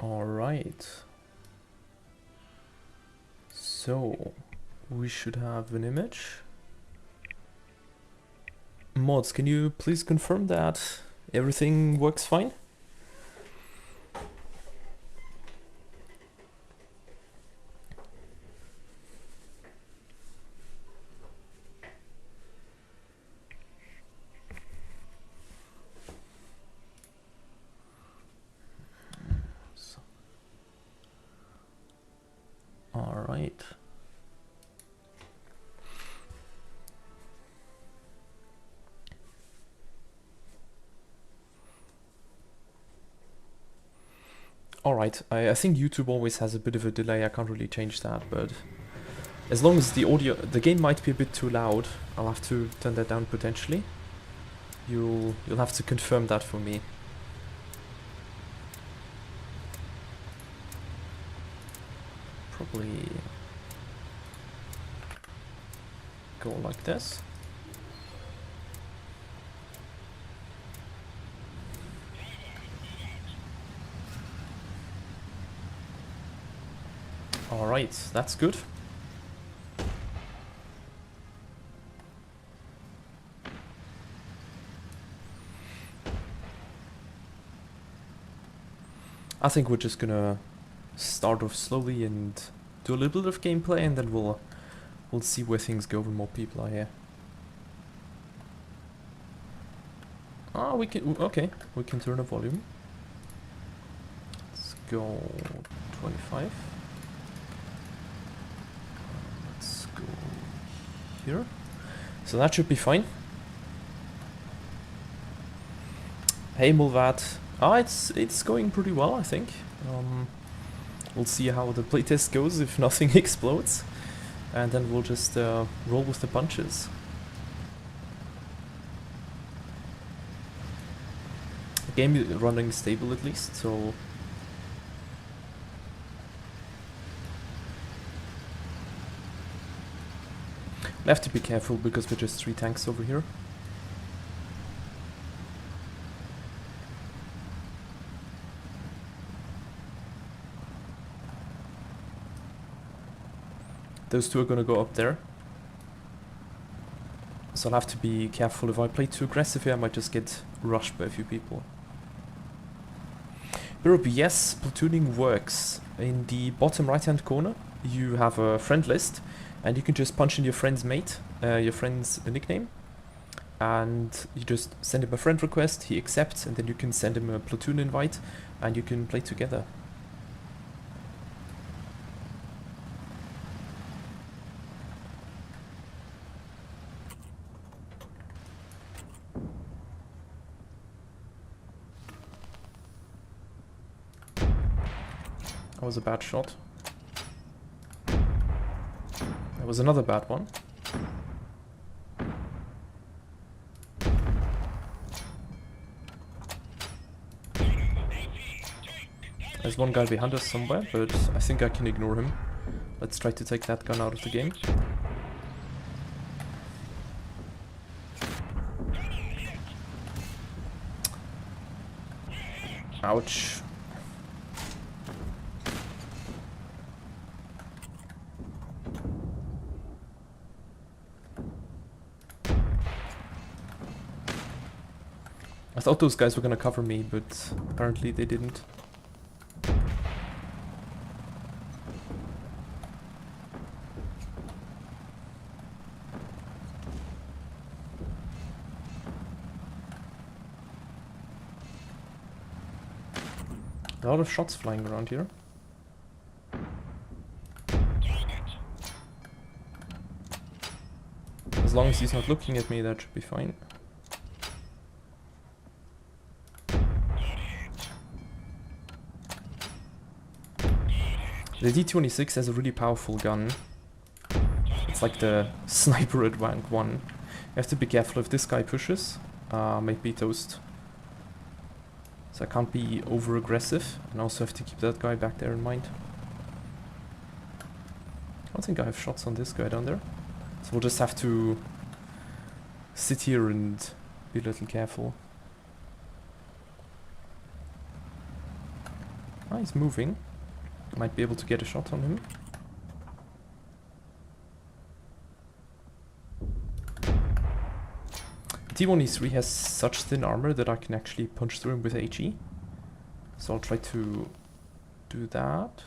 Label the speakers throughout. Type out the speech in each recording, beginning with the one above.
Speaker 1: Alright. So, we should have an image. Mods, can you please confirm that everything works fine? Alright. Alright, I think YouTube always has a bit of a delay, I can't really change that, but as long as the audio, the game might be a bit too loud, I'll have to turn that down potentially. You'll have to confirm that for me. Probably go like this. Alright, that's good. I think we're just gonna start off slowly and do a little bit of gameplay, and then we'll see where things go when more people are here. Ah, we can, okay, we can turn the volume. Let's go 25. Let's go here. So that should be fine. Hey Mulvat. Ah, it's going pretty well, I think. We'll see how the playtest goes if nothing explodes, and then we'll just roll with the punches. The game is running stable at least, so we'll have to be careful because we're just 3 tanks over here. Those 2 are gonna go up there. So I'll have to be careful. If I play too aggressive here, I might just get rushed by a few people. Europe, yes, platooning works. In the bottom right hand corner, you have a friend list, and you can just punch in your friend's mate, your friend's nickname, and you just send him a friend request, he accepts, and then you can send him a platoon invite, and you can play together. That was a bad shot. That was another bad one. There's one guy behind us somewhere, but I think I can ignore him. Let's try to take that gun out of the game. Ouch. I thought those guys were gonna cover me, but apparently they didn't. A lot of shots flying around here. As long as he's not looking at me, that should be fine. The D26 has a really powerful gun. It's like the sniper at rank 1. You have to be careful if this guy pushes, might be toast. So I can't be over aggressive, and also have to keep that guy back there in mind. I don't think I have shots on this guy down there. So we'll just have to sit here and be a little careful. Ah, he's moving. Might be able to get a shot on him. T1E3 has such thin armor that I can actually punch through him with HE. So I'll try to do that.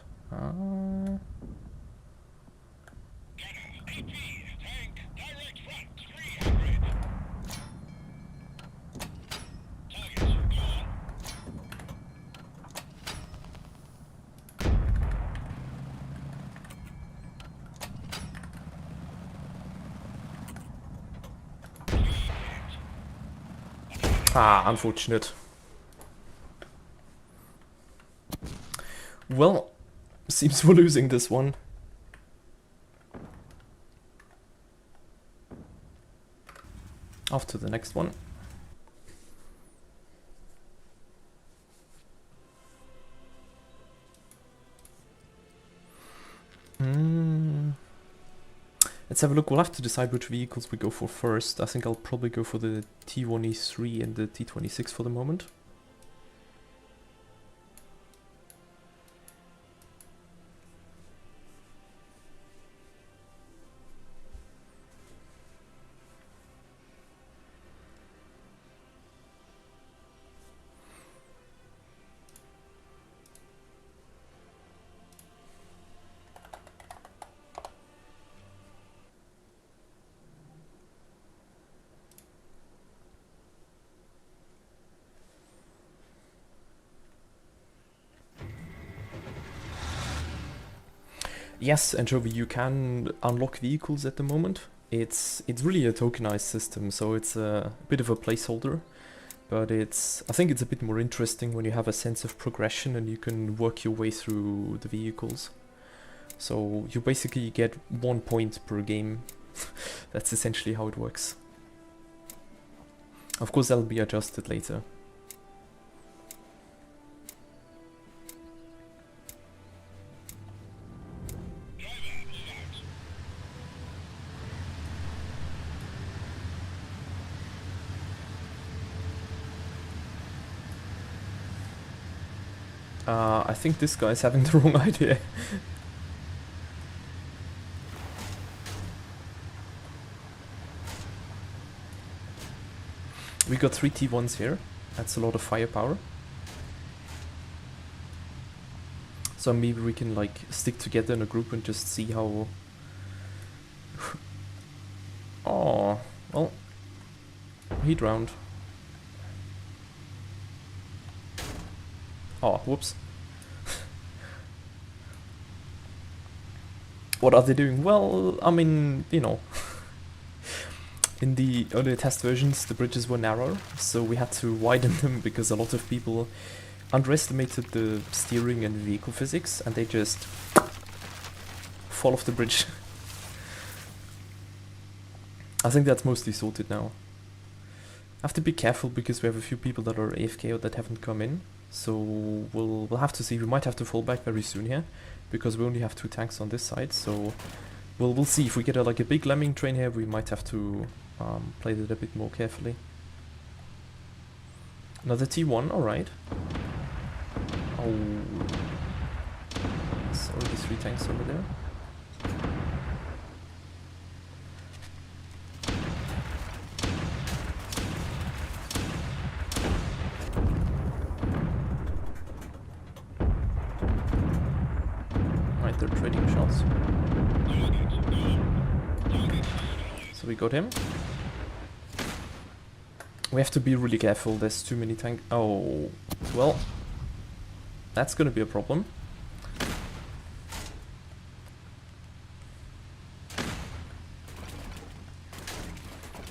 Speaker 1: Ah, unfortunate. Well, seems we're losing this one. Off to the next one. Let's have a look. We'll have to decide which vehicles we go for first. I think I'll probably go for the T1E3 and the T26 for the moment. Yes, Anchovy, you can unlock vehicles at the moment. It's really a tokenized system, so it's a bit of a placeholder, but I think it's a bit more interesting when you have a sense of progression and you can work your way through the vehicles. So you basically get 1 point per game. That's essentially how it works. Of course, that'll be adjusted later. I think this guy's having the wrong idea. We got 3 T1s here. That's a lot of firepower. So maybe we can like stick together in a group and just see how... Oh, well, he drowned. Oh, whoops. What are they doing? Well, I mean, you know, in the earlier test versions, the bridges were narrow, so we had to widen them because a lot of people underestimated the steering and vehicle physics, and they just fall off the bridge. I think that's mostly sorted now. I have to be careful because we have a few people that are AFK or that haven't come in. So we'll have to see. We might have to fall back very soon here, because we only have 2 tanks on this side. So we'll see if we get like a big lemming train here. We might have to play that a bit more carefully. Another T1, all right. Oh, there's already 3 tanks over there. They're trading shots. So we got him. We have to be really careful, there's too many tanks. Oh, well, that's gonna be a problem.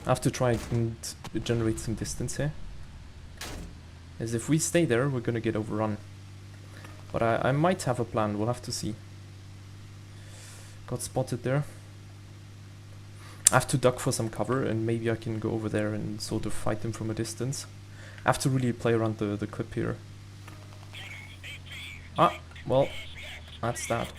Speaker 1: I have to try and generate some distance here. As if we stay there, we're gonna get overrun. But I might have a plan, we'll have to see. Got spotted there. I have to duck for some cover and maybe I can go over there and sort of fight them from a distance. I have to really play around the clip here. Ah, well, that's that.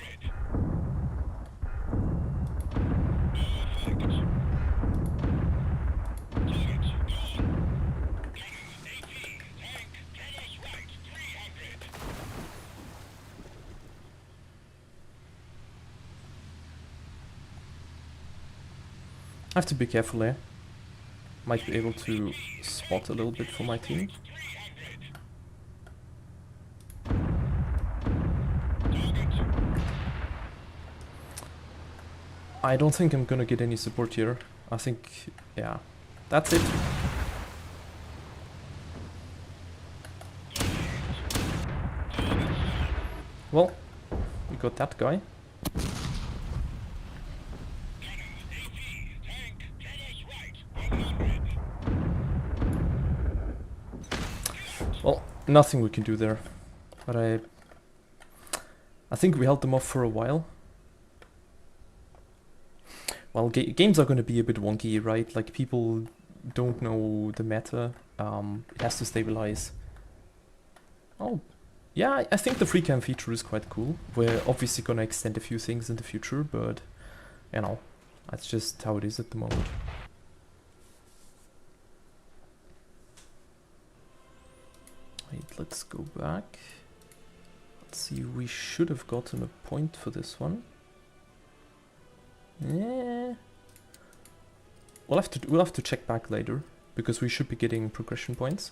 Speaker 1: I have to be careful here. Might be able to spot a little bit for my team. I don't think I'm gonna get any support here. I think, yeah, that's it. Well, we got that guy. Well, nothing we can do there. But I think we held them off for a while. Well, games are going to be a bit wonky, right? Like, people don't know the meta. It has to stabilize. Oh, yeah, I think the free cam feature is quite cool. We're obviously going to extend a few things in the future, but, you know, that's just how it is at the moment. Wait, let's go back. Let's see, we should have gotten a point for this one. Yeah. We'll have to check back later, because we should be getting progression points.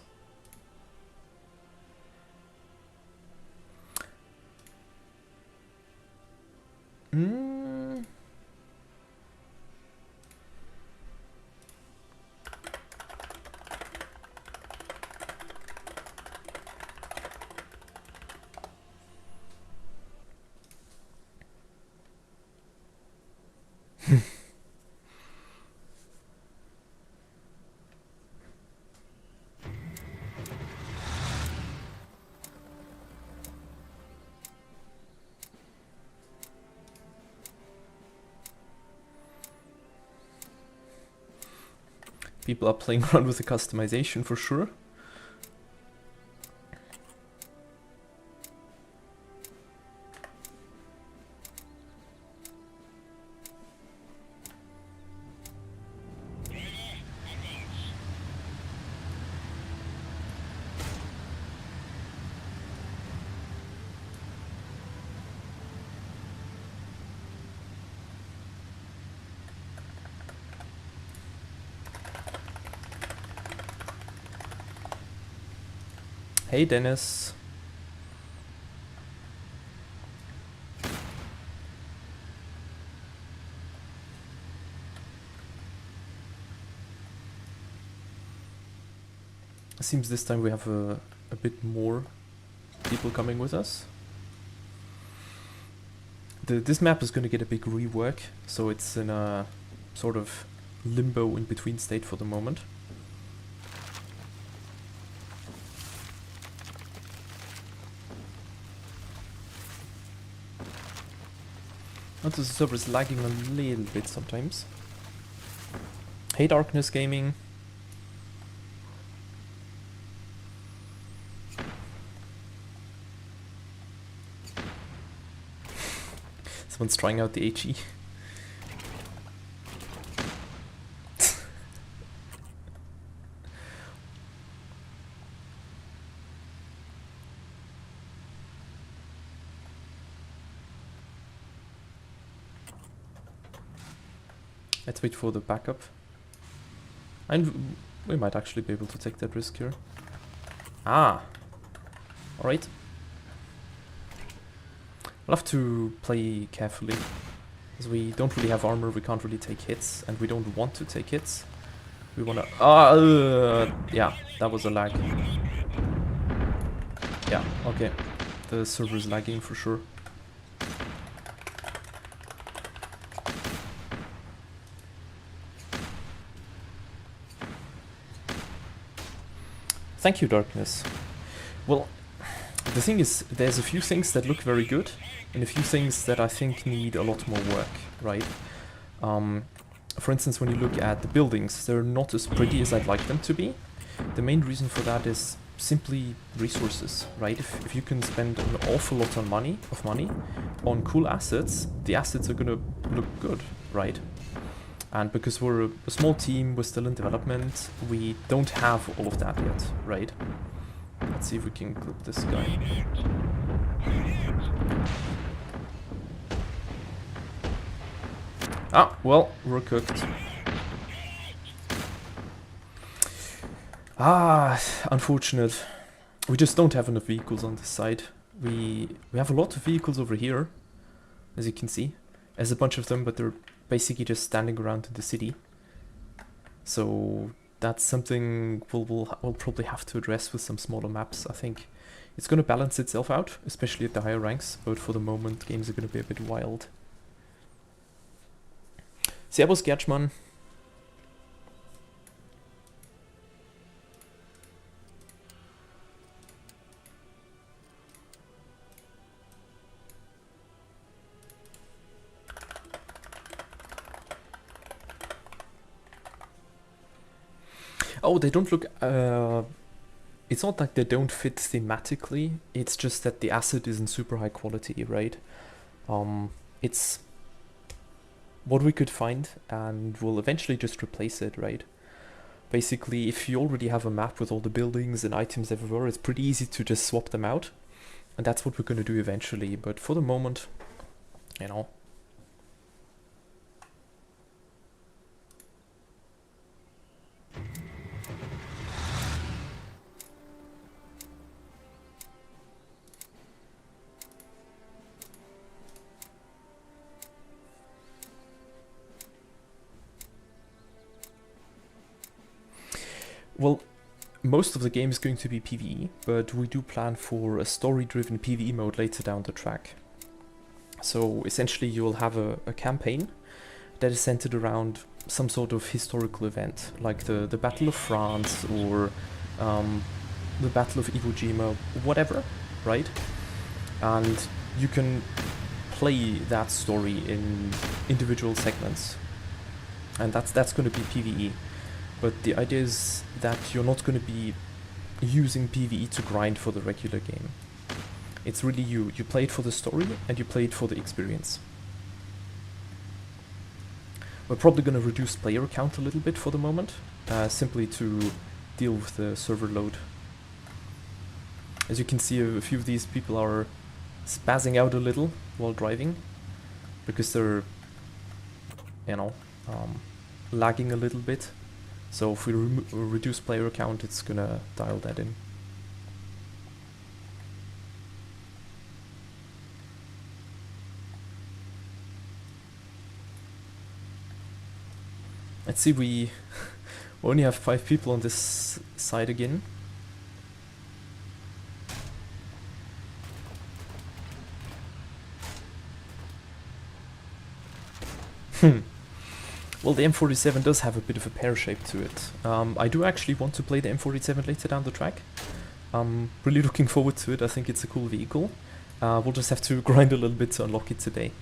Speaker 1: People are playing around with the customization for sure. Hey Dennis. It seems this time we have a bit more people coming with us. This map is going to get a big rework, so it's in a sort of limbo in between state for the moment. Notice the server is lagging a little bit sometimes. Hey Darkness Gaming. Someone's trying out the HE. Let's wait for the backup. And we might actually be able to take that risk here. Ah! Alright. We'll have to play carefully. Because we don't really have armor, we can't really take hits, and we don't want to take hits. We wanna... yeah, that was a lag. Yeah, okay. The server is lagging for sure. Thank you, Darkness. Well, the thing is, there's a few things that look very good, and a few things that I think need a lot more work, right? For instance, when you look at the buildings, they're not as pretty as I'd like them to be. The main reason for that is simply resources, right? If you can spend an awful lot of money on cool assets, the assets are gonna look good, right? And because we're a small team, we're still in development, we don't have all of that yet, right? Let's see if we can clip this guy. Ah, well, we're cooked. Ah, unfortunate. We just don't have enough vehicles on this side. We have a lot of vehicles over here, as you can see. There's a bunch of them, but they're basically just standing around in the city. So that's something we'll probably have to address with some smaller maps. I think it's going to balance itself out, especially at the higher ranks, but for the moment games are going to be a bit wild. Servus Gertschmann. Oh, they don't look... it's not like they don't fit thematically, it's just that the asset isn't super high quality, right? It's what we could find, and we'll eventually just replace it, right? Basically, if you already have a map with all the buildings and items everywhere, it's pretty easy to just swap them out. And that's what we're going to do eventually, but for the moment, you know... Well, most of the game is going to be PvE, but we do plan for a story-driven PvE mode later down the track. So essentially you'll have a campaign that is centered around some sort of historical event, like the Battle of France or the Battle of Iwo Jima, whatever, right? And you can play that story in individual segments, and that's going to be PvE. But the idea is that you're not going to be using PvE to grind for the regular game. It's really you play it for the story and you play it for the experience. We're probably going to reduce player count a little bit for the moment, simply to deal with the server load. As you can see, a few of these people are spazzing out a little while driving, because they're, you know, lagging a little bit. So if we reduce player count, it's gonna dial that in. Let's see, we only have 5 people on this side again. Well, the M47 does have a bit of a pear shape to it. I do actually want to play the M47 later down the track. I'm really looking forward to it. I think it's a cool vehicle. We'll just have to grind a little bit to unlock it today.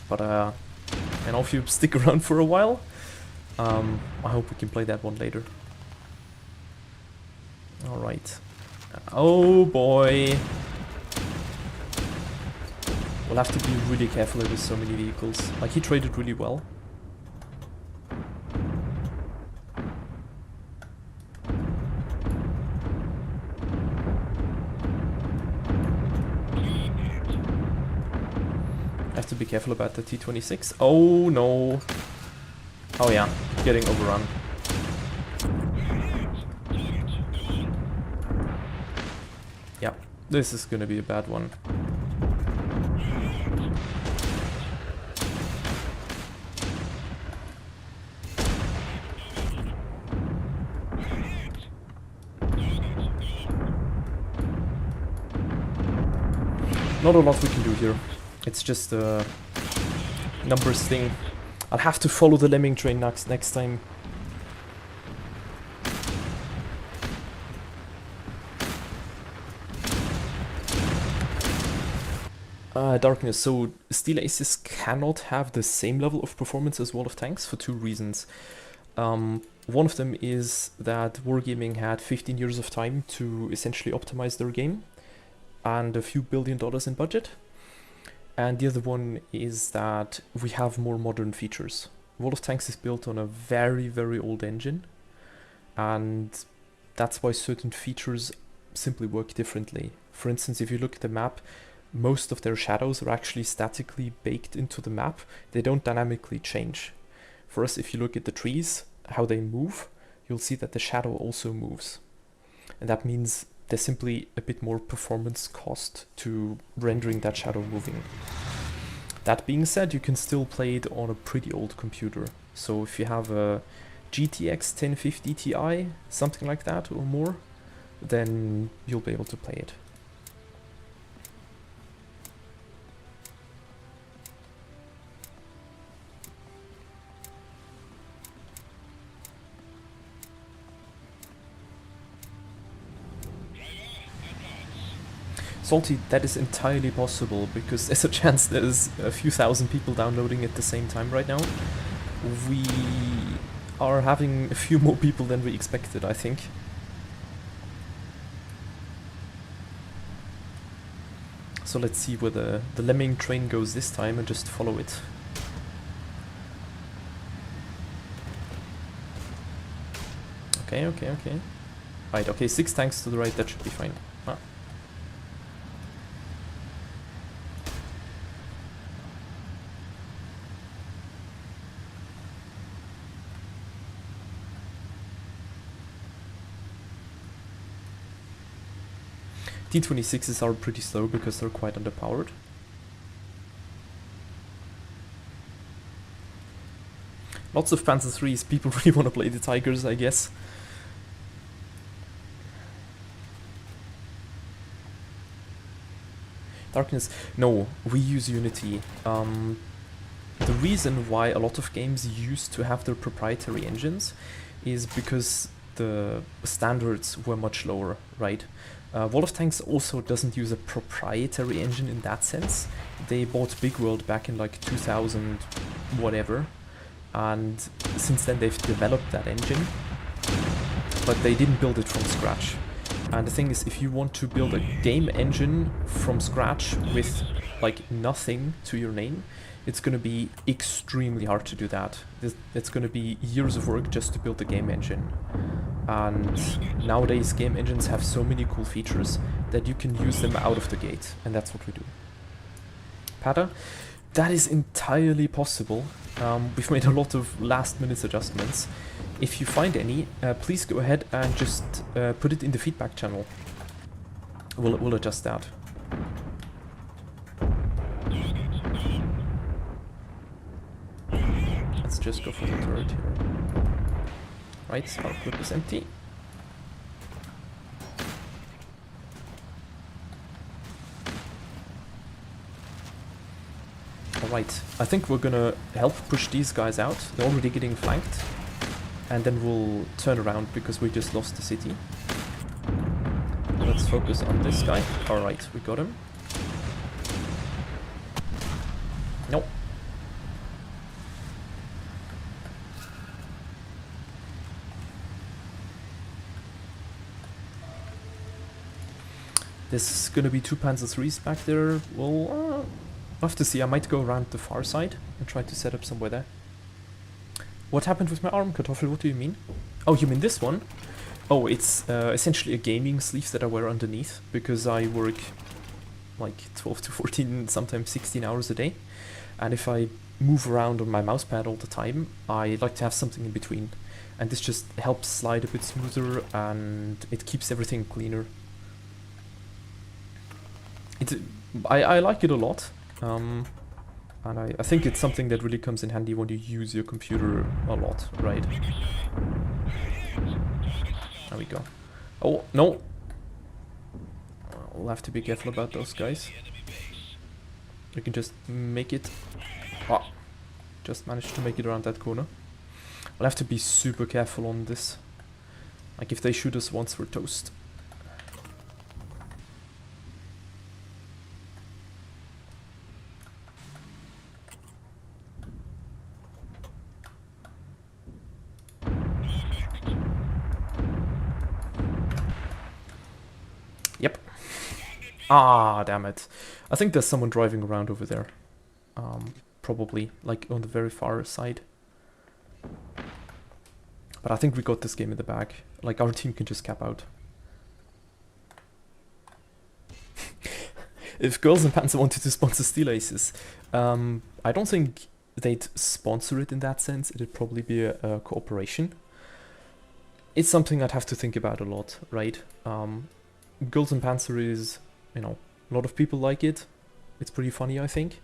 Speaker 1: But and if you stick around for a while, I hope we can play that one later. Alright. Oh boy! We'll have to be really careful with so many vehicles. Like, he traded really well. Have to be careful about the T-26. Oh no! Oh yeah, getting overrun. Yeah, this is gonna be a bad one. Not a lot we can do here. It's just a numbers thing. I'll have to follow the lemming train next time. Darkness. So Steel Aces cannot have the same level of performance as Wall of Tanks for 2 reasons. One of them is that Wargaming had 15 years of time to essentially optimize their game and a few $1 billion in budget. And the other one is that we have more modern features. World of Tanks is built on a very, very old engine, and that's why certain features simply work differently. For instance, if you look at the map, most of their shadows are actually statically baked into the map. They don't dynamically change. For us, if you look at the trees, how they move, you'll see that the shadow also moves. And that means there's simply a bit more performance cost to rendering that shadow moving. That being said, you can still play it on a pretty old computer. So if you have a GTX 1050 Ti, something like that or more, then you'll be able to play it. Salty, that is entirely possible, because there's a chance there's a few thousand people downloading at the same time right now. We are having a few more people than we expected, I think. So let's see where the lemming train goes this time and just follow it. Okay. Right, okay, 6 tanks to the right, that should be fine. Huh. T26s are pretty slow because they're quite underpowered. Lots of Panzer IIIs, people really want to play the Tigers, I guess. Darkness, no, we use Unity. The reason why a lot of games used to have their proprietary engines is because the standards were much lower, right? World of Tanks also doesn't use a proprietary engine in that sense. They bought Big World back in like 2000 whatever, and since then they've developed that engine, but they didn't build it from scratch. And the thing is, if you want to build a game engine from scratch with like nothing to your name, it's going to be extremely hard to do that. It's going to be years of work just to build a game engine. And nowadays game engines have so many cool features that you can use them out of the gate, and that's what we do. Pada, that is entirely possible. We've made a lot of last minute adjustments. If you find any, please go ahead and just put it in the feedback channel. We'll adjust that. Let's just go for the turret here. Right, our clip is empty. Alright, I think we're gonna help push these guys out. They're already getting flanked. And then we'll turn around because we just lost the city. Let's focus on this guy. Alright, we got him. Nope. There's gonna be 2 Panzer IIIs back there. We'll have to see. I might go around the far side and try to set up somewhere there. What happened with my arm, Kartoffel? What do you mean? Oh, you mean this one? Oh, it's essentially a gaming sleeve that I wear underneath because I work like 12 to 14, sometimes 16 hours a day. And if I move around on my mousepad all the time, I like to have something in between. And this just helps slide a bit smoother and it keeps everything cleaner. I like it a lot. And I think it's something that really comes in handy when you use your computer a lot, right? There we go. Oh, no! We'll have to be careful about those guys. We can just make it... Ah! Just managed to make it around that corner. We'll have to be super careful on this. Like, if they shoot us once, we're toast. Yep. Ah, damn it. I think there's someone driving around over there. Probably, like on the very far side. But I think we got this game in the bag. Like, our team can just cap out. If Girls and Panzer wanted to sponsor Steel Aces, I don't think they'd sponsor it in that sense. It'd probably be a cooperation. it's something I'd have to think about a lot, right? Golden Panzer is, you know, a lot of people like it. It's pretty funny, I think.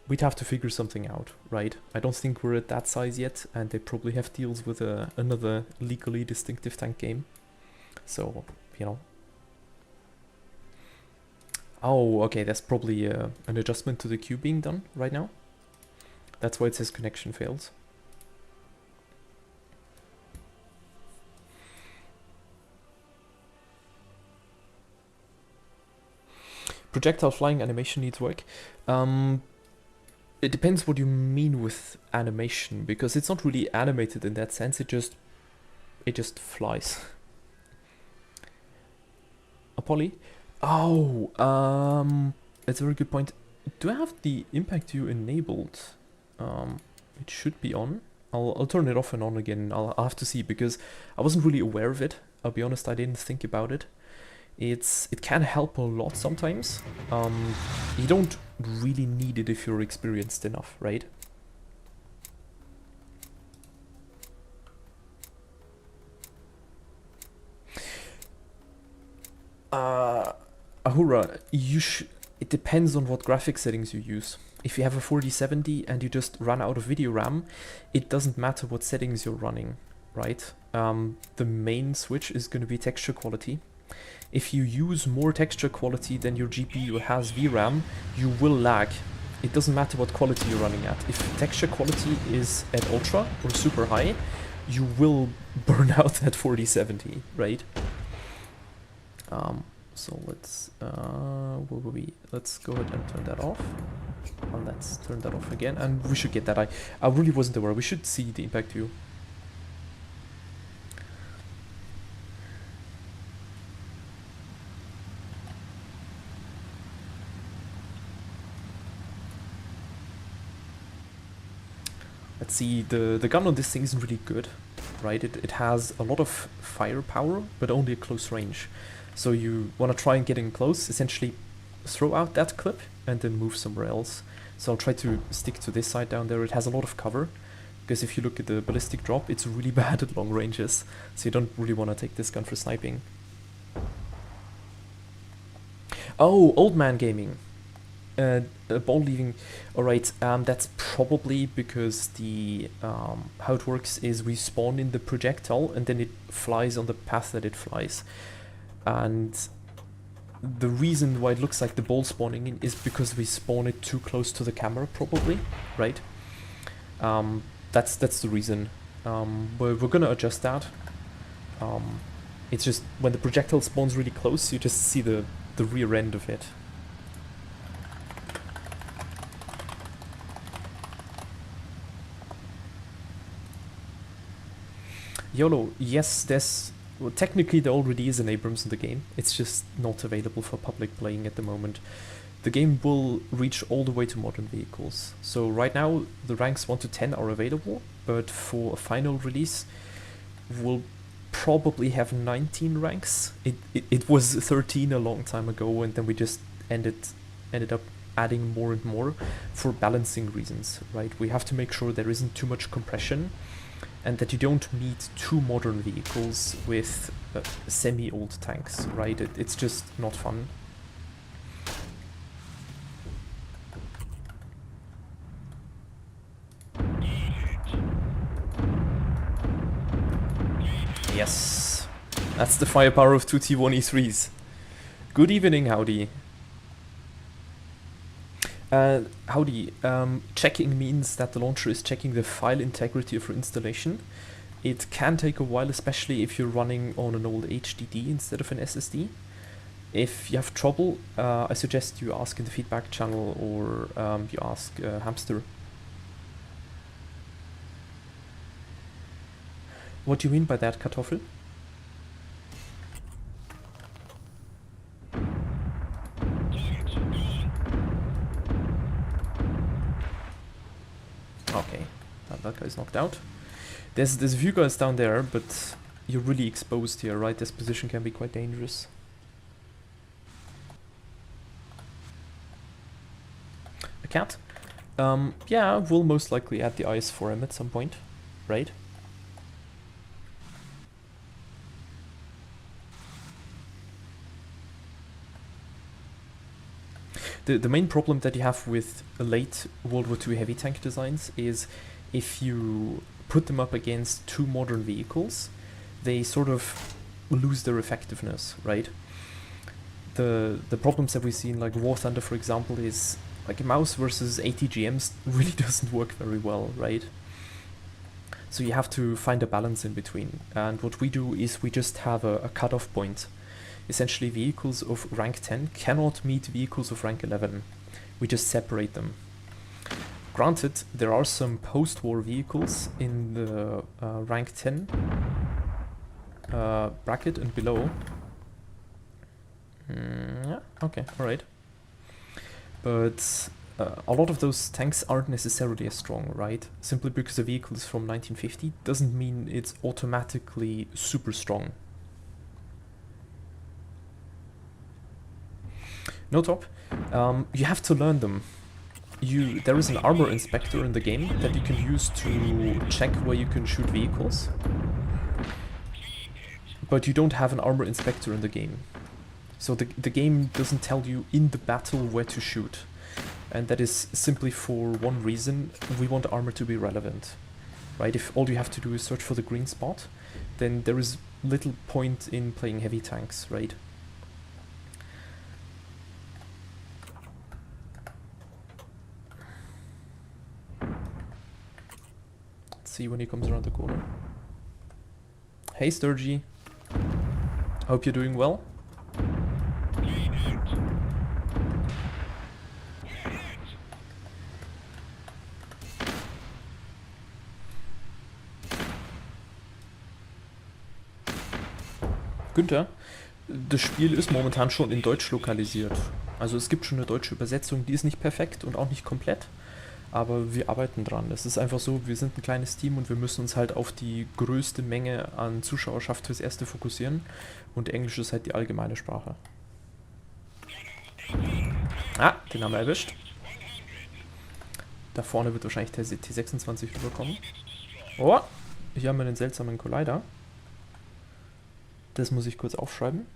Speaker 1: We'd have to figure something out, right? I don't think we're at that size yet, and they probably have deals with another legally distinctive tank game. So, you know. Oh, okay, that's probably an adjustment to the queue being done right now. That's why it says connection failed. Projectile flying animation needs work. It depends what you mean with animation, because it's not really animated in that sense. It just flies. A poly? Oh, that's a very good point. Do I have the impact view enabled? It should be on. I'll turn it off and on again. I'll have to see, because I wasn't really aware of it. I'll be honest, I didn't think about it. It can help a lot sometimes. You don't really need it if you're experienced enough, right? Ahura, it depends on what graphic settings you use. If you have a 4070 and you just run out of video RAM, it doesn't matter what settings you're running, right? The main switch is going to be texture quality. If you use more texture quality than your GPU has VRAM, you will lag. It doesn't matter what quality you're running at. If texture quality is at ultra or super high, you will burn out at 4070, right? So let's let's go ahead and turn that off. And let's turn that off again, and we should get that. I really wasn't aware. We should see the impact view. Let's see, the gun on this thing isn't really good, right? It has a lot of firepower, but only at close range. So you want to try and get in close, essentially throw out that clip, and then move somewhere else. So I'll try to stick to this side down there. It has a lot of cover, because if you look at the ballistic drop, it's really bad at long ranges. So you don't really want to take this gun for sniping. Oh, Old Man Gaming. Ball leaving. Alright, that's probably because the how it works is we spawn in the projectile and then it flies on the path that it flies. And the reason why it looks like the ball spawning in is because we spawn it too close to the camera, probably, right? That's the reason. We're gonna adjust that. It's just when the projectile spawns really close, you just see the rear end of it. YOLO, yes, well, technically there already is an Abrams in the game, it's just not available for public playing at the moment. The game will reach all the way to modern vehicles. So right now the ranks 1 to 10 are available, but for a final release we'll probably have 19 ranks. It was 13 a long time ago, and then we just ended up adding more and more for balancing reasons, right? We have to make sure there isn't too much compression, and that you don't meet two modern vehicles with semi-old tanks, right? It's just not fun. Yes, that's the firepower of two T1E3s. Good evening, Howdy. Howdy, checking means that the launcher is checking the file integrity of your installation. It can take a while, especially if you're running on an old HDD instead of an SSD. If you have trouble, I suggest you ask in the feedback channel, or you ask Hamster. What do you mean by that, Kartoffel? Okay, that guy's knocked out. There's a few guys down there, but you're really exposed here, right? This position can be quite dangerous. A cat? Yeah, we'll most likely add the IS4M at some point, right? The main problem that you have with late World War II heavy tank designs is if you put them up against two modern vehicles, they sort of lose their effectiveness, right? The problems that we see in like War Thunder, for example, is like a mouse versus ATGMs really doesn't work very well, right? So you have to find a balance in between. And what we do is we just have a cutoff point. Essentially, vehicles of rank 10 cannot meet vehicles of rank 11. We just separate them. Granted, there are some post-war vehicles in the rank 10 bracket and below. Yeah, okay, alright. But a lot of those tanks aren't necessarily as strong, right? Simply because the vehicle is from 1950 doesn't mean it's automatically super strong. No top. You have to learn them. There is an armor inspector in the game that you can use to check where you can shoot vehicles. But you don't have an armor inspector in the game. So the game doesn't tell you in the battle where to shoot. And that is simply for one reason: we want armor to be relevant. Right? If all you have to do is search for the green spot, then there is little point in playing heavy tanks, right? Let's see when he comes around the corner. Hey Sturgy. Hope you're doing well. Günther, das Spiel ist momentan schon in Deutsch lokalisiert. Also es gibt schon eine deutsche Übersetzung, die ist nicht perfekt und auch nicht komplett, aber wir arbeiten dran. Es ist einfach so, wir sind ein kleines Team und wir müssen uns halt auf die größte Menge an Zuschauerschaft fürs Erste fokussieren und Englisch ist halt die allgemeine Sprache. Ah, den haben wir erwischt. Da vorne wird wahrscheinlich der T26 rüberkommen. Oh, hier haben wir einen seltsamen Collider. Das muss ich kurz aufschreiben.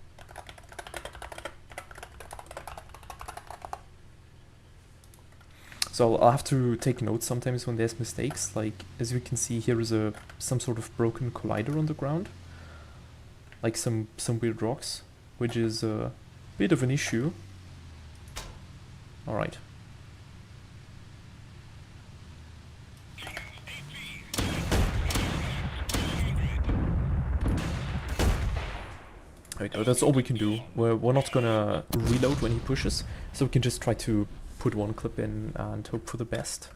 Speaker 1: So I'll have to take notes sometimes when there's mistakes. Like, as you can see, here is some sort of broken collider on the ground. Like some weird rocks, which is a bit of an issue. Alright. There we go, that's all we can do. We're not gonna reload when he pushes, so we can just try to put one clip in and hope for the best.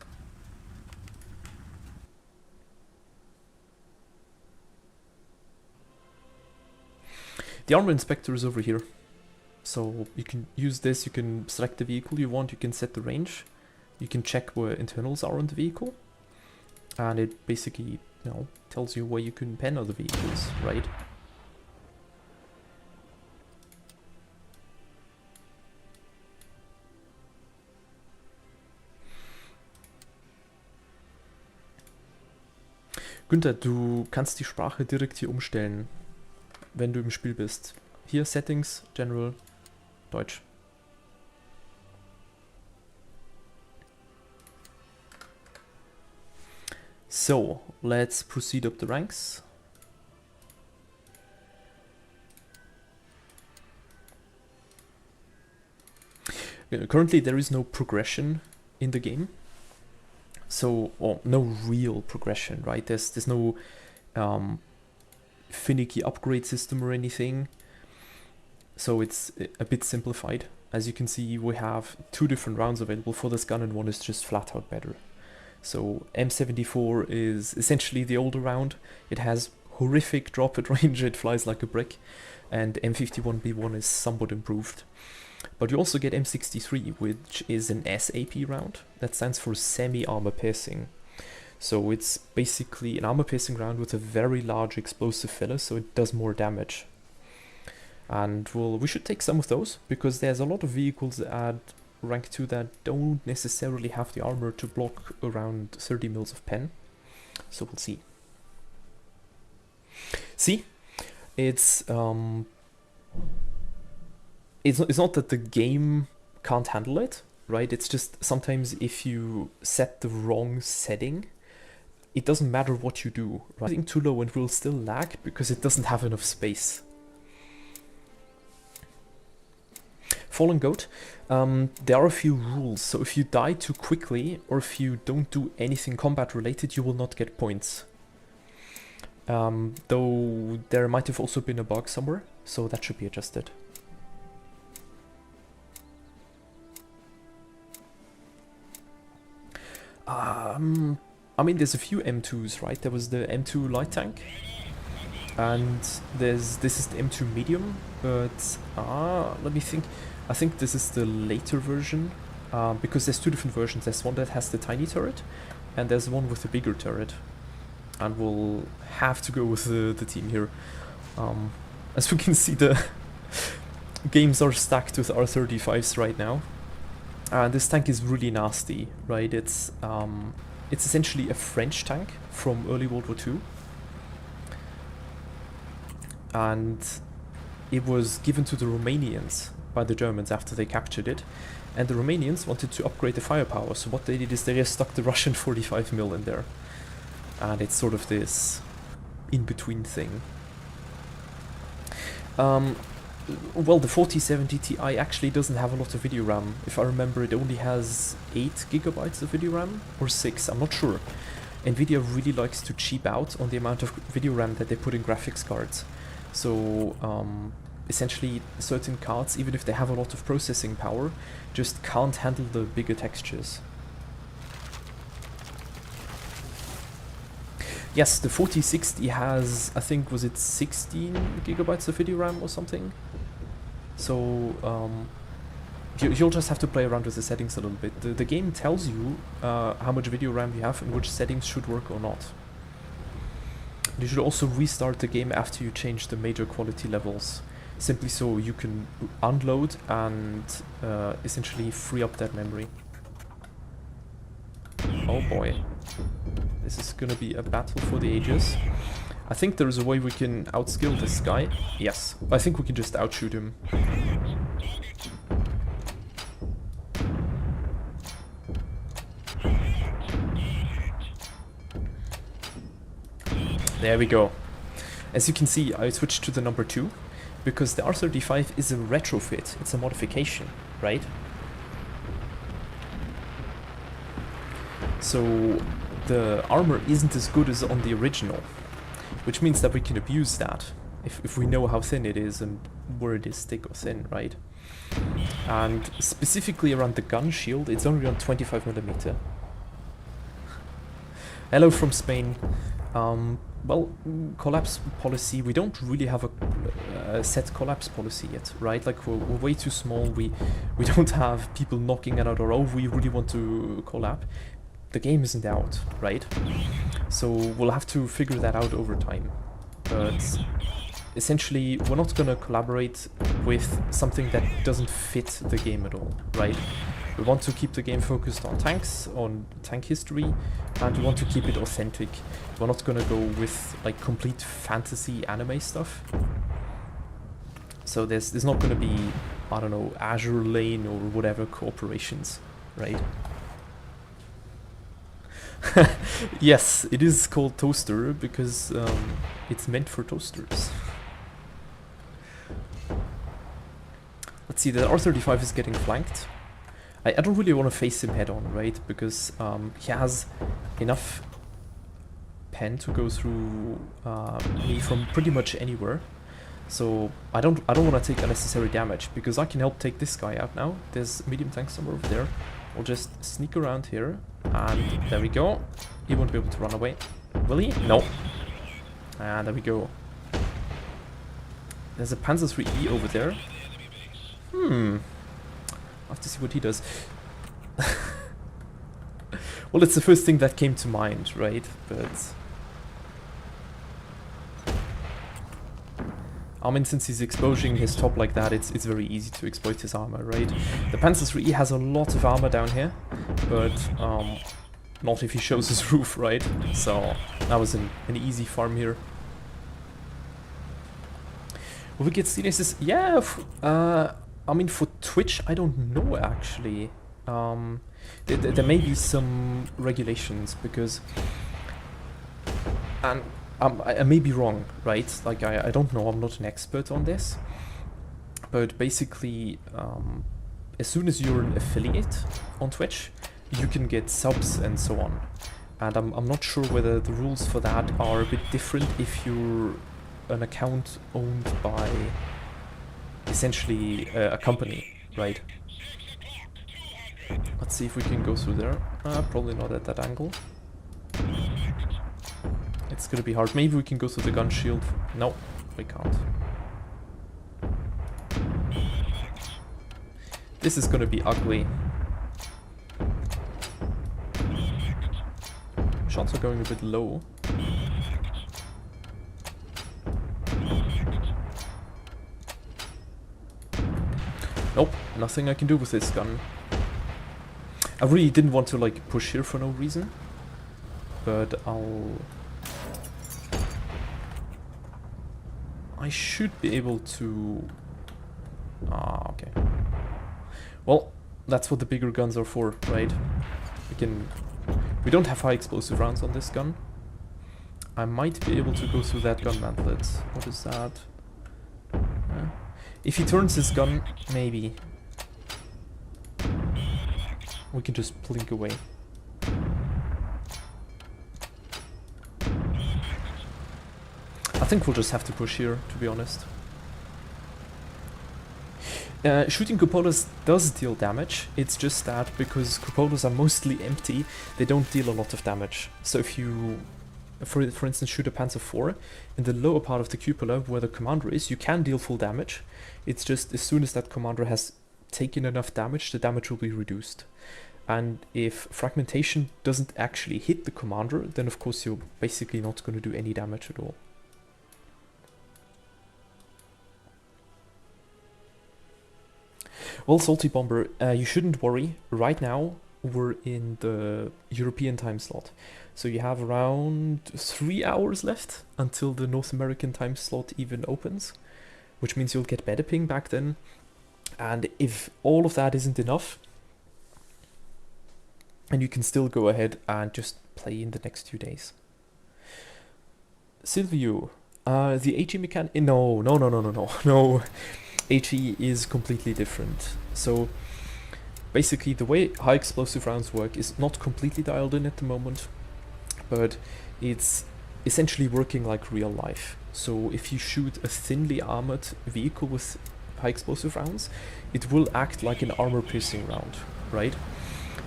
Speaker 1: The armor inspector is over here. So you can use this, you can select the vehicle you want, you can set the range, you can check where internals are on the vehicle, and it basically, you know, tells you where you can pen other vehicles, right? Günther, du kannst die Sprache direkt hier umstellen, wenn du im Spiel bist. Hier Settings, General, Deutsch. So, let's proceed up the ranks. Currently there is no progression in the game. So, or no real progression, right? There's no finicky upgrade system or anything. So it's a bit simplified. As you can see, we have two different rounds available for this gun and one is just flat out better. So M74 is essentially the older round. It has horrific drop at range, it flies like a brick. And M51B1 is somewhat improved. But you also get M63, which is an SAP round. That stands for semi-armor piercing. So it's basically an armor piercing round with a very large explosive filler, so it does more damage. And well, we should take some of those, because there's a lot of vehicles at rank 2 that don't necessarily have the armor to block around 30 mils of pen. So we'll see. See? It's not that the game can't handle it, right? It's just sometimes if you set the wrong setting, it doesn't matter what you do, right? Setting too low and will still lag because it doesn't have enough space. Fallen Goat, there are a few rules. So if you die too quickly or if you don't do anything combat related, you will not get points. Though there might have also been a bug somewhere, so that should be adjusted. I mean, there's a few M2s, right? There was the M2 light tank, and this is the M2 medium, but let me think. I think this is the later version, because there's two different versions. There's one that has the tiny turret, and there's one with the bigger turret. And we'll have to go with the team here. As we can see, the games are stacked with R35s right now. This tank is really nasty, right? It's essentially a French tank from early World War II. And it was given to the Romanians by the Germans after they captured it. And the Romanians wanted to upgrade the firepower, so what they did is they just stuck the Russian 45mm in there. And it's sort of this in-between thing. Well, the 4070 Ti actually doesn't have a lot of video RAM. If I remember, it only has 8 GB of video RAM, or 6, I'm not sure. Nvidia really likes to cheap out on the amount of video RAM that they put in graphics cards. So, essentially, certain cards, even if they have a lot of processing power, just can't handle the bigger textures. Yes, the 4060 has, I think, was it 16 GB of video RAM or something? So, you'll just have to play around with the settings a little bit. The game tells you how much video RAM you have and which settings should work or not. You should also restart the game after you change the major quality levels, simply so you can unload and essentially free up that memory. Oh boy. This is gonna be a battle for the ages. I think there is a way we can outskill this guy. Yes, I think we can just outshoot him. There we go. As you can see, I switched to the number 2 because the R35 is a retrofit. It's a modification, right? So the armor isn't as good as on the original, which means that we can abuse that if we know how thin it is and where it is thick or thin, right? And specifically around the gun shield, it's only on 25mm. Hello from Spain. Well, collapse policy, we don't really have a set collapse policy yet, right? Like, we're way too small, we don't have people knocking at our door, oh, we really want to collab. The game isn't out, right? So we'll have to figure that out over time. But essentially, we're not gonna collaborate with something that doesn't fit the game at all, right? We want to keep the game focused on tanks, on tank history, and we want to keep it authentic. We're not gonna go with like complete fantasy anime stuff. So there's not gonna be, I don't know, Azure Lane or whatever cooperations, right? Yes, it is called Toaster because it's meant for toasters. Let's see, the R35 is getting flanked. I don't really want to face him head on, right? Because he has enough pen to go through me from pretty much anywhere. So I don't want to take unnecessary damage because I can help take this guy out now. There's medium tank somewhere over there. We'll just sneak around here, and there we go. He won't be able to run away. Will he? No. And there we go. There's a Panzer IIIe over there. I'll have to see what he does. Well, it's the first thing that came to mind, right? But I mean, since he's exposing his top like that, it's very easy to exploit his armor, right? The Panzer IIIe has a lot of armor down here, but not if he shows his roof, right? So that was an easy farm here. Will we get Steelers? Yeah, I mean, for Twitch, I don't know actually. There may be some regulations because, and I may be wrong, right? Like I don't know. I'm not an expert on this, but basically, as soon as you're an affiliate on Twitch, you can get subs and so on. And I'm not sure whether the rules for that are a bit different if you're an account owned by essentially a company, right? Let's see if we can go through there. Probably not at that angle. It's gonna be hard. Maybe we can go through the gun shield. No, we can't. This is gonna be ugly. Shots are going a bit low. Nope, nothing I can do with this gun. I really didn't want to like push here for no reason, but I should be able to... okay. Well, that's what the bigger guns are for, right? We don't have high explosive rounds on this gun. I might be able to go through that gun mantlet. What is that? If he turns his gun, maybe. We can just blink away. I think we'll just have to push here, to be honest. Shooting cupolas does deal damage. It's just that because cupolas are mostly empty, they don't deal a lot of damage. So if you, for instance, shoot a Panzer IV, in the lower part of the cupola where the commander is, you can deal full damage. It's just as soon as that commander has taken enough damage, the damage will be reduced. And if fragmentation doesn't actually hit the commander, then of course you're basically not going to do any damage at all. Well, Salty Bomber, you shouldn't worry. Right now, we're in the European time slot. So you have around 3 hours left until the North American time slot even opens, which means you'll get better ping back then. And if all of that isn't enough, and you can still go ahead and just play in the next 2 days. Silvio, the HE mechanic... No. HE is completely different. So basically the way high explosive rounds work is not completely dialed in at the moment, but it's essentially working like real life. So if you shoot a thinly armored vehicle with high explosive rounds, it will act like an armor piercing round, right?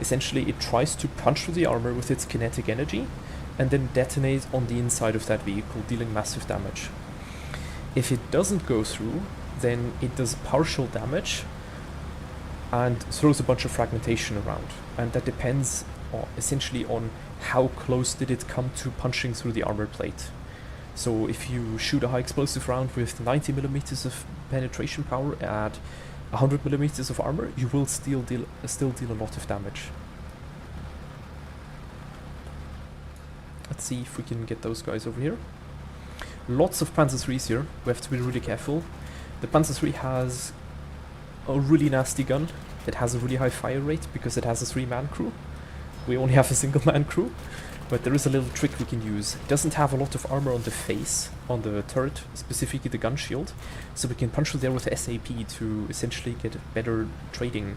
Speaker 1: Essentially it tries to punch through the armor with its kinetic energy and then detonate on the inside of that vehicle, dealing massive damage. If it doesn't go through, then it does partial damage and throws a bunch of fragmentation around. And that depends essentially on how close did it come to punching through the armor plate. So if you shoot a high explosive round with 90mm of penetration power at 100mm of armor, you will still deal a lot of damage. Let's see if we can get those guys over here. Lots of Panzer IIIs here, we have to be really careful. The Panzer III has a really nasty gun that has a really high fire rate because it has a 3-man crew. We only have a single-man crew, but there is a little trick we can use. It doesn't have a lot of armor on the face, on the turret, specifically the gun shield, so we can punch through there with SAP to essentially get better trading.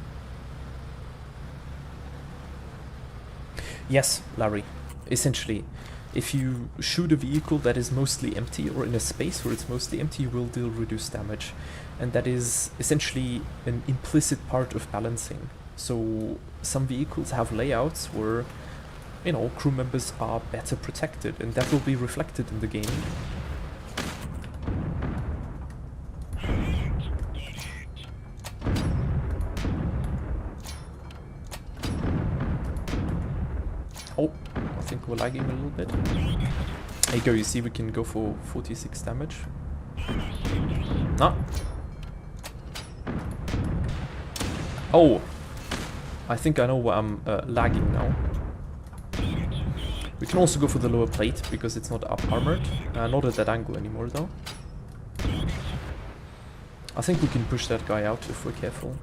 Speaker 1: Yes, Larry, essentially. If you shoot a vehicle that is mostly empty or in a space where it's mostly empty, you will deal reduced damage. And that is essentially an implicit part of balancing. So some vehicles have layouts where, you know, crew members are better protected, and that will be reflected in the game. Oh, I think we're lagging a little bit. There you go, you see we can go for 46 damage. Ah. Oh! I think I know why I'm lagging now. We can also go for the lower plate because it's not up armored. Not at that angle anymore though. I think we can push that guy out if we're careful.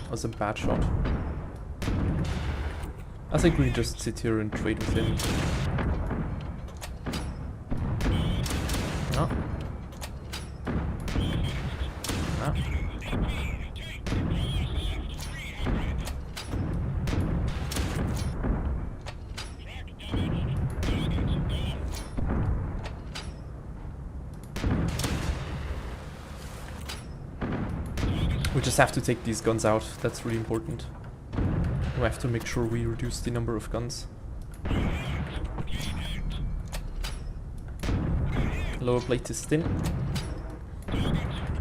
Speaker 1: That was a bad shot. I think we can just sit here and trade with him. No. No. We just have to take these guns out, that's really important. We have to make sure we reduce the number of guns. Lower playtest in.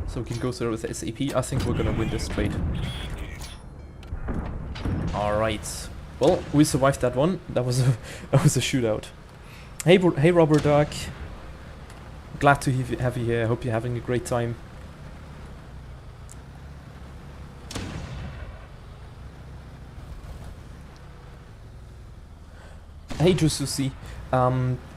Speaker 1: So we can go through with SAP. I think we're gonna win this trade. Alright. Well, we survived that one. That was a shootout. Hey Rubber Duck. Glad to have you here. I hope you're having a great time. Hey Josusi,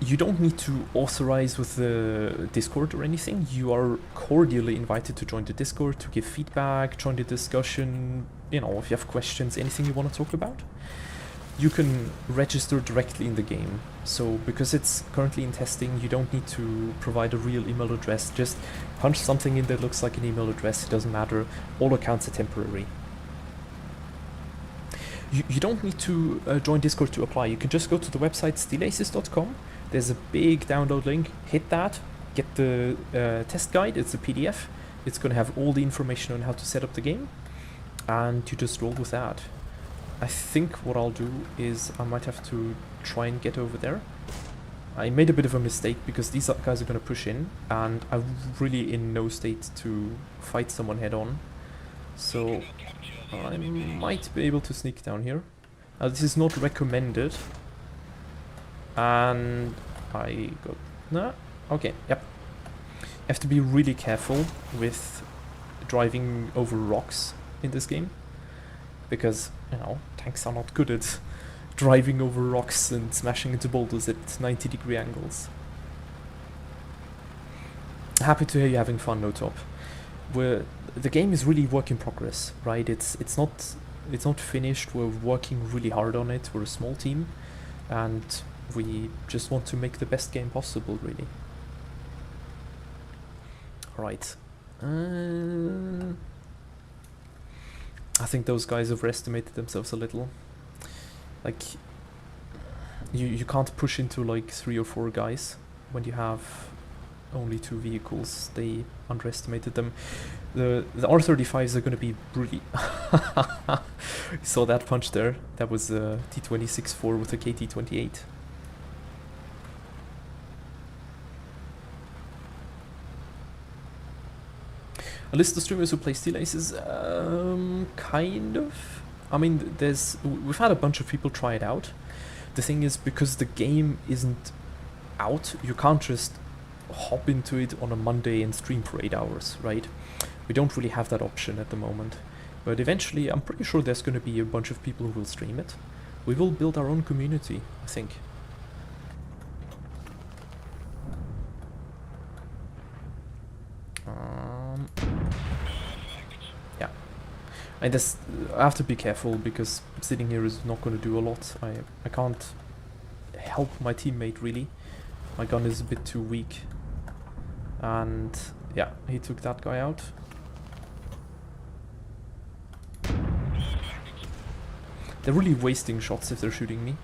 Speaker 1: you don't need to authorize with the Discord or anything. You are cordially invited to join the Discord, to give feedback, join the discussion, you know, if you have questions, anything you want to talk about. You can register directly in the game. So because it's currently in testing, you don't need to provide a real email address. Just punch something in that looks like an email address, it doesn't matter. All accounts are temporary. You don't need to join Discord to apply. You can just go to the website steelaces.com. There's a big download link. Hit that. Get the test guide. It's a PDF. It's going to have all the information on how to set up the game. And you just roll with that. I think what I'll do is I might have to try and get over there. I made a bit of a mistake because these guys are going to push in. And I'm really in no state to fight someone head on. So I might be able to sneak down here. This is not recommended. And I got... No? Okay, yep. You have to be really careful with driving over rocks in this game. Because, you know, tanks are not good at driving over rocks and smashing into boulders at 90-degree angles. Happy to hear you're having fun, No Top. The game is really work in progress, right? It's not finished. We're working really hard on it. We're a small team, and we just want to make the best game possible, really. All right. I think those guys overestimated themselves a little. Like, you can't push into like 3 or 4 guys when you have only 2 vehicles. They underestimated them. The R35s are going to be really... You saw that punch there? That was a T26-4 with a KT28. A list of streamers who play Steel Aces? Kind of. I mean, we've had a bunch of people try it out. The thing is, because the game isn't out, you can't just hop into it on a Monday and stream for 8 hours, right? We don't really have that option at the moment. But eventually, I'm pretty sure there's going to be a bunch of people who will stream it. We will build our own community, I think. Yeah. I have to be careful because sitting here is not going to do a lot. I can't help my teammate, really. My gun is a bit too weak. And yeah, he took that guy out. They're really wasting shots if they're shooting me.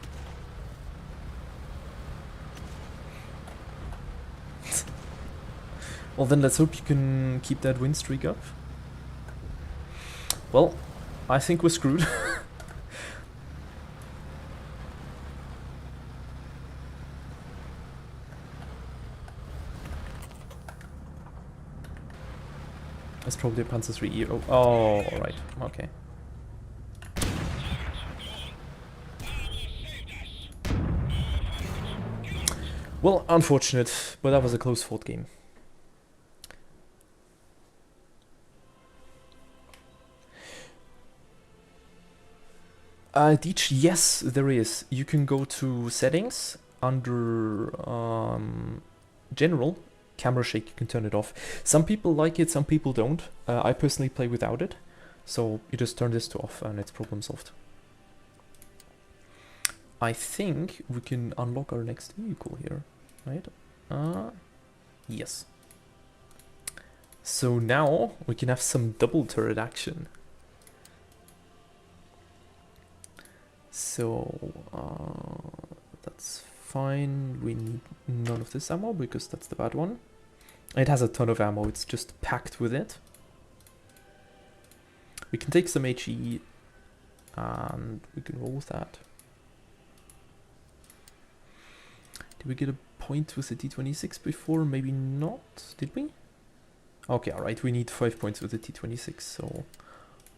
Speaker 1: Well, then let's hope you can keep that win streak up. Well, I think we're screwed. That's probably a Panzer III. Oh, alright, okay. Well, unfortunate, but that was a close fought game. Yes, there is. You can go to settings under general camera shake. You can turn it off. Some people like it, some people don't. I personally play without it, so you just turn this to off and it's problem solved. I think we can unlock our next vehicle here, right? Yes. So now we can have some double turret action. So that's fine. We need none of this ammo because that's the bad one. It has a ton of ammo, it's just packed with it. We can take some HE and we can roll with that. Did we get a point with the T26 before? Maybe not, did we? Okay, alright, we need 5 points with the T26, so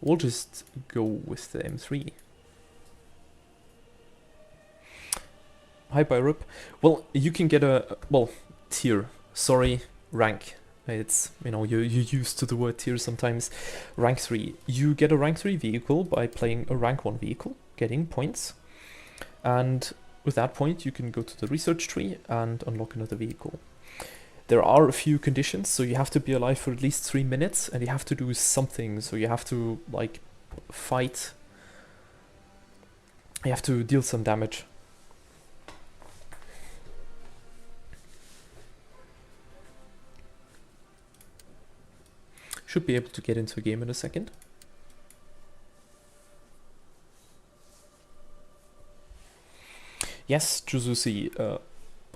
Speaker 1: we'll just go with the M3. Hi, Byrup. Well, you can get a, well, tier, sorry, rank. It's, you know, you're used to the word tier sometimes. Rank 3. You get a rank 3 vehicle by playing a rank 1 vehicle, getting points. And with that point, you can go to the research tree and unlock another vehicle. There are a few conditions, so you have to be alive for at least 3 minutes, and you have to do something, so you have to, like, fight. You have to deal some damage. Should be able to get into a game in a second. Yes, Juzusi,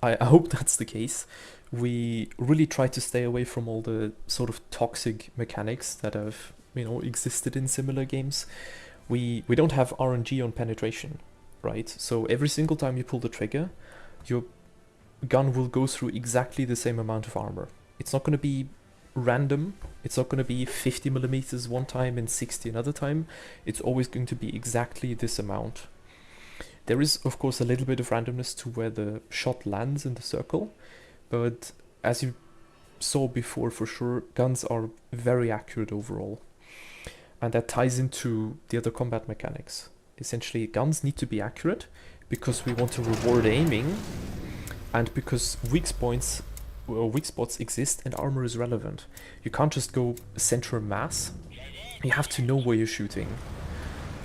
Speaker 1: I hope that's the case. We really try to stay away from all the sort of toxic mechanics that have, you know, existed in similar games. We don't have RNG on penetration, right? So every single time you pull the trigger, your gun will go through exactly the same amount of armor. It's not going to be random. It's not going to be 50 millimeters one time and 60 another time. It's always going to be exactly this amount. There is, of course, a little bit of randomness to where the shot lands in the circle, but as you saw before, for sure, guns are very accurate overall. And that ties into the other combat mechanics. Essentially, guns need to be accurate because we want to reward aiming, and because weak spots exist and armor is relevant. You can't just go center mass. You have to know where you're shooting.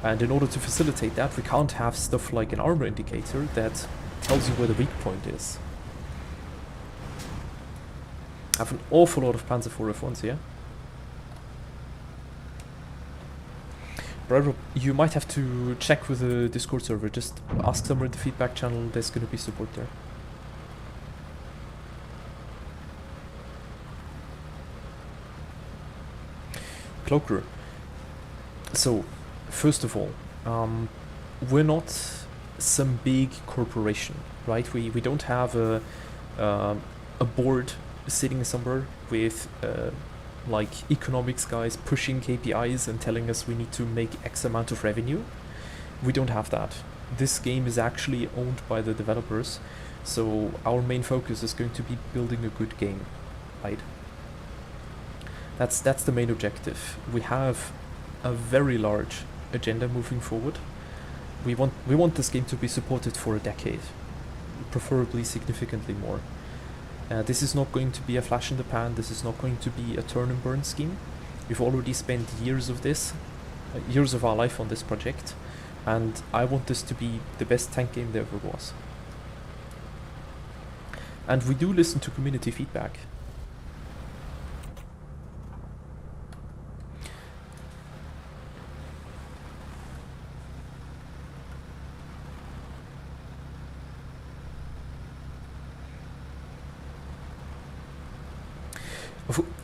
Speaker 1: And in order to facilitate that, we can't have stuff like an armor indicator that tells you where the weak point is. I have an awful lot of Panzer IV F1s here. But you might have to check with the Discord server. Just ask somewhere in the feedback channel, there's going to be support there. Cloaker. So, first of all, we're not some big corporation, right? We don't have a board sitting somewhere with like economics guys pushing KPIs and telling us we need to make X amount of revenue. We don't have that. This game is actually owned by the developers, so our main focus is going to be building a good game, right? That's the main objective. We have a very large agenda moving forward. We want this game to be supported for a decade, preferably significantly more. This is not going to be a flash in the pan. This is not going to be a turn and burn scheme. We've already spent years of our life on this project, and I want this to be the best tank game there ever was. And we do listen to community feedback.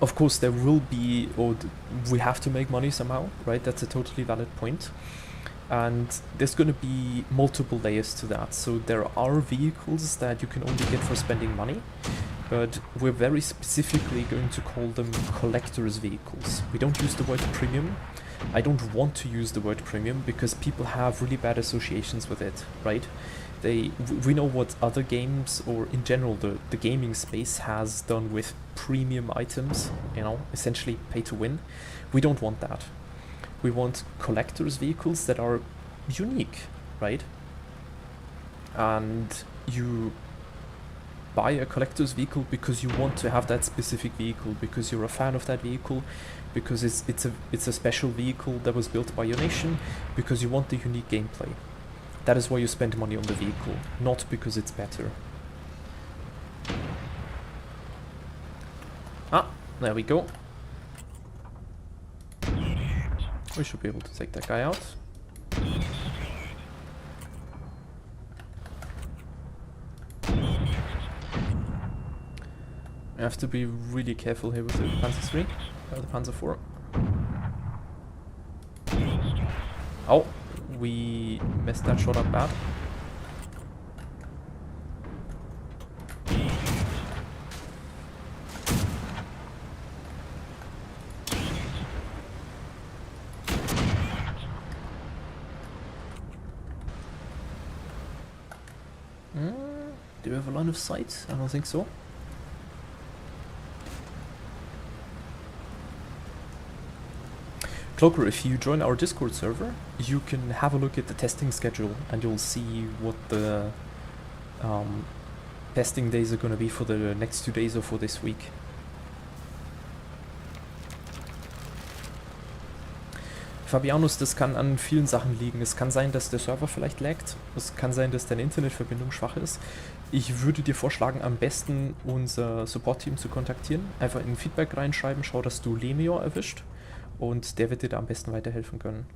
Speaker 1: Of course, there will be, or we have to make money somehow, right? That's a totally valid point. And there's going to be multiple layers to that. So there are vehicles that you can only get for spending money, but we're very specifically going to call them collector's vehicles. We don't use the word premium. I don't want to use the word premium because people have really bad associations with it, right? We know what other games, or in general the gaming space, has done with premium items, you know, essentially pay to win. We don't want that. We want collector's vehicles that are unique, right? And you buy a collector's vehicle because you want to have that specific vehicle, because you're a fan of that vehicle, because it's a special vehicle that was built by your nation, because you want the unique gameplay. That is why you spend money on the vehicle, not because it's better. Ah, there we go. We should be able to take that guy out. I have to be really careful here with the Panzer 3, the Panzer 4. Oh, we messed that shot up bad. Do we have a line of sight? I don't think so. Cloaker, if you join our Discord server, you can have a look at the testing schedule and you'll see what the testing days are going to be for the next 2 days or for this week. Fabianus, das kann an vielen Sachen liegen. Es kann sein, dass der Server vielleicht laggt. Es kann sein, dass deine Internetverbindung schwach ist. Ich würde dir vorschlagen, am besten unser Support-Team zu kontaktieren. Einfach in Feedback reinschreiben, schau, dass du Lemior erwischt. Und der wird dir da am besten weiterhelfen können.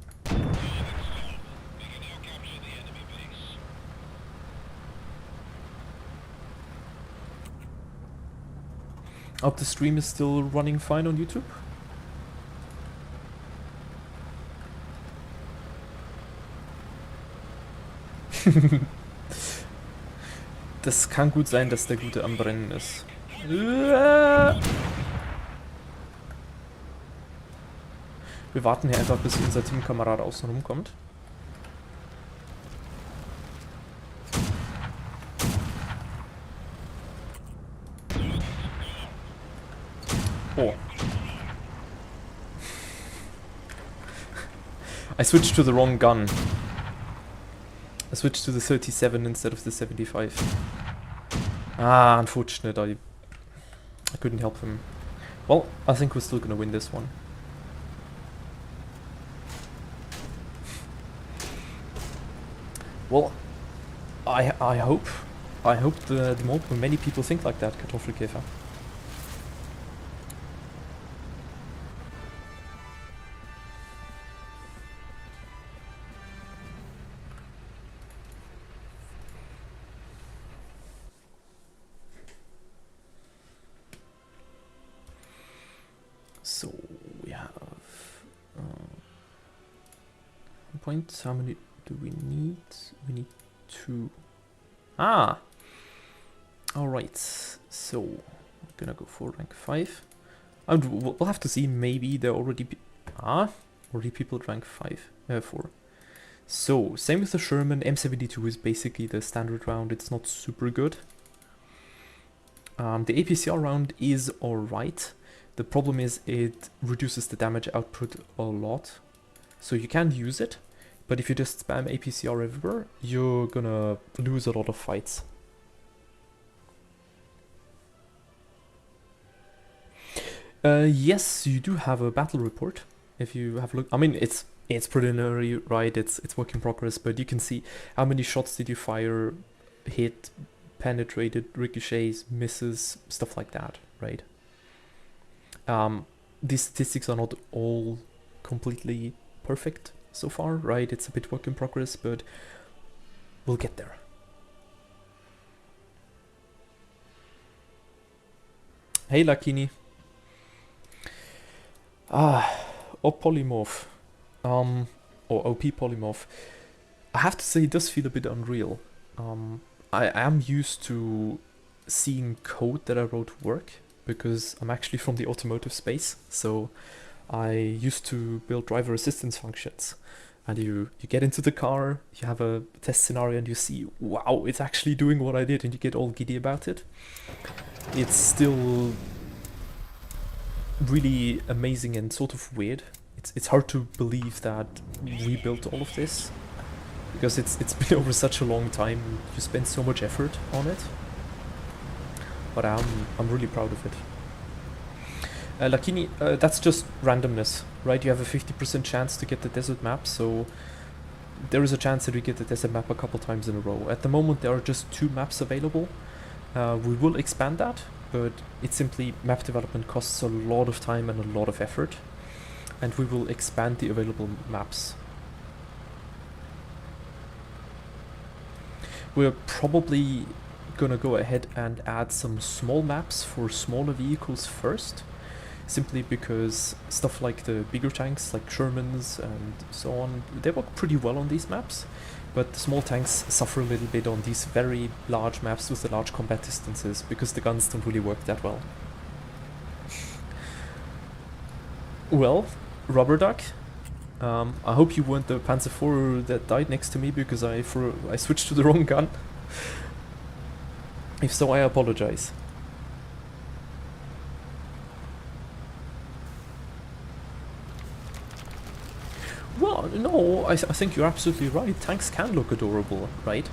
Speaker 1: Ob the stream is still running fine on YouTube? Das kann gut sein, dass der Gute am Brennen ist. Wir warten hier einfach, bis unser Teamkamerad außen rumkommt. Oh. I switched to the wrong gun. I switched to the 37 instead of the 75. Ah, unfortunate. I couldn't help him. Well, I think we're still gonna win this one. Well, I hope the many people think like that, Kartoffelkäfer. So we have points. How many do we need? We need 2. Ah! Alright, so I'm gonna go for rank 5. We'll have to see, maybe there already already people at rank 4. So, same with the Sherman. M72 is basically the standard round, it's not super good. The APCR round is alright. The problem is it reduces the damage output a lot. So you can use it, but if you just spam APCR everywhere, you're gonna lose a lot of fights. Yes, you do have a battle report. If you have a look, I mean, it's preliminary, right? It's work in progress, but you can see how many shots did you fire, hit, penetrated, ricochets, misses, stuff like that, right? These statistics are not all completely perfect so far, right? It's a bit work in progress, but we'll get there. Hey Lakini. Op Polymorph. Or OP Polymorph. I have to say it does feel a bit unreal. I am used to seeing code that I wrote work, because I'm actually from the automotive space, so I used to build driver assistance functions. And you get into the car, you have a test scenario, and you see, wow, it's actually doing what I did, and you get all giddy about it. It's still really amazing and sort of weird. It's hard to believe that we built all of this. because it's been over such a long time. You spend so much effort on it, but I'm really proud of it. Lakini, that's just randomness, right? You have a 50% chance to get the desert map, so there is a chance that we get the desert map a couple times in a row. At the moment there are just 2 maps available. We will expand that, but it's simply map development costs a lot of time and a lot of effort, and we will expand the available maps. We're probably gonna go ahead and add some small maps for smaller vehicles first, simply because stuff like the bigger tanks, like Shermans and so on, they work pretty well on these maps, but the small tanks suffer a little bit on these very large maps with the large combat distances, because the guns don't really work that well. Well, Rubber Duck, I hope you weren't the Panzer IV that died next to me because I switched to the wrong gun. If so, I apologize. Well, no, I think you're absolutely right. Tanks can look adorable, right?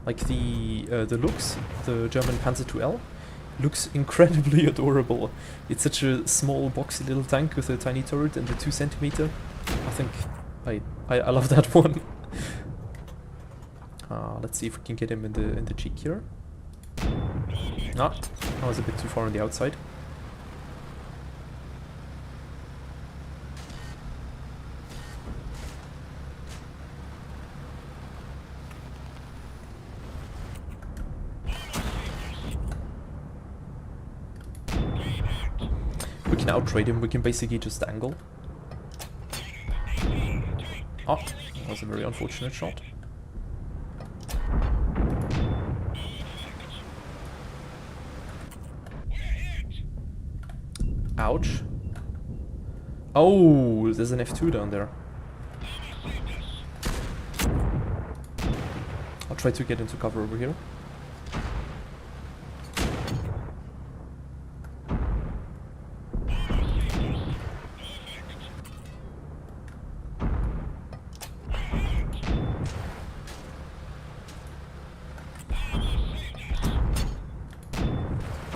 Speaker 1: Like the looks, the German Panzer IIL looks incredibly adorable. It's such a small, boxy little tank with a tiny turret and a 2 centimeter. I think I love that one. Let's see if we can get him in the cheek here. Ah, I was a bit too far on the outside. We can outtrade him, we can basically just angle. Oh, that was a very unfortunate shot. Ouch. Oh, there's an F2 down there. I'll try to get into cover over here.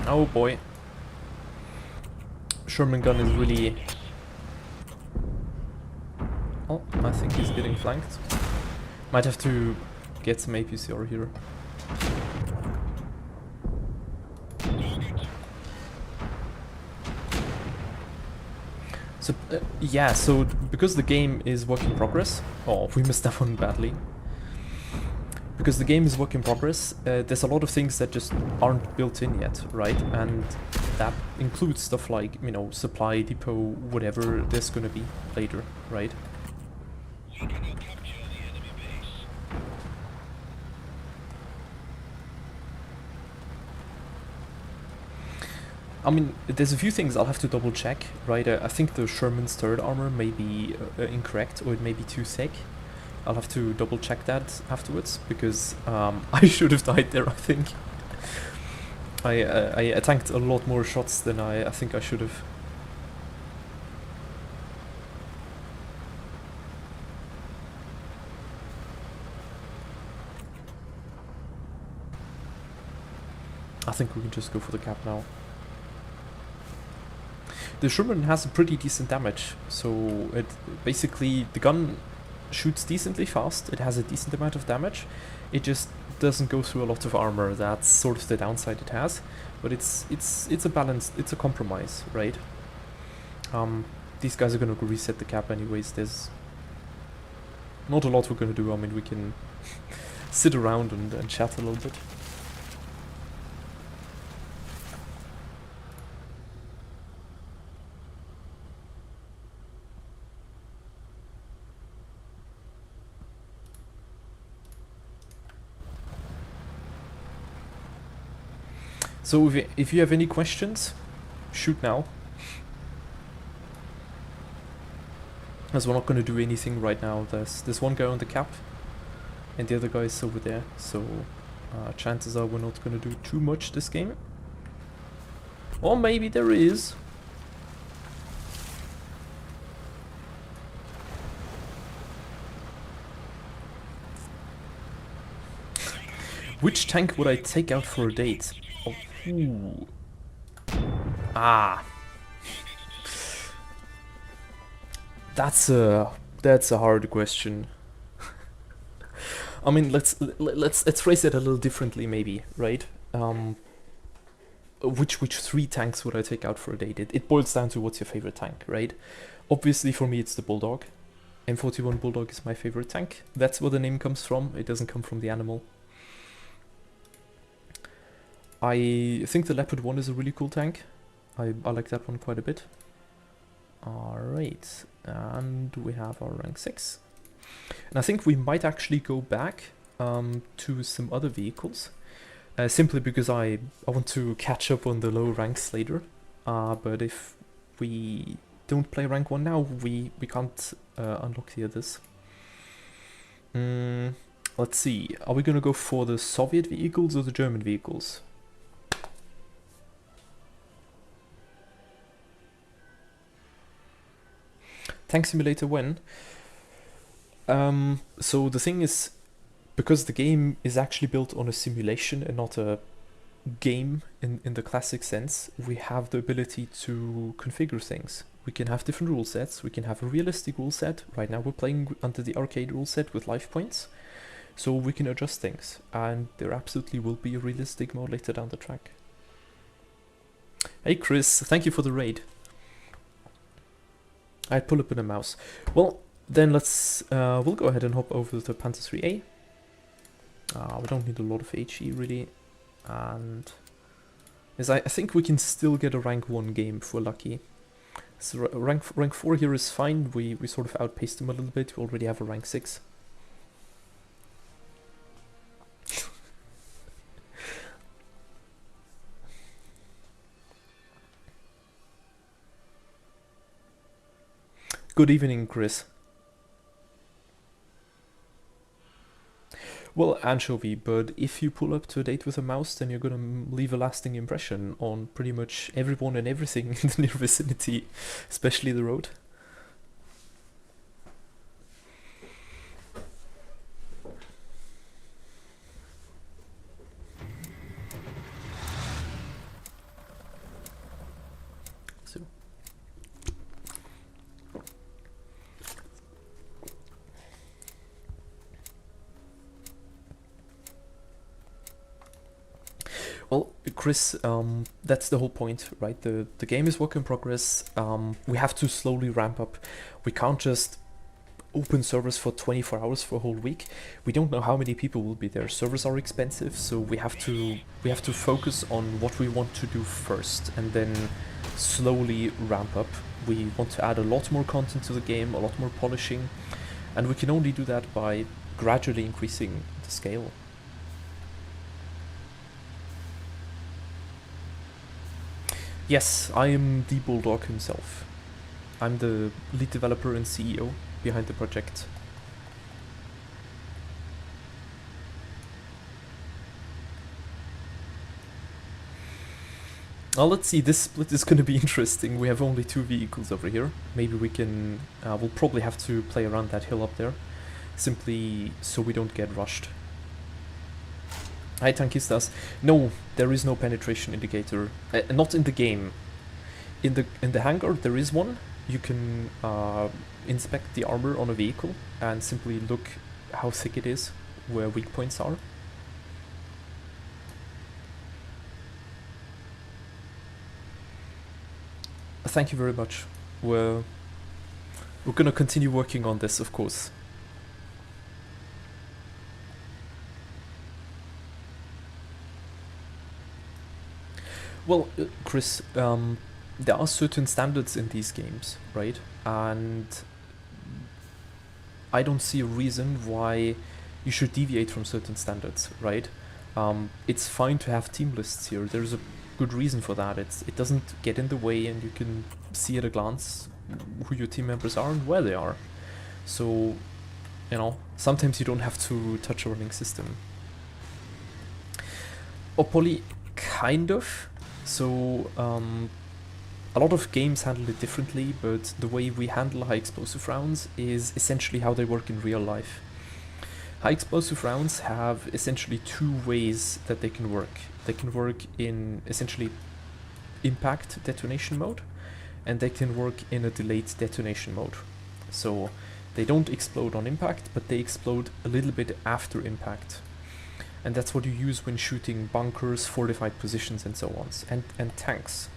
Speaker 1: Oh boy. Sherman gun is really... Oh, I think he's getting flanked. Might have to get some APCR here. So, yeah, so because the game is work in progress... Oh, we missed that one badly. Because the game is work in progress, there's a lot of things that just aren't built in yet, right? And that includes stuff like, you know, supply depot, whatever there's gonna be later, right? I mean, there's a few things I'll have to double check, right? I think the Sherman's third armor may be incorrect, or it may be too thick. I'll have to double check that afterwards, because I should have died there, I think. I tanked a lot more shots than I think I should have. I think we can just go for the cap now. The Sherman has a pretty decent damage, so it basically, the gun shoots decently fast, it has a decent amount of damage, it just doesn't go through a lot of armor. That's sort of the downside it has, but it's a balance, it's a compromise, right? These guys are gonna go reset the cap anyways. There's not a lot we're gonna do. I mean, we can sit around and chat a little bit. So if you have any questions, shoot now. As we're not going to do anything right now. There's one guy on the cap, and the other guy is over there. So chances are we're not going to do too much this game. Or maybe there is. Which tank would I take out for a date? Oh, ooh. Ah. That's a hard question. I mean, let's phrase it a little differently, maybe, right? Which three tanks would I take out for a date? It boils down to what's your favorite tank, right? Obviously, for me, it's the Bulldog. M41 Bulldog is my favorite tank. That's where the name comes from. It doesn't come from the animal. I think the Leopard 1 is a really cool tank. I like that one quite a bit. Alright, and we have our rank 6. And I think we might actually go back to some other vehicles. Simply because I want to catch up on the low ranks later. But if we don't play rank 1 now, we can't unlock the others. Let's see, are we gonna go for the Soviet vehicles or the German vehicles? Tank Simulator when? So the thing is, because the game is actually built on a simulation and not a game in the classic sense, we have the ability to configure things. We can have different rule sets, we can have a realistic rule set. Right now we're playing under the arcade rule set with life points, so we can adjust things, and there absolutely will be a realistic mode later down the track. Hey Chris, thank you for the raid. I'd pull up in a mouse. Well, then let's, we'll go ahead and hop over to Panther 3A. We don't need a lot of HE really, and as I think we can still get a rank 1 game if we're lucky. So rank 4 here is fine, we sort of outpaced them a little bit, we already have a rank 6. Good evening, Chris. Well, Anchovy, but if you pull up to a date with a mouse, then you're gonna leave a lasting impression on pretty much everyone and everything in the near vicinity, especially the road. Well, Chris, that's the whole point, right? The game is work in progress. We have to slowly ramp up. We can't just open servers for 24 hours for a whole week. We don't know how many people will be there. Servers are expensive, so we have to focus on what we want to do first, and then slowly ramp up. We want to add a lot more content to the game, a lot more polishing, and we can only do that by gradually increasing the scale. Yes, I am the Bulldog himself. I'm the lead developer and CEO behind the project. Well, let's see, this split is going to be interesting. We have only 2 vehicles over here. Maybe we can... we'll probably have to play around that hill up there, simply so we don't get rushed. Hi Tankistas. No, there is no penetration indicator. Not in the game. In the hangar there is one. You can inspect the armor on a vehicle and simply look how thick it is, where weak points are. Thank you very much. We're gonna continue working on this, of course. Well, Chris, there are certain standards in these games, right? And I don't see a reason why you should deviate from certain standards, right? It's fine to have team lists here. There's a good reason for that. It doesn't get in the way, and you can see at a glance who your team members are and where they are. So, you know, sometimes you don't have to touch a running system. Poly, kind of. So, a lot of games handle it differently, but the way we handle high explosive rounds is essentially how they work in real life. High explosive rounds have essentially two ways that they can work. They can work in essentially impact detonation mode, and they can work in a delayed detonation mode. So they don't explode on impact, but they explode a little bit after impact. And that's what you use when shooting bunkers, fortified positions, and so on, and tanks.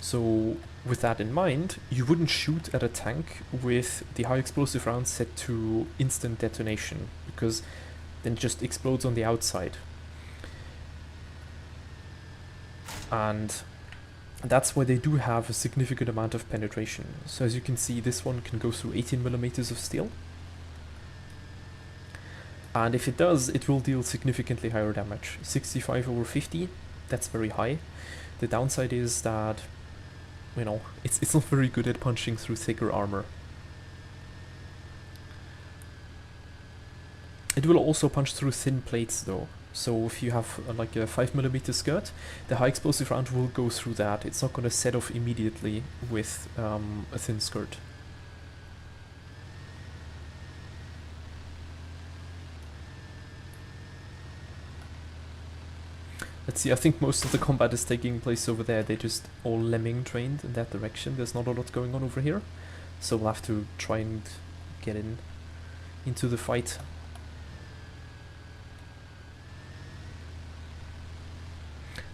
Speaker 1: So with that in mind, you wouldn't shoot at a tank with the high explosive round set to instant detonation, because then it just explodes on the outside. And that's why they do have a significant amount of penetration. So as you can see, this one can go through 18 millimeters of steel. And if it does, it will deal significantly higher damage. 65 over 50, that's very high. The downside is that, you know, it's not very good at punching through thicker armor. It will also punch through thin plates though. So if you have like a 5mm skirt, the high explosive round will go through that. It's not going to set off immediately with a thin skirt. Let's see, I think most of the combat is taking place over there. They just all lemming trained in that direction. There's not a lot going on over here. So we'll have to try and get into the fight.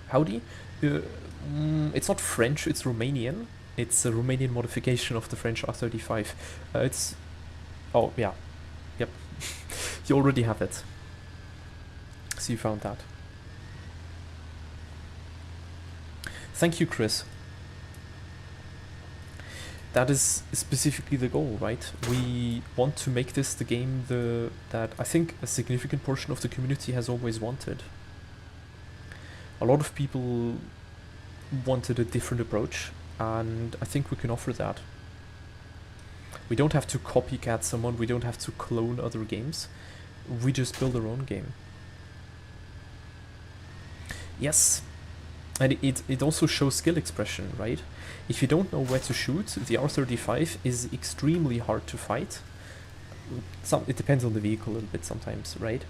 Speaker 1: Howdy. It's not French, it's Romanian. It's a Romanian modification of the French R35. It's... Oh, yeah. Yep. You already have it. So you found that. Thank you, Chris. That is specifically the goal, right? We want to make this the game that I think a significant portion of the community has always wanted. A lot of people wanted a different approach, and I think we can offer that. We don't have to copycat someone, we don't have to clone other games. We just build our own game. Yes. And it also shows skill expression, right? If you don't know where to shoot, the R35 is extremely hard to fight. It depends on the vehicle a little bit sometimes, right?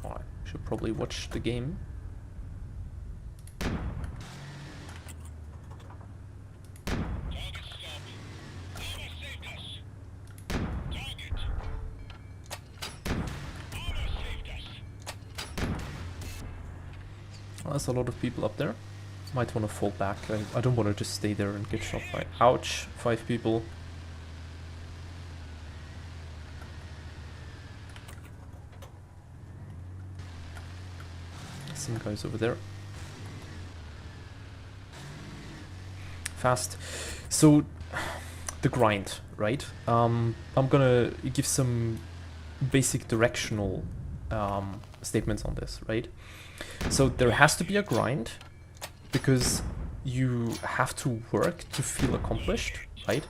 Speaker 1: Oh, I should probably watch the game. There's a lot of people up there. Might want to fall back. I don't want to just stay there and get shot by... Ouch! 5 people. Some guys over there. Fast. So, the grind, right? I'm gonna give some basic directional statements on this, right? So there has to be a grind, because you have to work to feel accomplished, right?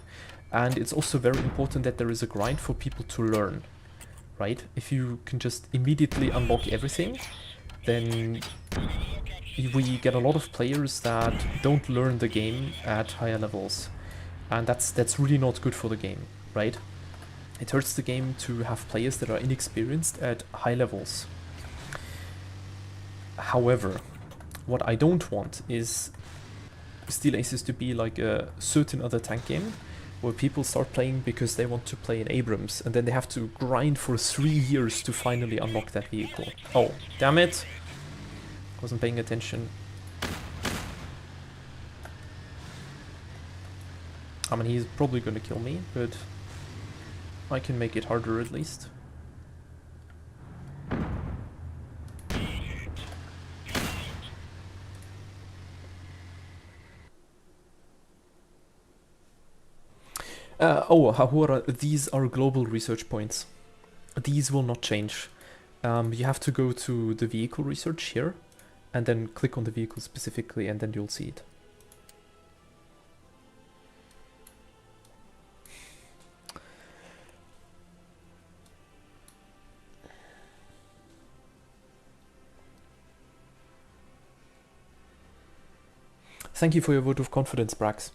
Speaker 1: And it's also very important that there is a grind for people to learn, right? If you can just immediately unlock everything, then we get a lot of players that don't learn the game at higher levels. And that's really not good for the game, right? It hurts the game to have players that are inexperienced at high levels. However, what I don't want is Steel Aces to be like a certain other tank game where people start playing because they want to play in Abrams, and then they have to grind for 3 years to finally unlock that vehicle. Oh, damn it! Wasn't paying attention. I mean, he's probably gonna kill me, but I can make it harder at least. Hahora, these are global research points. These will not change. You have to go to the vehicle research here, and then click on the vehicle specifically, and then you'll see it. Thank you for your vote of confidence, Brax.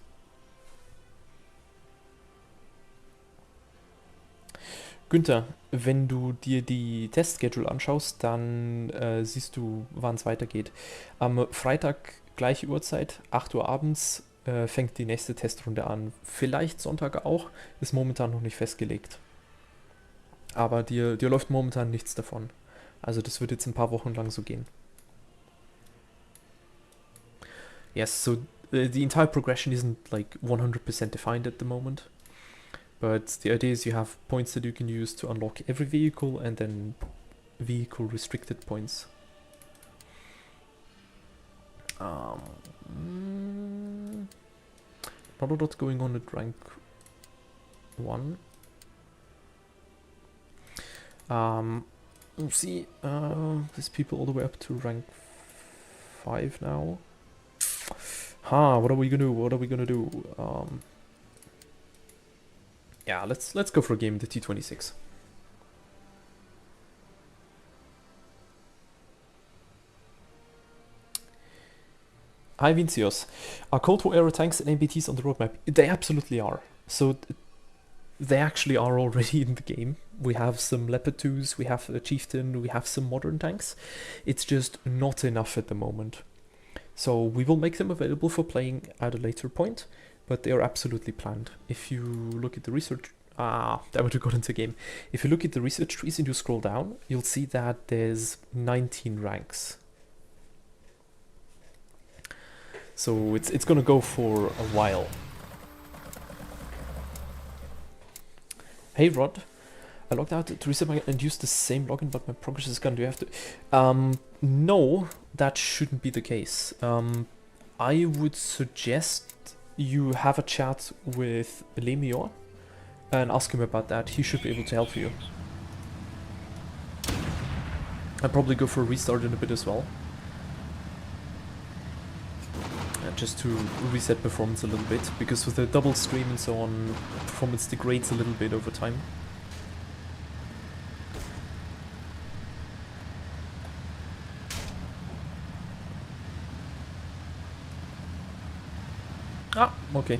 Speaker 1: Günther, wenn du dir die Test-Schedule anschaust, dann siehst du, wann es weitergeht. Am Freitag, gleiche Uhrzeit, 8 Uhr abends, fängt die nächste Testrunde an. Vielleicht Sonntag auch, ist momentan noch nicht festgelegt. Aber dir läuft momentan nichts davon. Also das wird jetzt ein paar Wochen lang so gehen. Yes, so the entire progression isn't like 100% defined at the moment. But the idea is you have points that you can use to unlock every vehicle and then vehicle restricted points. Not a lot going on at rank 1. We'll see, there's people all the way up to rank 5 now. What are we gonna do? Yeah, let's go for a game in the T26. Hi Vincios. Are Cold War era tanks and MBTs on the roadmap? They absolutely are. So they actually are already in the game. We have some Leopard 2s, we have a Chieftain, we have some modern tanks. It's just not enough at the moment. So we will make them available for playing at a later point, but they are absolutely planned. If you look at the research... that would have got into game. If you look at the research trees and you scroll down, you'll see that there's 19 ranks. So it's gonna go for a while. Hey Rod, I logged out to reset my and used the same login, but my progress is gone. Do you have to? No, that shouldn't be the case. I would suggest you have a chat with Lemio and ask him about that. He should be able to help you. I'll probably go for a restart in a bit as well. Just to reset performance a little bit, because with the double stream and so on, performance degrades a little bit over time. Okay.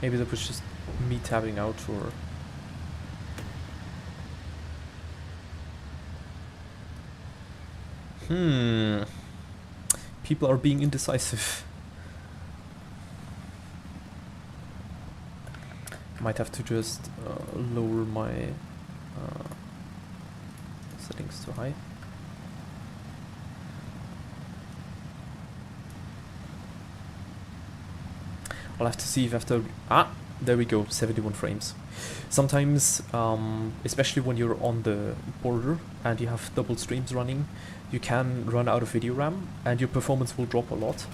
Speaker 1: Maybe that was just me tabbing out, or... People are being indecisive. Might have to just lower my settings too high. I'll have to see if after... there we go, 71 frames. Sometimes, especially when you're on the border and you have double streams running, you can run out of video RAM and your performance will drop a lot.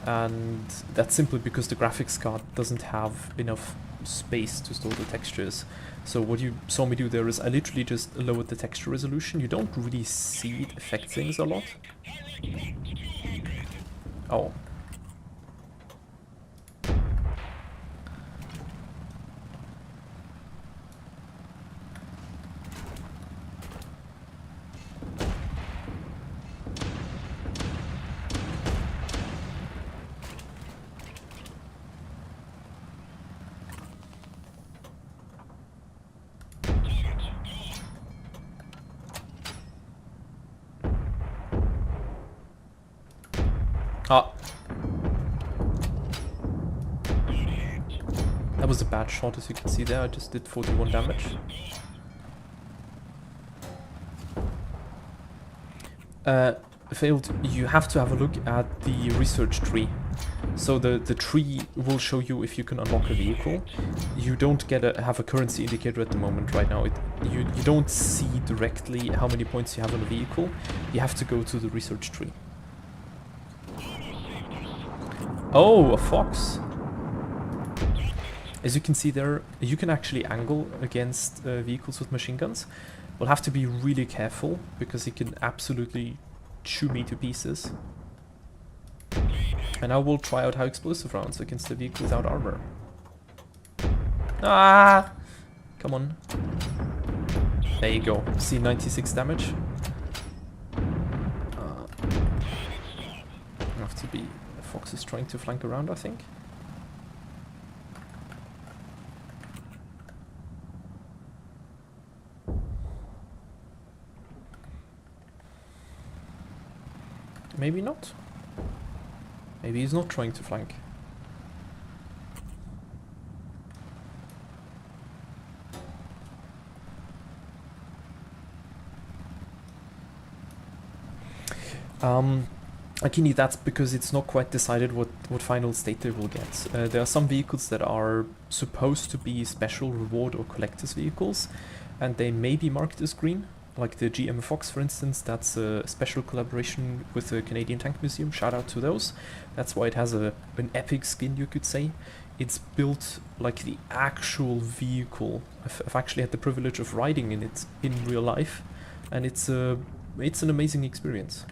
Speaker 1: And that's simply because the graphics card doesn't have enough space to store the textures. So what you saw me do there is I literally just lowered the texture resolution. You don't really see it affect things a lot. Oh. That was a bad shot, as you can see there. I just did 41 damage. Failed. You have to have a look at the research tree. So the tree will show you if you can unlock a vehicle. You don't have a currency indicator at the moment right now. You don't see directly how many points you have on a vehicle. You have to go to the research tree. Oh, a fox. As you can see there, you can actually angle against vehicles with machine guns. We'll have to be really careful, because he can absolutely chew me to pieces. And I will try out high explosive rounds against the vehicle without armor. Come on. There you go. See, 96 damage. I have to be Fox is trying to flank around, I think. Maybe not. Maybe he's not trying to flank. Akini, that's because it's not quite decided what final state they will get. There are some vehicles that are supposed to be special reward or collector's vehicles, and they may be marked as green. Like the GM Fox, for instance, that's a special collaboration with the Canadian Tank Museum. Shout out to those. That's why it has an epic skin, you could say. It's built like the actual vehicle. I've actually had the privilege of riding in it in real life, and it's an amazing experience.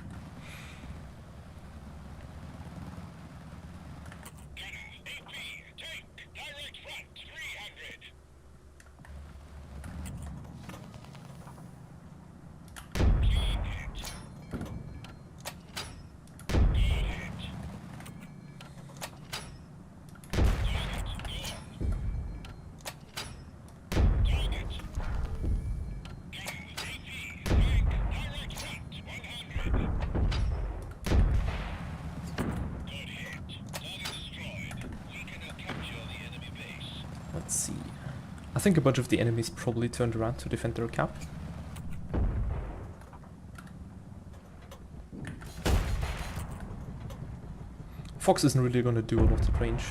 Speaker 1: Let's see. I think a bunch of the enemies probably turned around to defend their cap. Fox isn't really going to do a lot of range.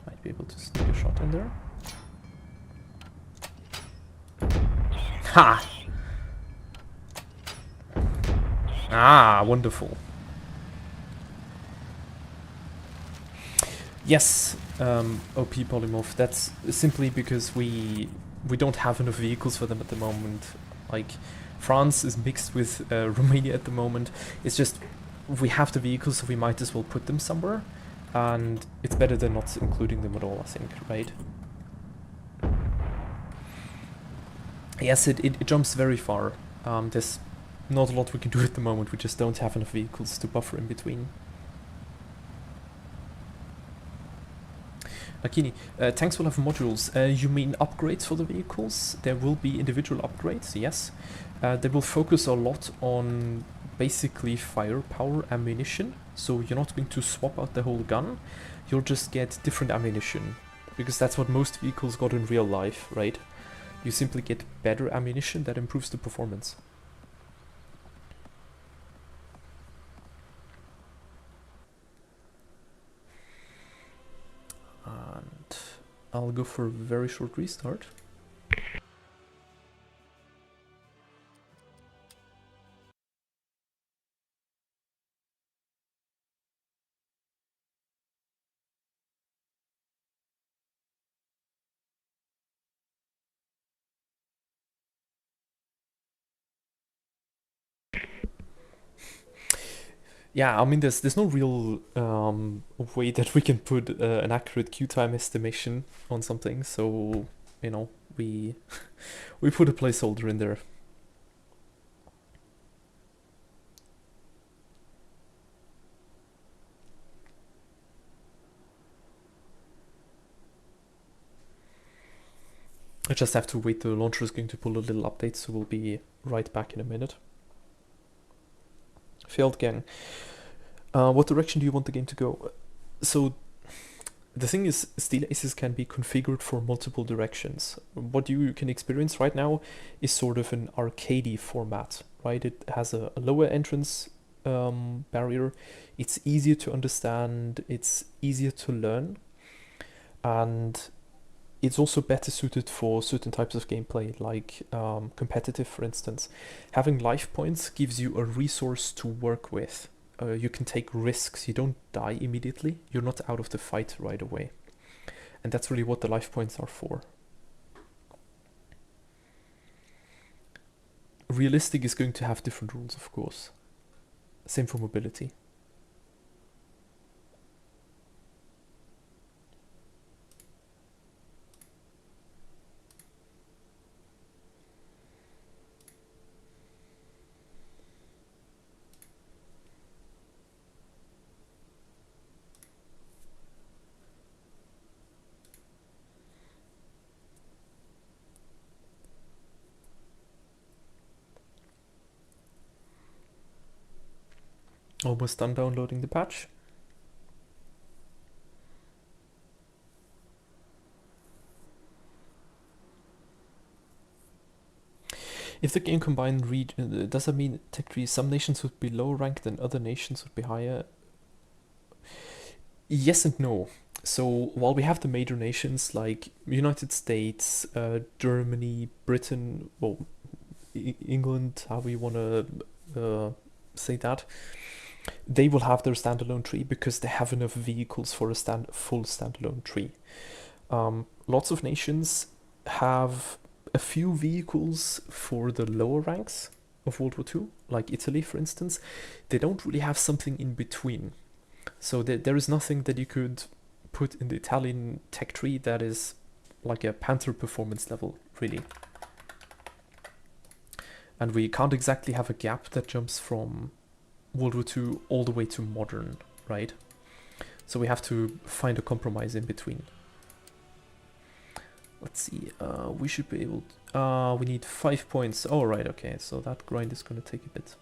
Speaker 1: Might be able to sneak a shot in there. Ha! Ah, wonderful. Yes, OP Polymorph, that's simply because we don't have enough vehicles for them at the moment. Like, France is mixed with Romania at the moment. It's just, we have the vehicles, so we might as well put them somewhere. And it's better than not including them at all, I think, right? Yes, it jumps very far. There's not a lot we can do at the moment, we just don't have enough vehicles to buffer in between. Akini, tanks will have modules. You mean upgrades for the vehicles? There will be individual upgrades, yes. They will focus a lot on basically firepower ammunition. So you're not going to swap out the whole gun, you'll just get different ammunition. Because that's what most vehicles got in real life, right? You simply get better ammunition that improves the performance. And I'll go for a very short restart. Yeah, I mean, there's no real way that we can put an accurate queue time estimation on something, so, you know, we put a placeholder in there. I just have to wait, the launcher is going to pull a little update, so we'll be right back in a minute. Failed gang. What direction do you want the game to go? So the thing is, steel aces can be configured for multiple directions. What you can experience right now is sort of an arcadey format, right? It has a lower entrance barrier. It's easier to understand. It's easier to learn. And it's also better suited for certain types of gameplay, like competitive, for instance. Having life points gives you a resource to work with. You can take risks, you don't die immediately, you're not out of the fight right away. And that's really what the life points are for. Realistic is going to have different rules, of course. Same for mobility. Almost done downloading the patch. If the game combined region, does that mean technically some nations would be lower ranked and other nations would be higher? Yes and no. So while we have the major nations like United States, Germany, Britain, well, England, how we want to say that, they will have their standalone tree because they have enough vehicles for a full standalone tree. Lots of nations have a few vehicles for the lower ranks of World War II, like Italy, for instance. They don't really have something in between. So there is nothing that you could put in the Italian tech tree that is like a Panther performance level, really. And we can't exactly have a gap that jumps from World War II all the way to modern, right? So we have to find a compromise in between. Let's see, we should be able to, we need 5 points. Oh, right, okay, so that grind is going to take a bit.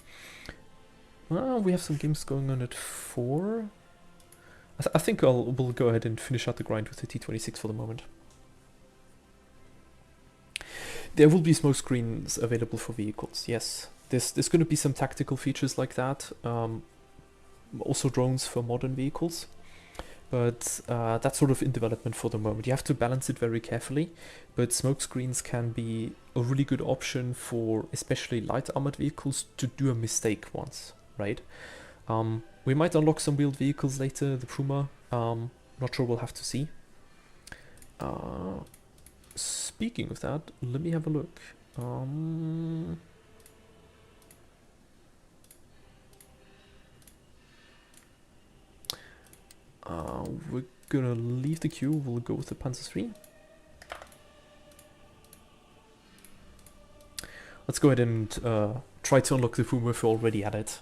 Speaker 1: We have some games going on at 4. I think we'll go ahead and finish out the grind with the T26 for the moment. There will be smoke screens available for vehicles, yes. There's going to be some tactical features like that. Also drones for modern vehicles. But that's sort of in development for the moment. You have to balance it very carefully, but smoke screens can be a really good option for especially light armored vehicles to do a mistake once, right? We might unlock some wheeled vehicles later, the Puma, not sure, we'll have to see. Speaking of that, let me have a look. We're gonna leave the queue, we'll go with the Panzer III. Let's go ahead and try to unlock the Puma if we're already at it.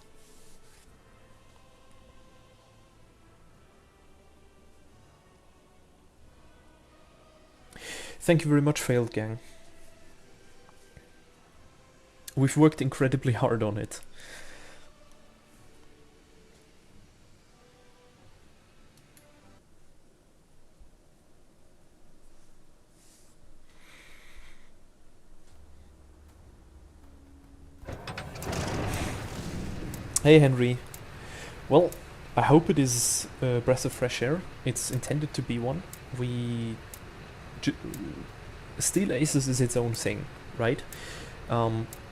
Speaker 1: Thank you very much, Failed Gang. We've worked incredibly hard on it. Hey Henry. Well, I hope it is a breath of fresh air. It's intended to be one. Steel Aces is its own thing, right?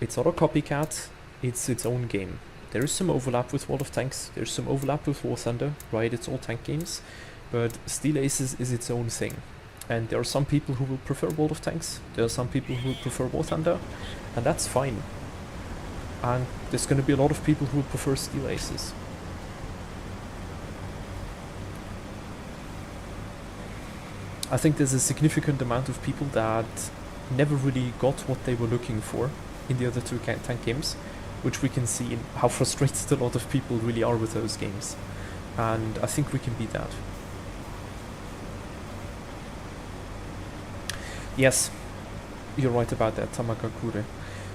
Speaker 1: It's not a copycat, it's its own game. There is some overlap with World of Tanks, there's some overlap with War Thunder, right? It's all tank games, but Steel Aces is its own thing. And there are some people who will prefer World of Tanks, there are some people who will prefer War Thunder, and that's fine. And there's going to be a lot of people who will prefer Steel Aces. I think there's a significant amount of people that never really got what they were looking for in the other two tank games, which we can see in how frustrated a lot of people really are with those games. And I think we can beat that. Yes, you're right about that, Tamakakure.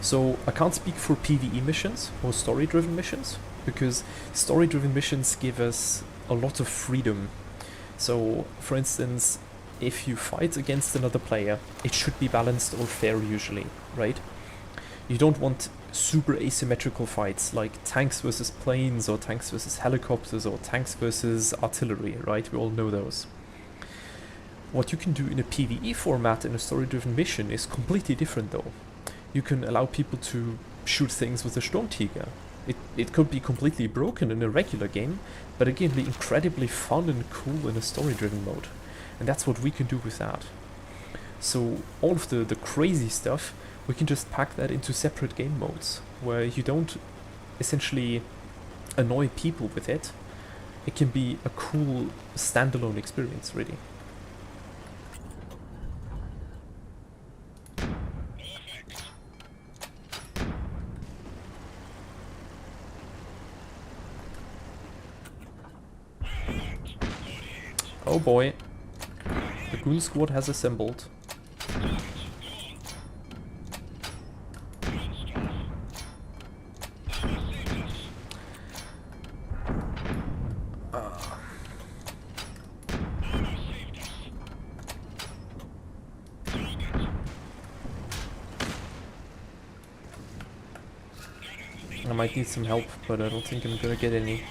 Speaker 1: So I can't speak for PvE missions or story-driven missions, because story-driven missions give us a lot of freedom. So, for instance, if you fight against another player, it should be balanced or fair usually, right? You don't want super asymmetrical fights like tanks versus planes or tanks versus helicopters or tanks versus artillery, right? We all know those. What you can do in a PvE format in a story-driven mission is completely different though. You can allow people to shoot things with a Sturmtiger. It could be completely broken in a regular game, but again be incredibly fun and cool in a story-driven mode. And that's what we can do with that. So all of the crazy stuff, we can just pack that into separate game modes, where you don't essentially annoy people with it. It can be a cool standalone experience, really. Oh boy, the Goon Squad has assembled. might need some help, but I don't think I'm gonna get any.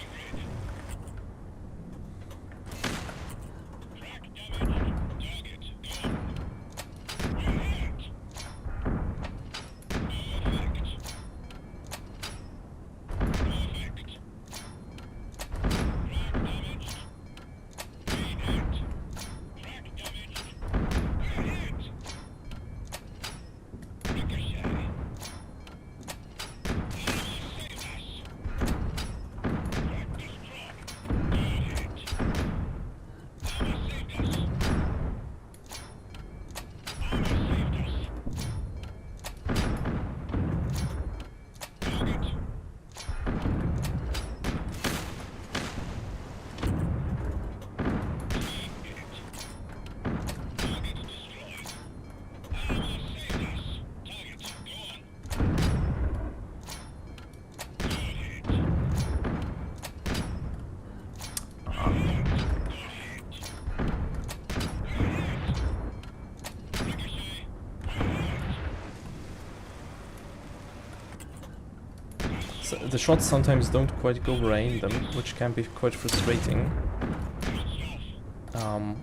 Speaker 1: So the shots sometimes don't quite go where I aim them, which can be quite frustrating.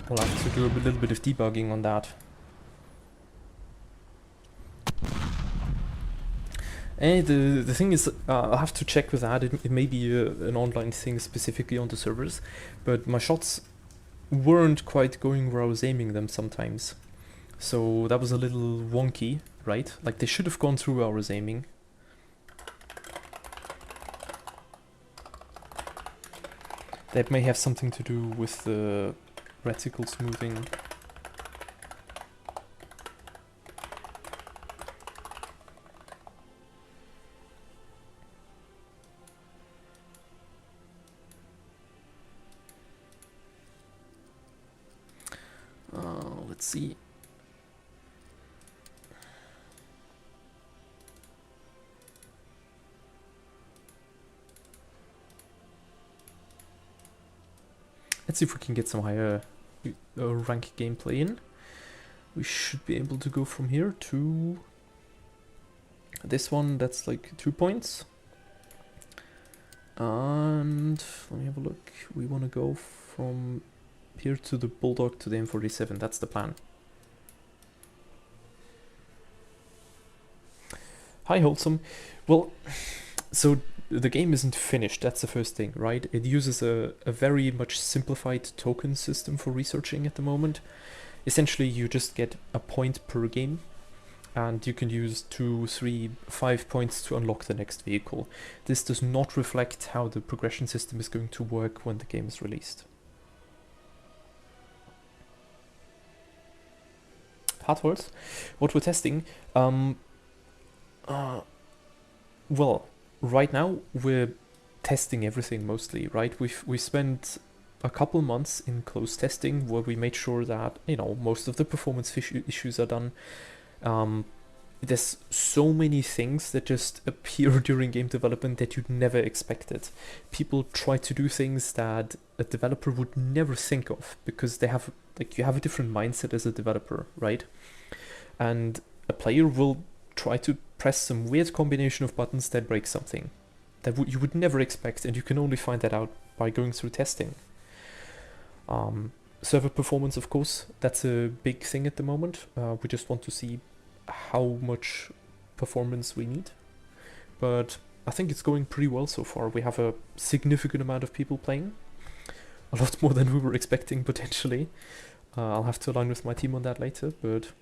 Speaker 1: We'll have to do a little bit of debugging on that. And the thing is, I'll have to check with that. It may be an online thing specifically on the servers, but my shots weren't quite going where I was aiming them sometimes. So that was a little wonky, right? Like they should have gone through where I was aiming. That may have something to do with the reticle smoothing. Let's see. Let's see if we can get some higher rank gameplay in. We should be able to go from here to this one. That's like 2 points. And let me have a look. We want to go from here to the Bulldog to the M47. That's the plan. Hi, Wholesome. Well, so the game isn't finished, that's the first thing, right? It uses a very much simplified token system for researching at the moment. Essentially, you just get a point per game, and you can use 2, 3, 5 points to unlock the next vehicle. This does not reflect how the progression system is going to work when the game is released. Hardware, what we're testing, well, right now we're testing everything mostly, right? We spent a couple months in close testing where we made sure that, you know, most of the performance issues are done. There's so many things that just appear during game development that you'd never expected. People try to do things that a developer would never think of because they have, like, you have a different mindset as a developer, right? And a player will try to press some weird combination of buttons that break something that you would never expect, and you can only find that out by going through testing. Server performance, of course, that's a big thing at the moment. We just want to see how much performance we need, but I think it's going pretty well so far. We have a significant amount of people playing, a lot more than we were expecting potentially. I'll have to align with my team on that later, but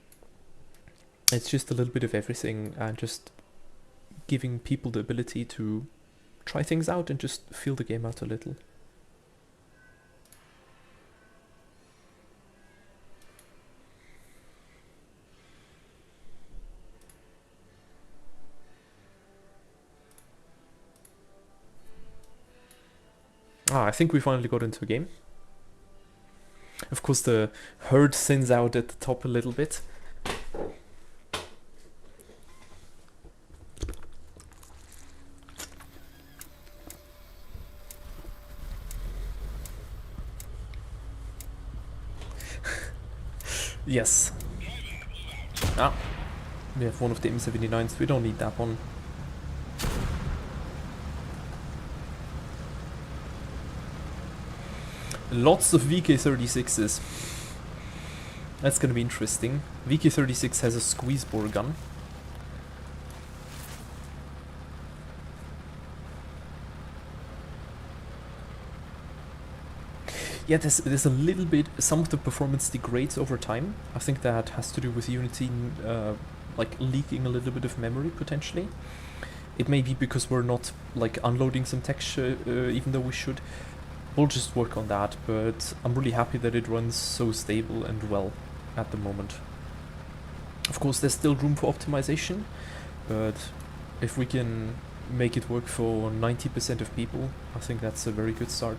Speaker 1: it's just a little bit of everything and just giving people the ability to try things out and just feel the game out a little. I think we finally got into a game. Of course, the herd thins out at the top a little bit. Yes. We have one of the M79s, we don't need that one. Lots of VK36s. That's gonna be interesting. VK36 has a squeeze bore gun. Yeah, there's a little bit, some of the performance degrades over time. I think that has to do with Unity like leaking a little bit of memory potentially. It may be because we're not like unloading some texture even though we should. We'll just work on that, but I'm really happy that it runs so stable and well at the moment. Of course there's still room for optimization, but if we can make it work for 90% of people, I think that's a very good start.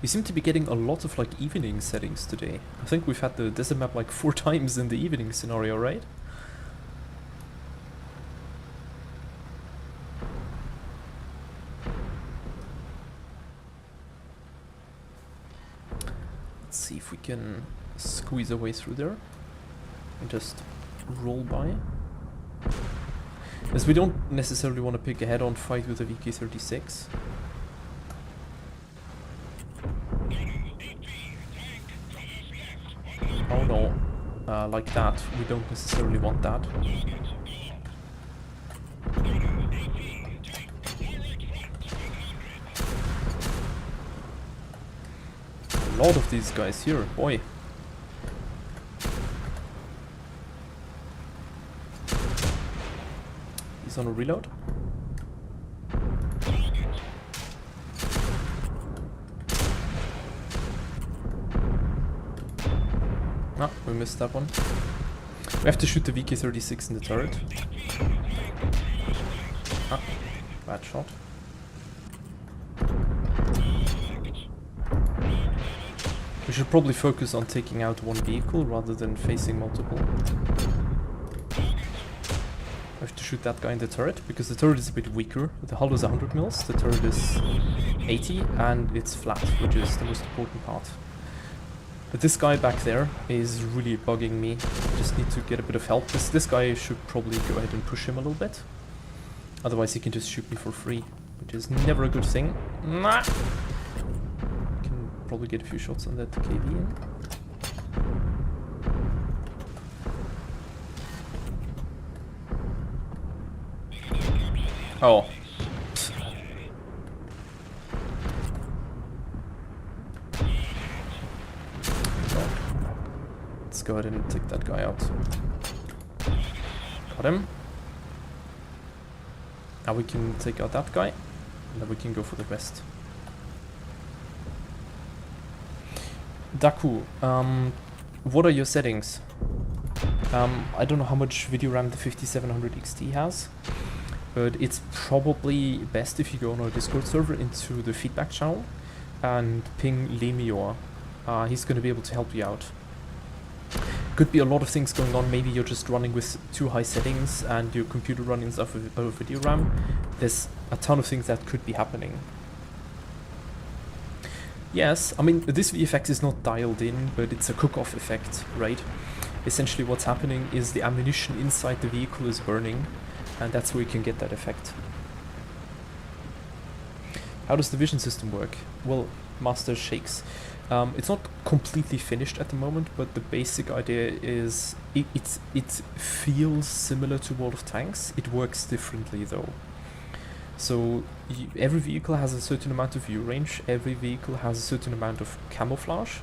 Speaker 1: We seem to be getting a lot of like evening settings today. I think we've had the desert map like 4 times in the evening scenario, right? Let's see if we can squeeze our way through there and just roll by. As we don't necessarily want to pick a head-on fight with a VK36. Oh no, like that. We don't necessarily want that. A lot of these guys here, boy. He's on a reload. Ah, we missed that one. We have to shoot the VK36 in the turret. Ah, bad shot. We should probably focus on taking out one vehicle rather than facing multiple. We have to shoot that guy in the turret, because the turret is a bit weaker. The hull is 100 mils, the turret is 80, and it's flat, which is the most important part. But this guy back there is really bugging me. I just need to get a bit of help. This guy should probably go ahead and push him a little bit. Otherwise he can just shoot me for free, which is never a good thing. Nah. Can probably get a few shots on that KV in. Oh. Let's go ahead and take that guy out. Got him. Now we can take out that guy, and then we can go for the rest. Daku, what are your settings? I don't know how much video RAM the 5700 XT has, but it's probably best if you go on our Discord server into the feedback channel and ping Lemior. He's going to be able to help you out. Could be a lot of things going on. Maybe you're just running with too high settings and your computer running off of video RAM. There's a ton of things that could be happening. Yes, I mean, this VFX is not dialed in, but it's a cook-off effect, right? Essentially what's happening is the ammunition inside the vehicle is burning, and that's where you can get that effect. How does the vision system work? Well, Master Shakes. It's not completely finished at the moment, but the basic idea is it feels similar to World of Tanks. It works differently though. So every vehicle has a certain amount of view range, every vehicle has a certain amount of camouflage,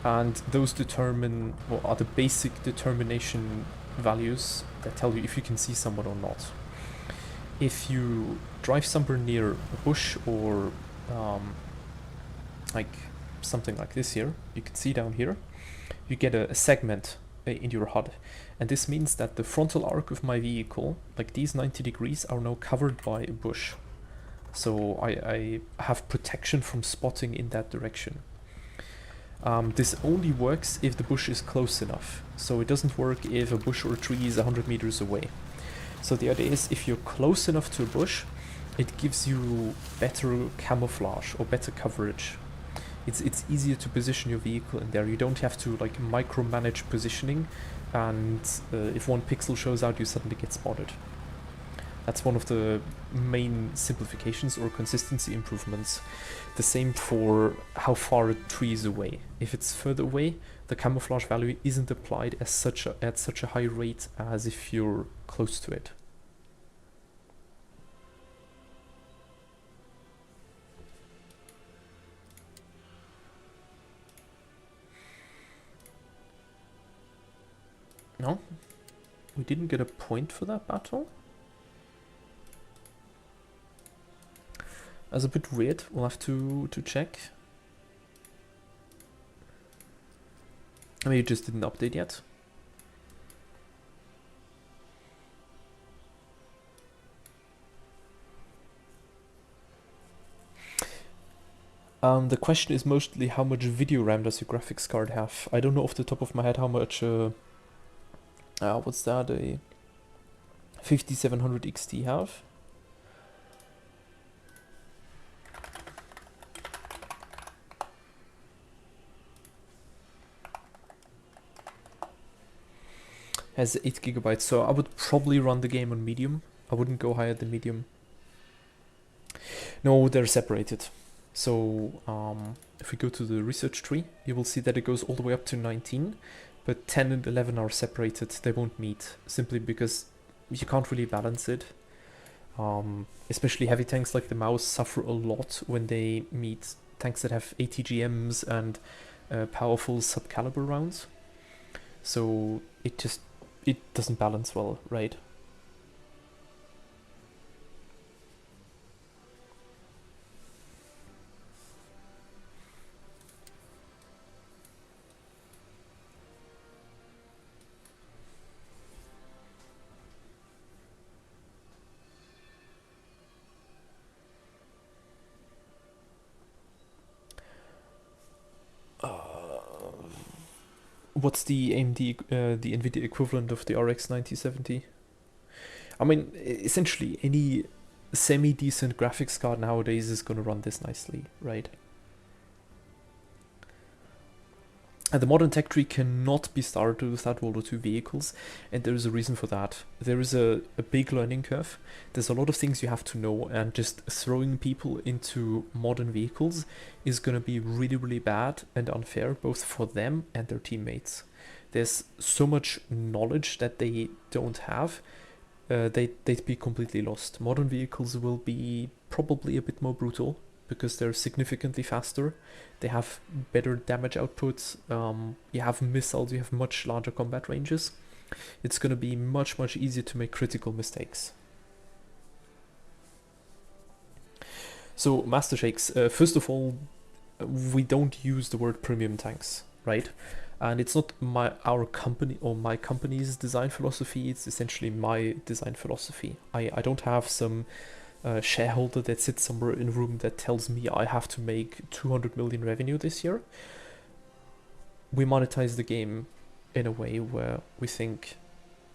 Speaker 1: and those determine what are the basic determination values that tell you if you can see someone or not. If you drive somewhere near a bush or like something like this here, you can see down here, you get a segment in your HUD, and this means that the frontal arc of my vehicle, like these 90 degrees, are now covered by a bush. So I have protection from spotting in that direction. This only works if the bush is close enough, so it doesn't work if a bush or a tree is 100 meters away. So the idea is if you're close enough to a bush, it gives you better camouflage or better coverage. It's easier to position your vehicle in there. You don't have to like micromanage positioning, and if one pixel shows out, you suddenly get spotted. That's one of the main simplifications or consistency improvements. The same for how far a tree is away. If it's further away, the camouflage value isn't applied at such a high rate as if you're close to it. No, we didn't get a point for that battle. That's a bit weird. We'll have to check. Maybe it just didn't update yet. The question is mostly how much video RAM does your graphics card have? I don't know off the top of my head how much. What's that? A 5700 XT have? Has 8 gigabytes, so I would probably run the game on medium. I wouldn't go higher than medium. No, they're separated. So if we go to the research tree, you will see that it goes all the way up to 19, but 10 and 11 are separated. They won't meet, simply because you can't really balance it. Especially heavy tanks like the mouse suffer a lot when they meet tanks that have ATGMs and powerful sub-caliber rounds. So it doesn't balance well, right? What's the AMD, the NVIDIA equivalent of the RX 9070? I mean, essentially any semi-decent graphics card nowadays is going to run this nicely, right? And the modern tech tree cannot be started without World War II vehicles, and there is a reason for that. There is a big learning curve. There's a lot of things you have to know, and just throwing people into modern vehicles is going to be really, really bad and unfair, both for them and their teammates. There's so much knowledge that they don't have. They'd be completely lost. Modern vehicles will be probably a bit more brutal, because they're significantly faster, they have better damage outputs, you have missiles, you have much larger combat ranges. It's going to be much, much easier to make critical mistakes. So, Master Shakes, first of all, we don't use the word premium tanks, right? And it's not our company or my company's design philosophy, it's essentially my design philosophy. I don't have some shareholder that sits somewhere in a room that tells me I have to make 200 million revenue this year. We monetize the game in a way where we think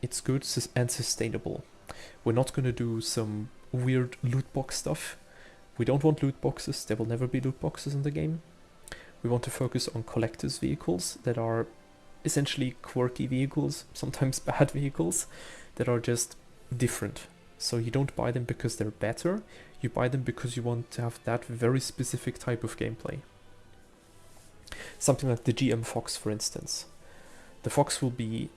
Speaker 1: it's good and sustainable. We're not going to do some weird loot box stuff. We don't want loot boxes. There will never be loot boxes in the game. We want to focus on collectors' vehicles that are essentially quirky vehicles, sometimes bad vehicles, that are just different. So you don't buy them because they're better, you buy them because you want to have that very specific type of gameplay. Something like the GM Fox, for instance. The Fox the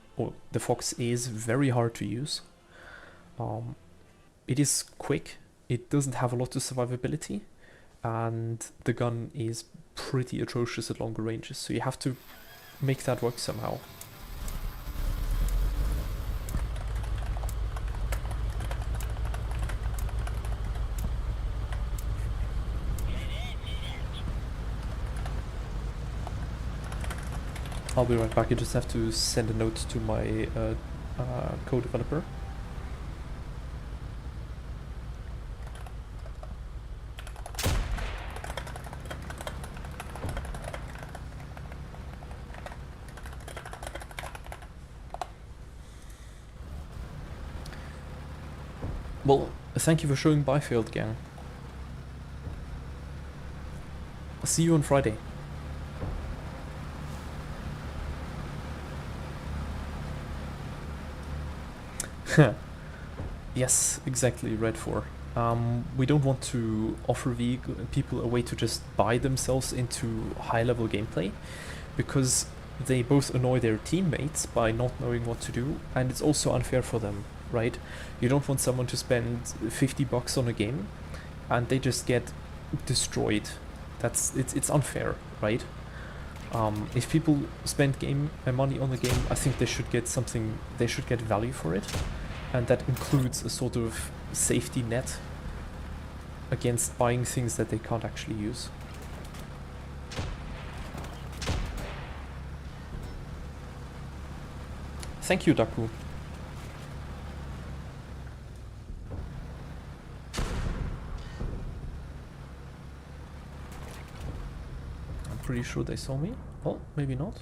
Speaker 1: Fox is very hard to use. It is quick, it doesn't have a lot of survivability, and the gun is pretty atrocious at longer ranges, so you have to make that work somehow. I'll be right back. I just have to send a note to my co-developer. Well, thank you for showing Byfield, gang. I'll see you on Friday. Yes, exactly, Red 4. We don't want to offer people a way to just buy themselves into high-level gameplay, because they both annoy their teammates by not knowing what to do, and it's also unfair for them, right? You don't want someone to spend $50 on a game, and they just get destroyed. It's unfair, right? If people spend money on the game, I think they should get something. They should get value for it, and that includes a sort of safety net against buying things that they can't actually use. Thank you, Daku. I'm pretty sure they saw me. Well, maybe not.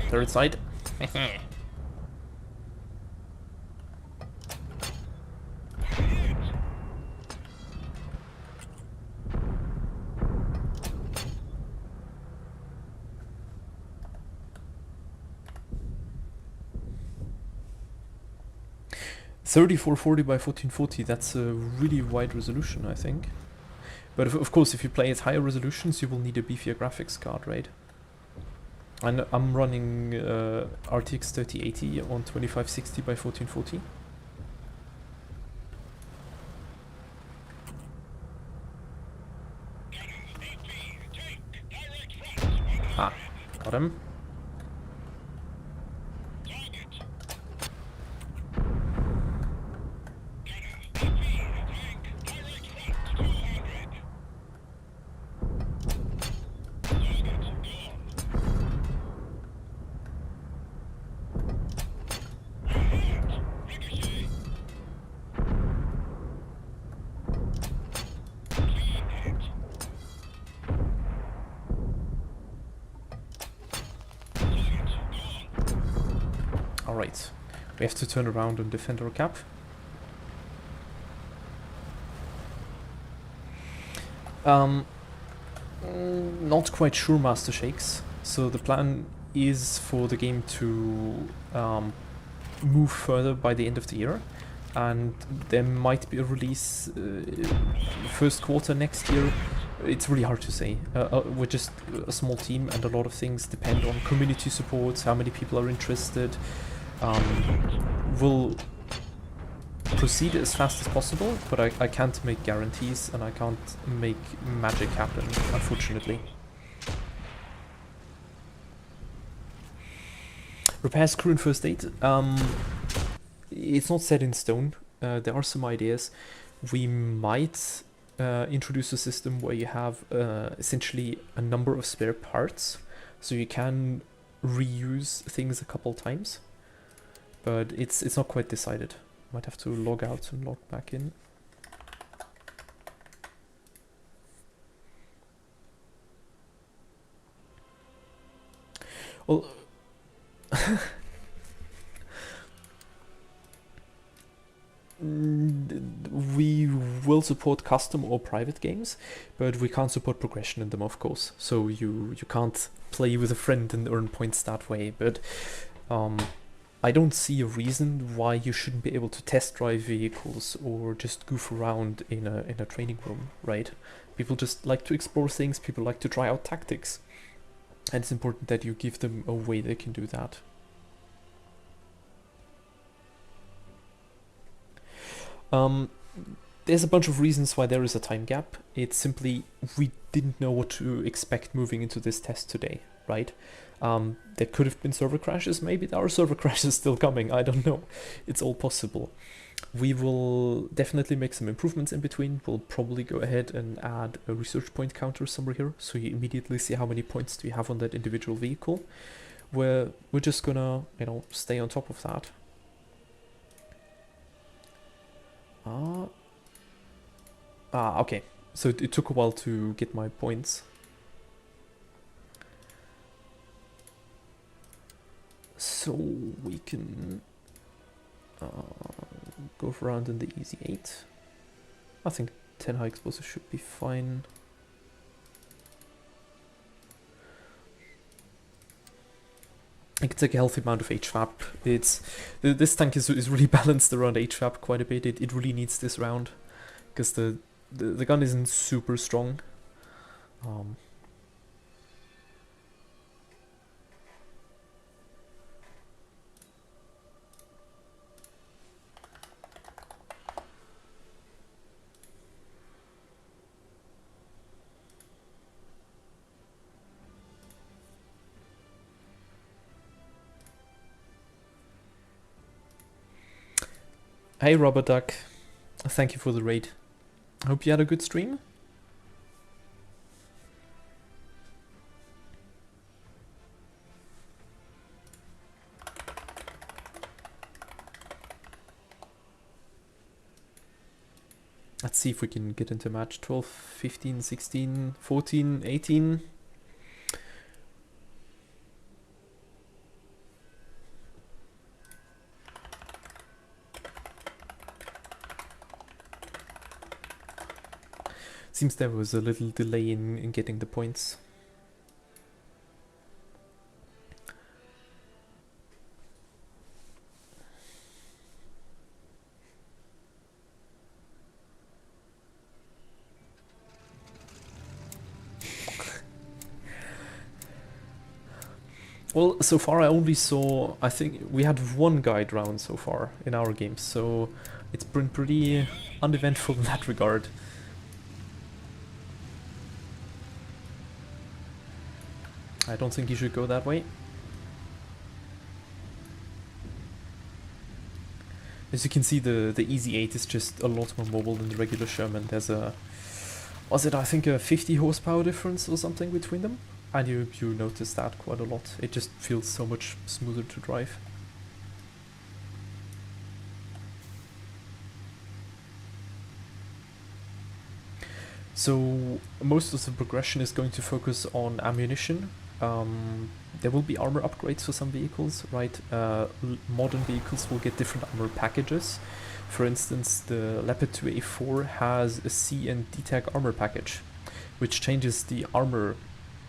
Speaker 1: Third side. 3440 by 1440, that's a really wide resolution, I think. But of course, if you play at higher resolutions, you will need a beefier graphics card, right? And I'm running RTX 3080 on 2560 by 1440. Ah, got him. Alright, we have to turn around and defend our cap. Not quite sure, Master Shakes. So the plan is for the game to move further by the end of the year, and there might be a release first quarter next year. It's really hard to say. We're just a small team, and a lot of things depend on community support, how many people are interested. We'll proceed as fast as possible, but I can't make guarantees, and I can't make magic happen, unfortunately. Repairs, crew, and first aid. It's not set in stone. There are some ideas. We might introduce a system where you have essentially a number of spare parts, so you can reuse things a couple times. But it's not quite decided. Might have to log out and log back in. Well, we will support custom or private games, but we can't support progression in them, of course. So you can't play with a friend and earn points that way. But I don't see a reason why you shouldn't be able to test drive vehicles or just goof around in a training room, right? People just like to explore things, people like to try out tactics, and it's important that you give them a way they can do that. There's a bunch of reasons why there is a time gap. It's simply we didn't know what to expect moving into this test today, right? There could have been server crashes. Maybe there are server crashes still coming. I don't know. It's all possible. We will definitely make some improvements in between. We'll probably go ahead and add a research point counter somewhere here, so you immediately see how many points do you have on that individual vehicle. We're just gonna, stay on top of that. Okay. So it took a while to get my points. So we can go around in the easy 8. I think 10 high explosives should be fine. I can take a healthy amount of HVAP. This tank is really balanced around HVAP quite a bit. It really needs this round because the gun isn't super strong. Hey Robert Duck, thank you for the raid. I hope you had a good stream. Let's see if we can get into match 12, 15, 16, 14, 18. Seems there was a little delay in getting the points. Well, so far I only saw, I think we had one guide round so far in our games, so it's been pretty uneventful in that regard. I don't think you should go that way. As you can see, the Easy 8 is just a lot more mobile than the regular Sherman. There's a, was it I think a 50 horsepower difference or something between them? And you notice that quite a lot. It just feels so much smoother to drive. So most of the progression is going to focus on ammunition. There will be armor upgrades for some vehicles, right? Modern vehicles will get different armor packages. For instance, the Leopard 2A4 has a C and D tag armor package, which changes the armor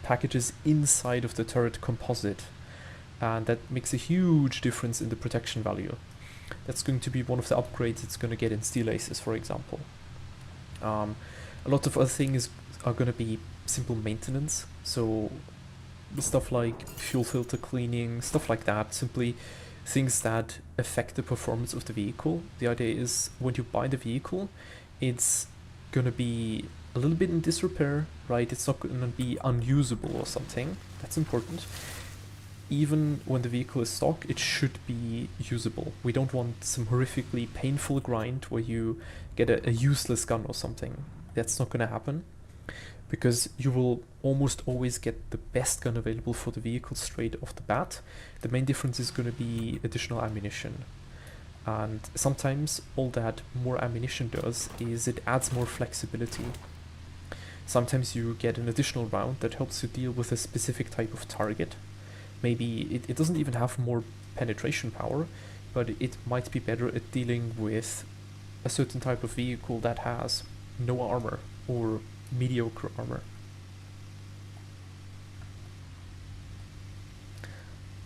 Speaker 1: packages inside of the turret composite, and that makes a huge difference in the protection value. That's going to be one of the upgrades it's going to get in Steel Aces, for example. A lot of other things are going to be simple maintenance, so stuff like fuel filter cleaning, stuff like that, simply things that affect the performance of the vehicle. The idea is when you buy the vehicle, it's going to be a little bit in disrepair, right? It's not going to be unusable or something. That's important. Even when the vehicle is stock, it should be usable. We don't want some horrifically painful grind where you get a useless gun or something. That's not going to happen, because you will almost always get the best gun available for the vehicle straight off the bat. The main difference is going to be additional ammunition. And sometimes all that more ammunition does is it adds more flexibility. Sometimes you get an additional round that helps you deal with a specific type of target. Maybe it doesn't even have more penetration power, but it might be better at dealing with a certain type of vehicle that has no armor or mediocre armor.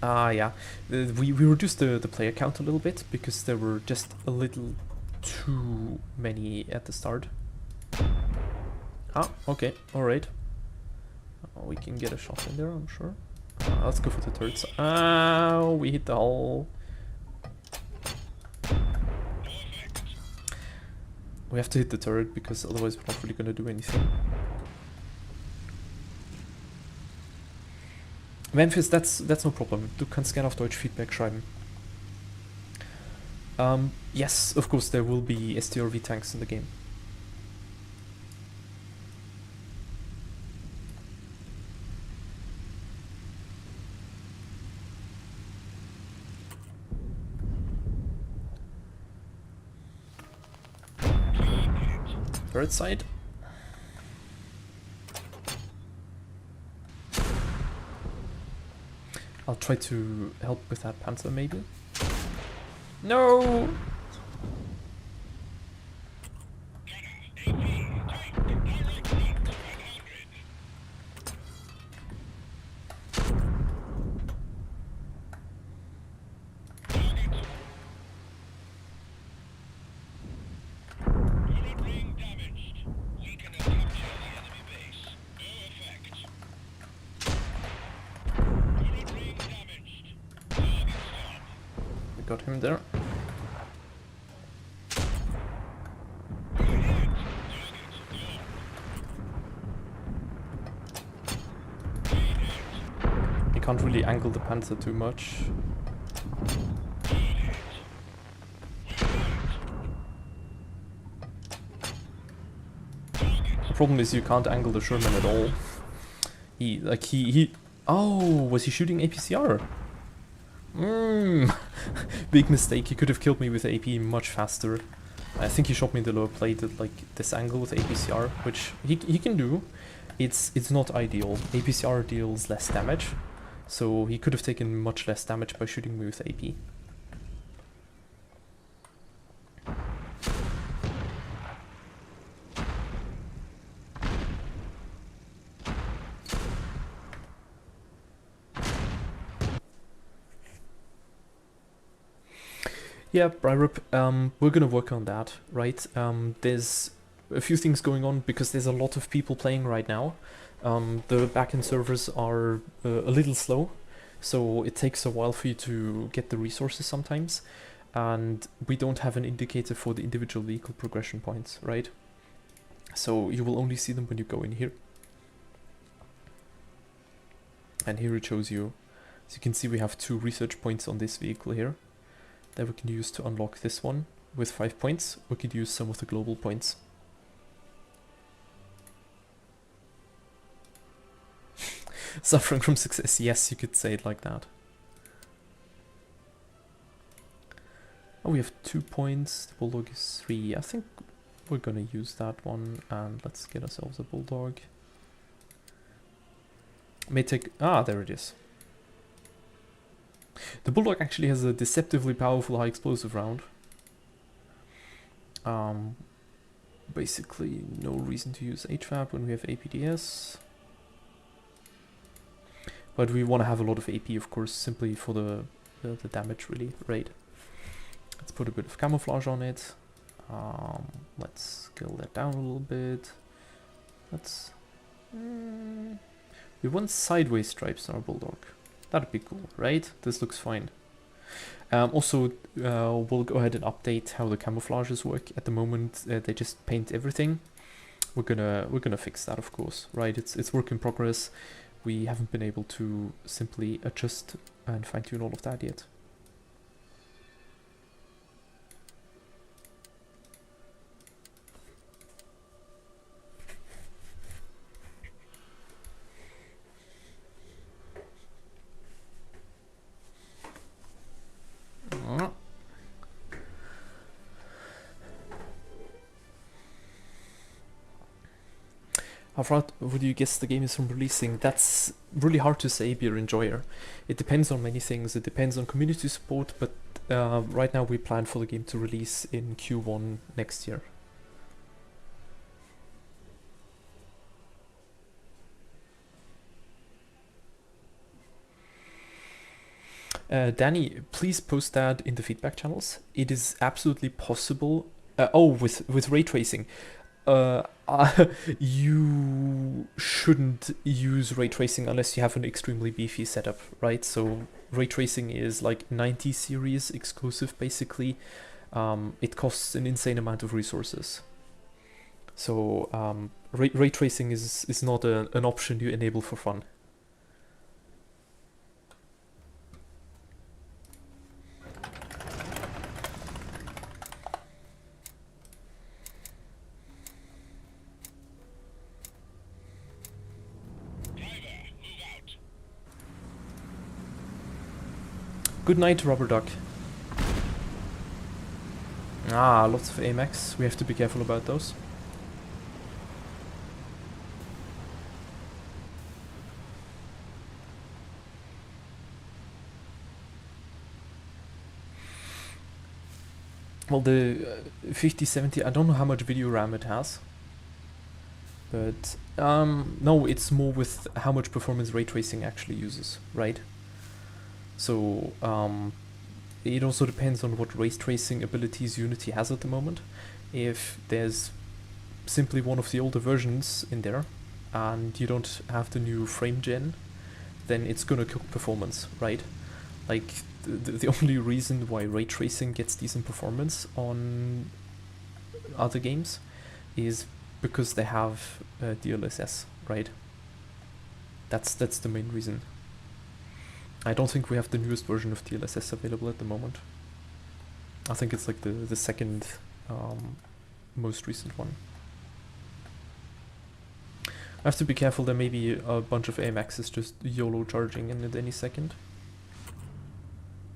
Speaker 1: Yeah, we reduced the player count a little bit because there were just a little too many at the start. Ah, okay, alright. We can get a shot in there, I'm sure. Let's go for the turrets. Ow, we hit the hull. We have to hit the turret because otherwise we're not really gonna do anything. Memphis, that's no problem. Du kannst gerne auf Deutsch Feedback schreiben. Yes, of course there will be STRV tanks in the game. Turret side. I'll try to help with that Panther maybe. No! got him there. You can't really angle the Panzer too much. The problem is you can't angle the Sherman at all. He oh, was he shooting APCR? Big mistake, he could have killed me with AP much faster. I think he shot me in the lower plate at like this angle with APCR, which he can do. It's not ideal. APCR deals less damage, so he could have taken much less damage by shooting me with AP. Yeah, Bryrup, we're gonna work on that, right? There's a few things going on because there's a lot of people playing right now. The backend servers are a little slow, so it takes a while for you to get the resources sometimes, and we don't have an indicator for the individual vehicle progression points, right? So you will only see them when you go in here. And here it shows you, as you can see, we have 2 research points on this vehicle here that we can use to unlock this one with 5 points. We could use some of the global points. Suffering from success, yes, you could say it like that. Oh, we have 2 points, the Bulldog is 3. I think we're gonna use that one, and let's get ourselves a Bulldog. May take, there it is. The Bulldog actually has a deceptively powerful high explosive round. Basically no reason to use HVAP when we have APDS. But we want to have a lot of AP, of course, simply for the damage, really, right? Let's put a bit of camouflage on it. Let's scale that down a little bit. Let's... we want sideways stripes on our Bulldog. That'd be cool, right? This looks fine. Also, we'll go ahead and update how the camouflages work. At the moment, they just paint everything. We're gonna fix that, of course, right? It's work in progress. We haven't been able to simply adjust and fine-tune all of that yet. How far would you guess the game is from releasing? That's really hard to say, beer enjoyer. It depends on many things. It depends on community support, but right now we plan for the game to release in Q1 next year. Danny, please post that in the feedback channels. It is absolutely possible. With ray tracing. You shouldn't use ray tracing unless you have an extremely beefy setup, right? So ray tracing is like 90 series exclusive, basically. It costs an insane amount of resources. So ray tracing is not an option you enable for fun. Good night, Rubber Duck. Lots of AMX. We have to be careful about those. Well, the 5070, I don't know how much video RAM it has. But, no, it's more with how much performance ray tracing actually uses, right? So it also depends on what ray tracing abilities Unity has at the moment. If there's simply one of the older versions in there and you don't have the new frame gen, then it's gonna cook performance, right? Like, the only reason why ray tracing gets decent performance on other games is because they have DLSS, right? That's the main reason. I don't think we have the newest version of DLSS available at the moment. I think it's like the second most recent one. I have to be careful, there may be a bunch of AMXs just YOLO charging in at any second.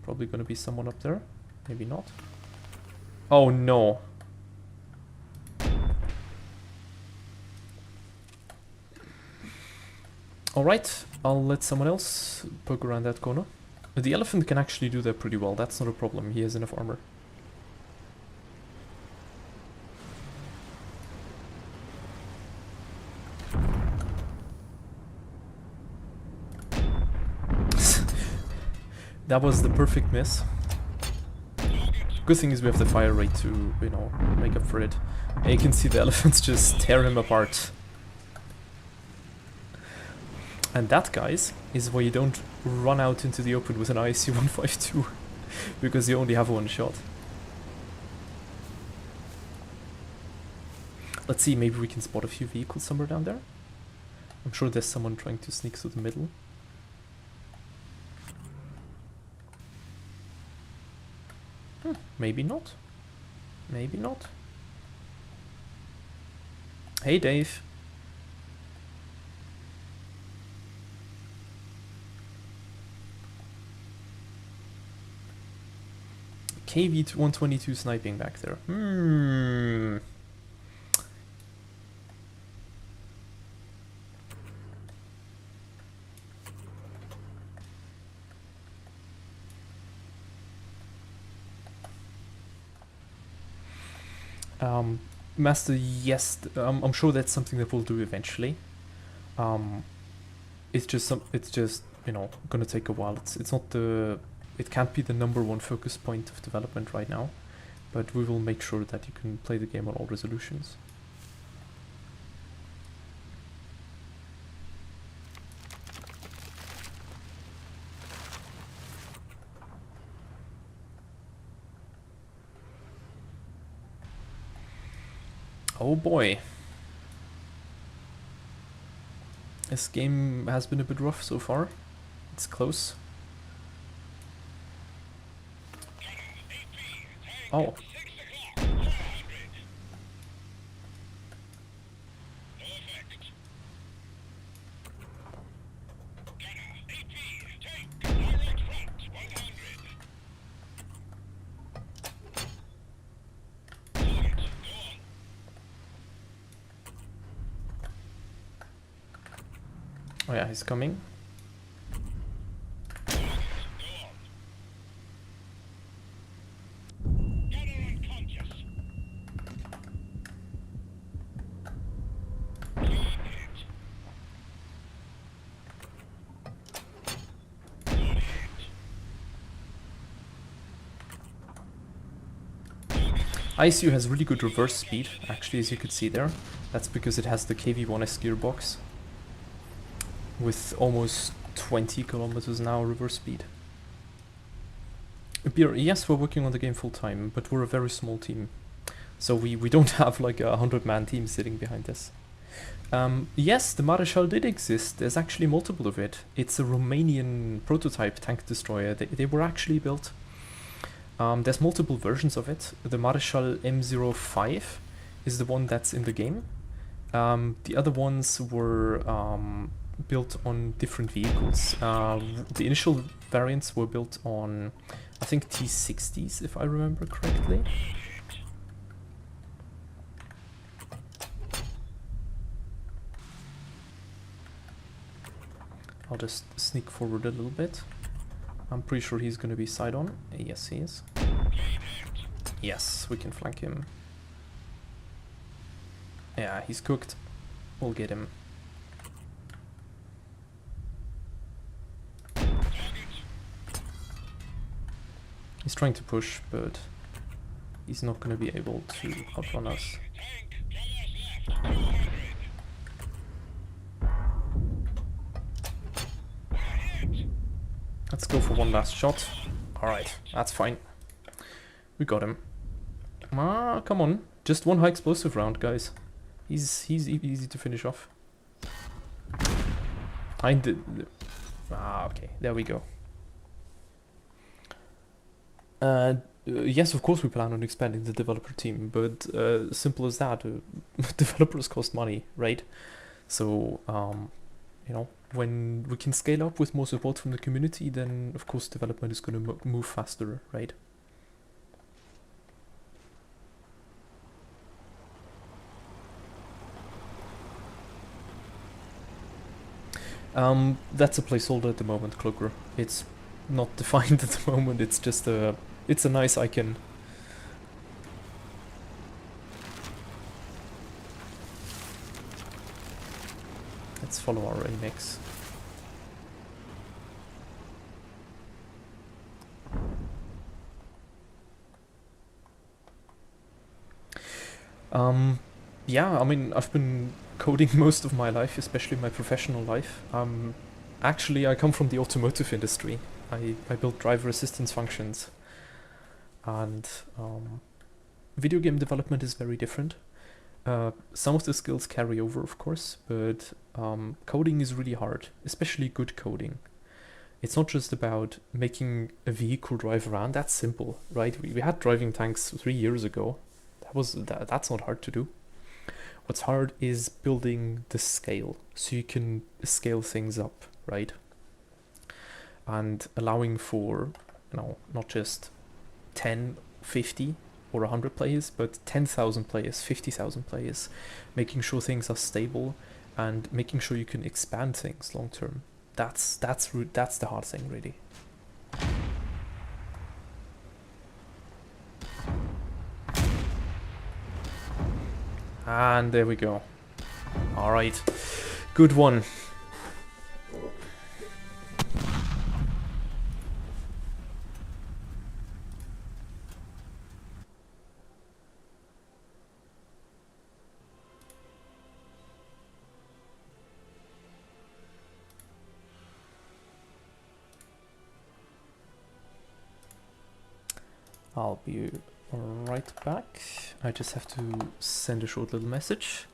Speaker 1: Probably gonna be someone up there. Maybe not. Oh no. Alright, I'll let someone else poke around that corner. The elephant can actually do that pretty well, that's not a problem, he has enough armor. That was the perfect miss. Good thing is we have the fire rate to, you know, make up for it. And you can see the elephants just tear him apart. And that, guys, is why you don't run out into the open with an ISU-152, because you only have one shot. Let's see, maybe we can spot a few vehicles somewhere down there. I'm sure there's someone trying to sneak through the middle. Maybe not. Maybe not. Hey, Dave. KV-122 sniping back there. Master, yes, I'm sure that's something that we'll do eventually. It's just you know, gonna take a while. It's not the, it can't be the #1 focus point of development right now, but we will make sure that you can play the game on all resolutions. Oh boy. This game has been a bit rough so far. It's close. Oh. Oh yeah, he's coming. ISU has really good reverse speed, actually, as you could see there. That's because it has the KV-1S gearbox with almost 20 kilometers an hour reverse speed. Yes, we're working on the game full time, but we're a very small team. So we don't have like a 100-man team sitting behind us. Yes, the Marechal did exist. There's actually multiple of it. It's a Romanian prototype tank destroyer. They were actually built. There's multiple versions of it. The Marechal M05 is the one that's in the game. The other ones were built on different vehicles. The initial variants were built on, I think, T60s, if I remember correctly. I'll just sneak forward a little bit. I'm pretty sure he's going to be side on. Yes, he is. Yes, we can flank him. Yeah, he's cooked. We'll get him. He's trying to push, but he's not going to be able to outrun us. Let's go for one last shot. Alright, that's fine. We got him. Ah, come on. Just one high explosive round, guys. He's easy to finish off. I did... Ah, okay. There we go. Yes, of course we plan on expanding the developer team, but simple as that. Developers cost money, right? So, you know, when we can scale up with more support from the community, then of course development is going to move faster, right? That's a placeholder at the moment, Cloaker. It's not defined at the moment, it's just a... It's a nice icon. Let's follow our remix. Yeah, I mean, I've been coding most of my life, especially my professional life. Actually, I come from the automotive industry. I built driver assistance functions. And video game development is very different. Some of the skills carry over, of course, but coding is really hard, especially good coding. It's not just about making a vehicle drive around. That's simple, right? We had driving tanks 3 years ago. That's not hard to do. What's hard is building the scale, so you can scale things up, right? And allowing for, you know, not just 10, 50 or 100 players, but 10,000 players, 50,000 players, making sure things are stable and making sure you can expand things long term. That's the hard thing, really. And there we go. All right, good one. I'll be right back. I just have to send a short little message.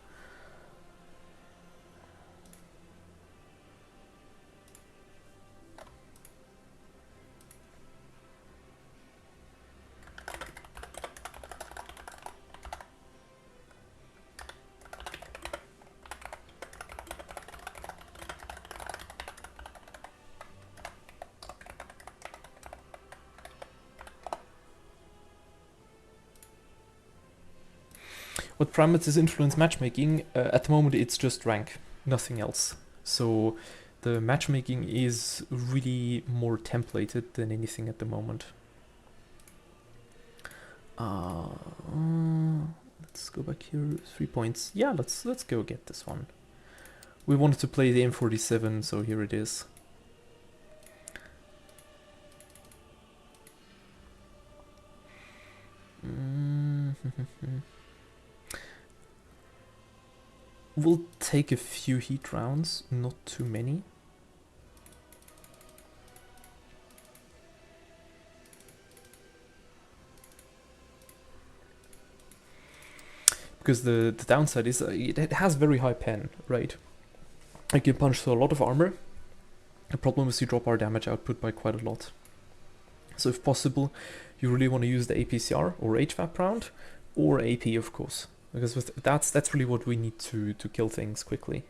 Speaker 1: What parameters influence matchmaking? At the moment it's just rank, nothing else. So the matchmaking is really more templated than anything at the moment. Let's go back here, 3 points. Yeah, let's go get this one. We wanted to play the M47, so here it is. We'll take a few heat rounds, not too many. Because the downside is it has very high pen, right? I can punch through a lot of armor. The problem is you drop our damage output by quite a lot. So if possible, you really want to use the APCR or HVAP round, or AP of course. Because that's really what we need to kill things quickly.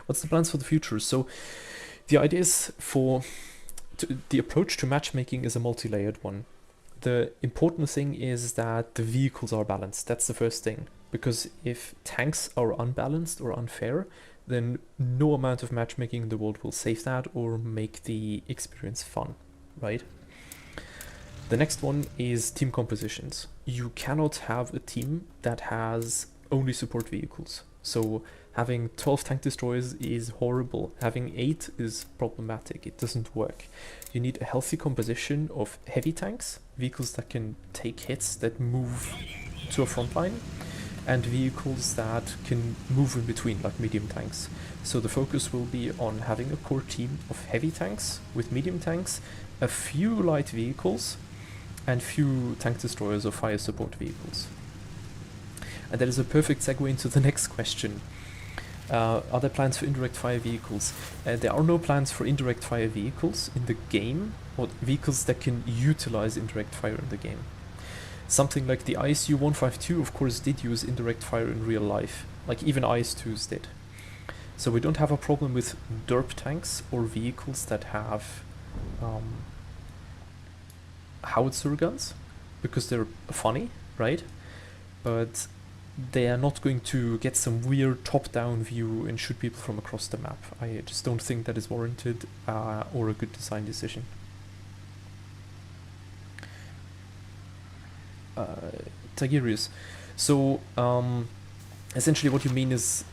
Speaker 1: What's the plans for the future? So the idea is the approach to matchmaking is a multi-layered one. The important thing is that the vehicles are balanced. That's the first thing. Because if tanks are unbalanced or unfair, then no amount of matchmaking in the world will save that or make the experience fun, right? The next one is team compositions. You cannot have a team that has only support vehicles. So having 12 tank destroyers is horrible. Having 8 is problematic. It doesn't work. You need a healthy composition of heavy tanks, vehicles that can take hits, that move to a front line, and vehicles that can move in between, like medium tanks. So the focus will be on having a core team of heavy tanks with medium tanks, a few light vehicles, and few tank destroyers or fire support vehicles. And that is a perfect segue into the next question. Are there plans for indirect fire vehicles? There are no plans for indirect fire vehicles in the game, or vehicles that can utilize indirect fire in the game. Something like the ISU 152 of course did use indirect fire in real life, like even IS-2s did. So we don't have a problem with derp tanks or vehicles that have howitzer guns, because they're funny, right? But they are not going to get some weird top-down view and shoot people from across the map. I just don't think that is warranted or a good design decision. Tigerius. So essentially what you mean is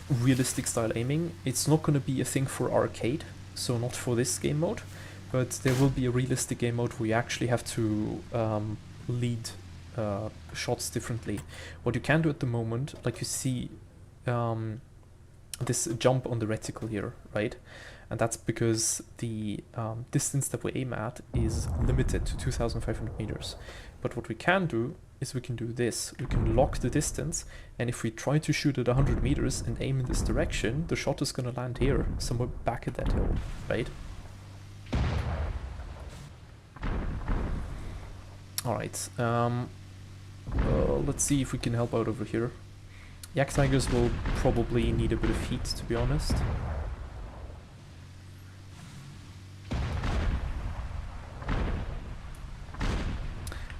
Speaker 1: realistic style aiming. It's not going to be a thing for arcade, so not for this game mode, but there will be a realistic game mode where you actually have to lead shots differently. What you can do at the moment, like you see this jump on the reticle here, right? And that's because the distance that we aim at is limited to 2,500 meters. But what we can do is we can do this. We can lock the distance, and if we try to shoot at 100 meters and aim in this direction, the shot is going to land here, somewhere back at that hill, right? Alright, let's see if we can help out over here. Yak Tigers will probably need a bit of heat, to be honest.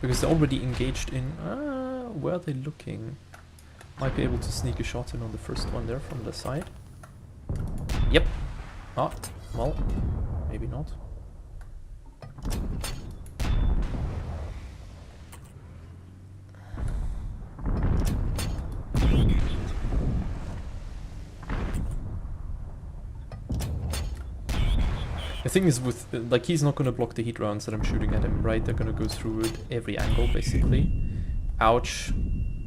Speaker 1: Because they're already engaged in... where are they looking? Might be able to sneak a shot in on the first one there from the side. Yep. Ah, well, maybe not. The thing is with, like, he's not going to block the heat rounds that I'm shooting at him, right? They're going to go through it every angle, basically. Ouch.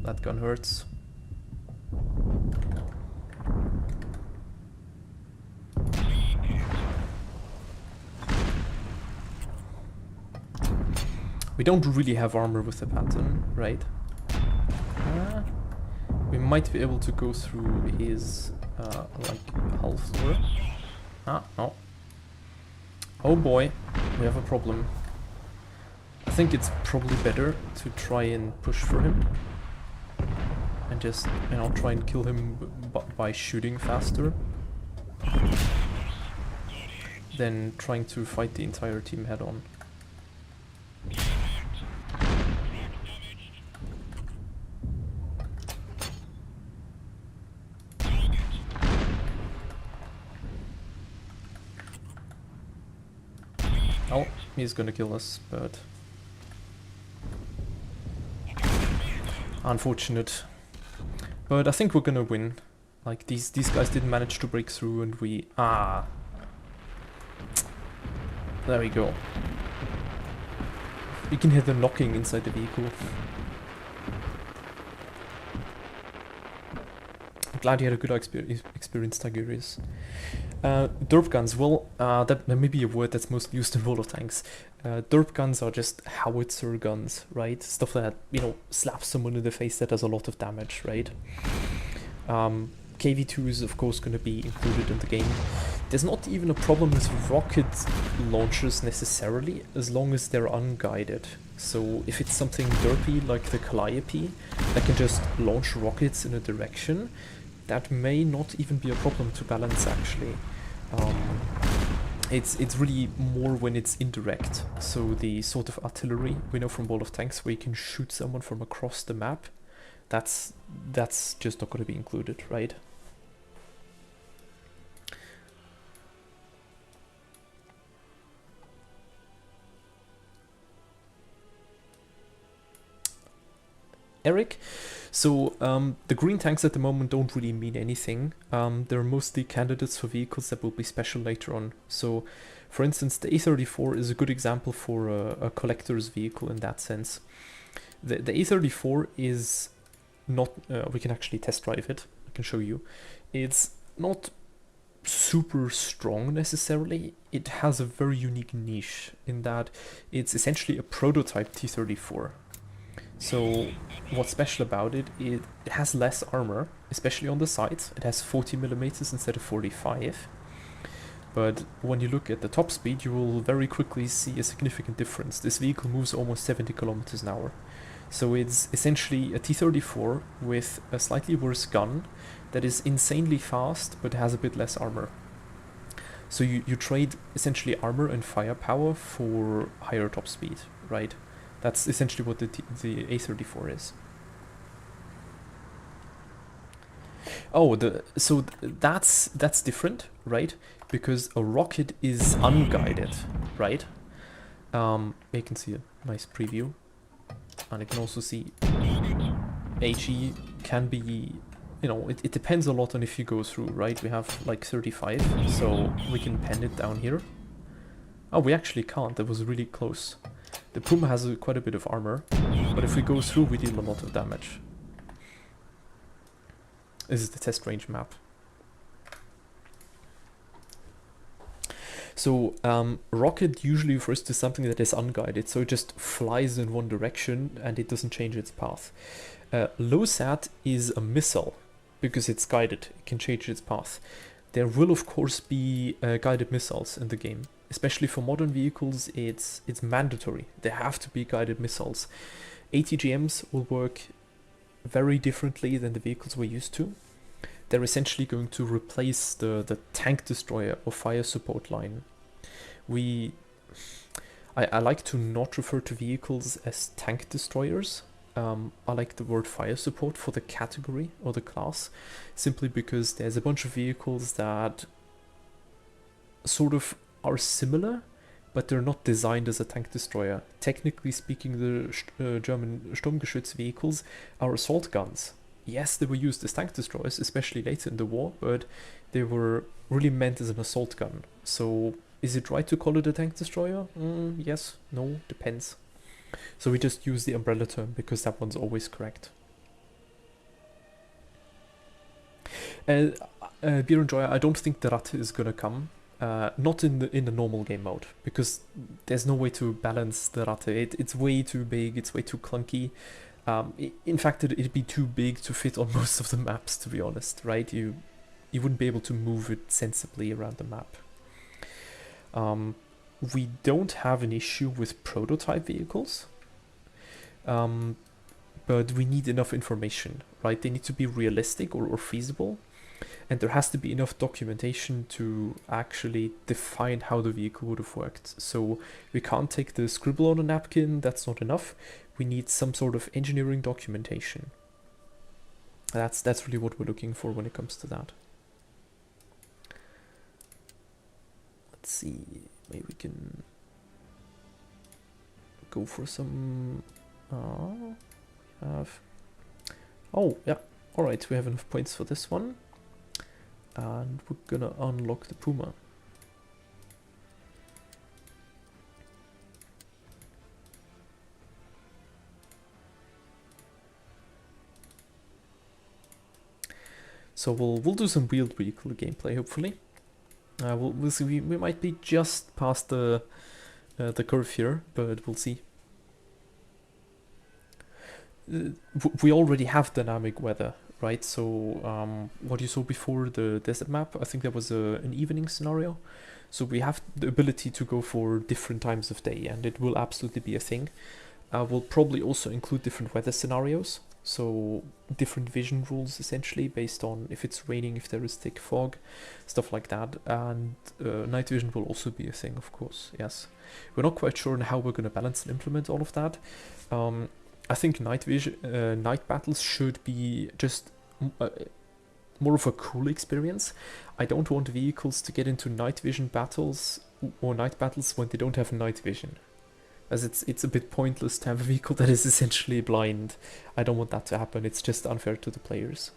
Speaker 1: That gun hurts. We don't really have armor with the pattern, right? We might be able to go through his, like, hull floor. Ah, no. Oh boy, we have a problem. I think it's probably better to try and push for him. And just, you know, try and kill him by shooting faster. Than trying to fight the entire team head on. Oh, he's gonna kill us, but... unfortunate. But I think we're gonna win. Like, these guys didn't manage to break through and we... ah! There we go. You can hear them knocking inside the vehicle. I'm glad you had a good experience, Tigerius. Derp guns, well, that may be a word that's mostly used in World of Tanks. Derp guns are just howitzer guns, right? Stuff that, you know, slaps someone in the face that does a lot of damage, right? KV-2 is of course going to be included in the game. There's not even a problem with rocket launchers necessarily, as long as they're unguided. So if it's something derpy like the Calliope that can just launch rockets in a direction, that may not even be a problem to balance actually. It's really more when it's indirect. So the sort of artillery we know from World of Tanks where you can shoot someone from across the map, that's just not going to be included, right? Eric, so the green tanks at the moment don't really mean anything. They're mostly candidates for vehicles that will be special later on. So, for instance, the A34 is a good example for a collector's vehicle in that sense. The A34 is not, we can actually test drive it. I can show you. It's not super strong necessarily. It has a very unique niche in that it's essentially a prototype T-34. So what's special about it, it has less armor, especially on the sides. It has 40 millimeters instead of 45. But when you look at the top speed, you will very quickly see a significant difference. This vehicle moves almost 70 kilometers an hour. So it's essentially a T-34 with a slightly worse gun that is insanely fast but has a bit less armor. So you trade essentially armor and firepower for higher top speed, right? That's essentially what the A-34 is. Oh, that's different, right? Because a rocket is unguided, right? You can see a nice preview. And you can also see HE can be, you know, it depends a lot on if you go through, right? We have like 35, so we can pen it down here. Oh, we actually can't. That was really close. The Puma has quite a bit of armor, but if we go through, we deal a lot of damage. This is the test range map. So rocket usually refers to something that is unguided, so it just flies in one direction and it doesn't change its path. Low sat is a missile because it's guided, it can change its path. There will of course be guided missiles in the game, especially for modern vehicles. It's mandatory. There have to be guided missiles. ATGMs will work very differently than the vehicles we're used to. They're essentially going to replace the tank destroyer or fire support line. I like to not refer to vehicles as tank destroyers. I like the word fire support for the category or the class, simply because there's a bunch of vehicles that sort of are similar, but they're not designed as a tank destroyer. Technically speaking, the German Sturmgeschütz vehicles are assault guns. Yes, they were used as tank destroyers, especially later in the war, but they were really meant as an assault gun. So is it right to call it a tank destroyer? Yes, no, depends. So we just use the umbrella term because that one's always correct. Beer Enjoyer, I don't think the Ratte is gonna come. Not in the normal game mode, because there's no way to balance the Ratte. It's way too big, it's way too clunky. In fact, it'd be too big to fit on most of the maps, to be honest, right? You wouldn't be able to move it sensibly around the map. We don't have an issue with prototype vehicles, but we need enough information, right? They need to be realistic or feasible, and there has to be enough documentation to actually define how the vehicle would have worked. So we can't take the scribble on a napkin, that's not enough. We need some sort of engineering documentation. That's really what we're looking for when it comes to that. Let's see, maybe we can go for some... Oh, yeah, alright, we have enough points for this one. And we're gonna unlock the Puma. So we'll do some real vehicle gameplay, hopefully. We'll see. We might be just past the curve here, but we'll see. We already have dynamic weather, right? So what you saw before, the desert map, I think that was an evening scenario. So we have the ability to go for different times of day, and it will absolutely be a thing. We'll probably also include different weather scenarios. So different vision rules, essentially, based on if it's raining, if there is thick fog, stuff like that. And night vision will also be a thing, of course, yes. We're not quite sure on how we're going to balance and implement all of that. I think night battles should be just more of a cool experience. I don't want vehicles to get into night vision battles or night battles when they don't have night vision, as it's a bit pointless to have a vehicle that is essentially blind. I don't want that to happen. It's just unfair to the players.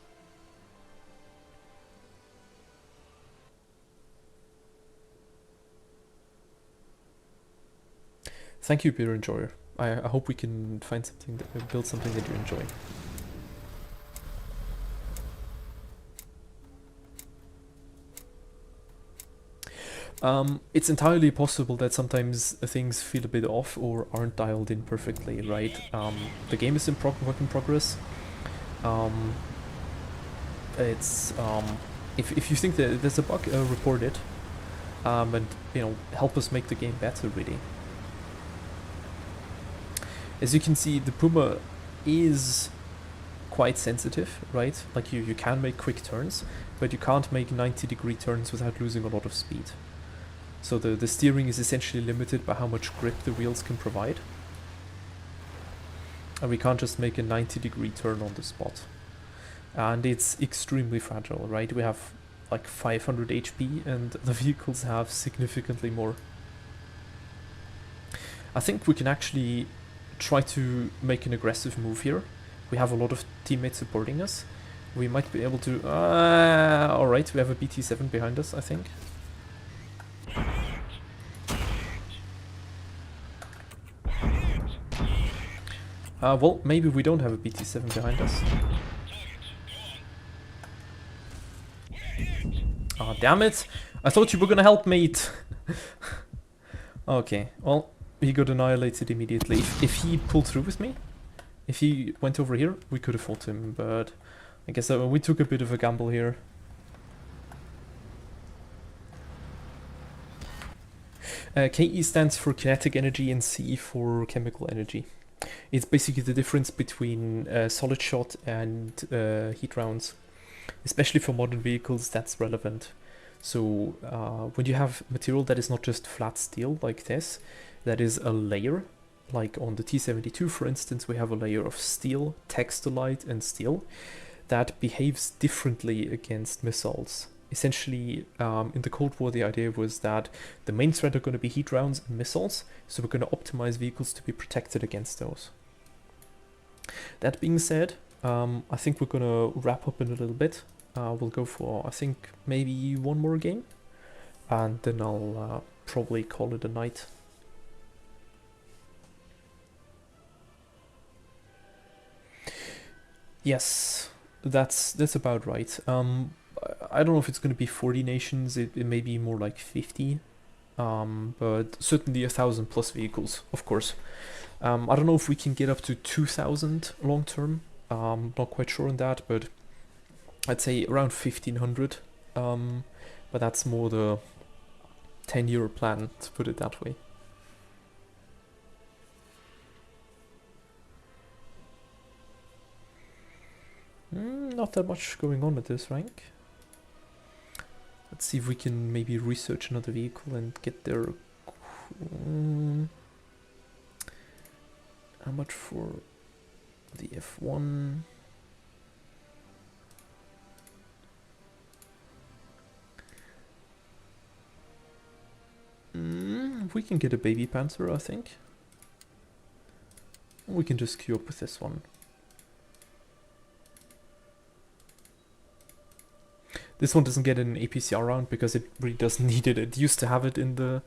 Speaker 1: Thank you, Beer Enjoyer. I hope we can find something build something that you enjoy. It's entirely possible that sometimes things feel a bit off or aren't dialed in perfectly, right? The game is in work in progress. It's if you think that there's a bug, report it, and help us make the game better. Really, as you can see, the Puma is quite sensitive, right? Like you can make quick turns, but you can't make 90-degree turns without losing a lot of speed. So the steering is essentially limited by how much grip the wheels can provide. And we can't just make a 90-degree turn on the spot. And it's extremely fragile, right? We have like 500 HP and the vehicles have significantly more. I think we can actually try to make an aggressive move here. We have a lot of teammates supporting us. We might be able to... Alright, we have a BT7 behind us, I think. Well, maybe we don't have a BT7 behind us. Ah, damn it! I thought you were gonna help, mate! Okay, well, he got annihilated immediately. If he pulled through with me, if he went over here, we could have fought him, but I guess we took a bit of a gamble here. KE stands for kinetic energy and C for chemical energy. It's basically the difference between solid shot and heat rounds. Especially for modern vehicles, that's relevant. So when you have material that is not just flat steel like this, that is a layer, like on the T-72 for instance, we have a layer of steel, textulite and steel that behaves differently against missiles. Essentially, in the Cold War, the idea was that the main threat are going to be heat rounds and missiles, so we're going to optimize vehicles to be protected against those. That being said, I think we're going to wrap up in a little bit. We'll go for, I think, maybe one more game, and then I'll probably call it a night. Yes, that's about right. I don't know if it's going to be 40 nations, it may be more like 50, but certainly 1,000 plus vehicles, of course. I don't know if we can get up to 2,000 long term, not quite sure on that, but I'd say around 1,500, but that's more the 10-year plan, to put it that way. Not that much going on at this rank. Let's see if we can maybe research another vehicle and get there. How much for the F1? We can get a baby Panther, I think. We can just queue up with this one. This one doesn't get an APCR round because it really doesn't need it. It used to have it in the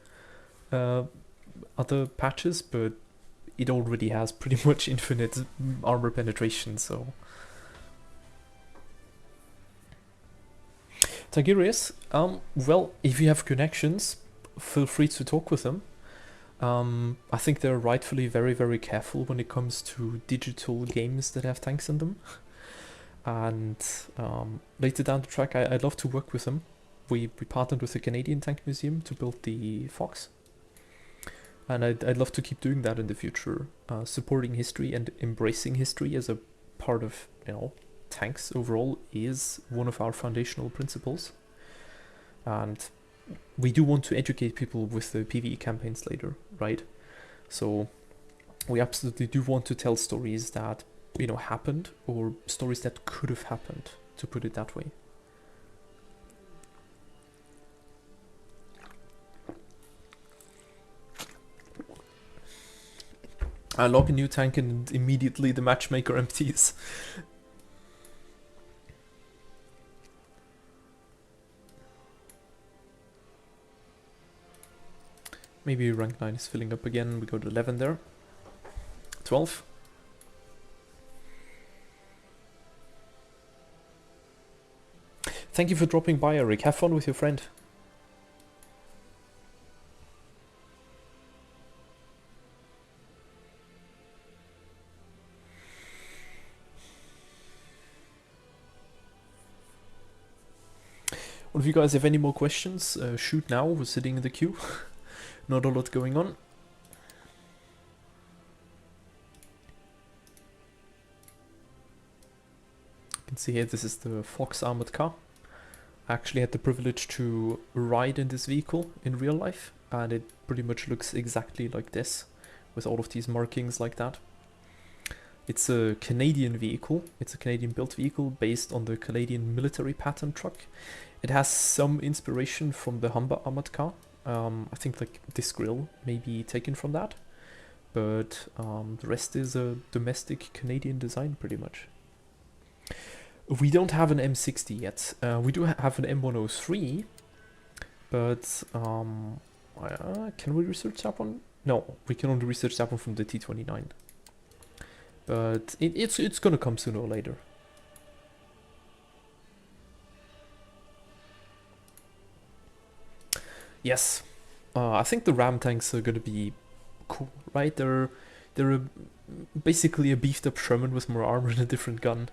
Speaker 1: other patches, but it already has pretty much infinite armor penetration, so... Tigurius, well, if you have connections, feel free to talk with them. I think they're rightfully very, very careful when it comes to digital games that have tanks in them. And later down the track, I'd love to work with them. We partnered with the Canadian Tank Museum to build the Fox. And I'd love to keep doing that in the future, supporting history and embracing history as a part of, tanks overall is one of our foundational principles. And we do want to educate people with the PvE campaigns later, right? So we absolutely do want to tell stories that, happened, or stories that could have happened, to put it that way. I log a new tank and immediately the matchmaker empties. Maybe rank 9 is filling up again. We go to 11 there. 12. Thank you for dropping by, Eric. Have fun with your friend. if you guys have any more questions, shoot now. We're sitting in the queue. Not a lot going on. You can see here, this is the Fox armored car. I actually had the privilege to ride in this vehicle in real life, and it pretty much looks exactly like this, with all of these markings like that. It's a Canadian vehicle. It's a Canadian built vehicle based on the Canadian military pattern truck. It has some inspiration from the Humber armored car. I think like this grille may be taken from that, but the rest is a domestic Canadian design pretty much. We don't have an M60 yet. We do have an M103, but can we research that one? No, we can only research that one from the T29. But it's gonna come sooner or later. Yes, I think the Ram tanks are gonna be cool, right? They're basically a beefed up Sherman with more armor and a different gun.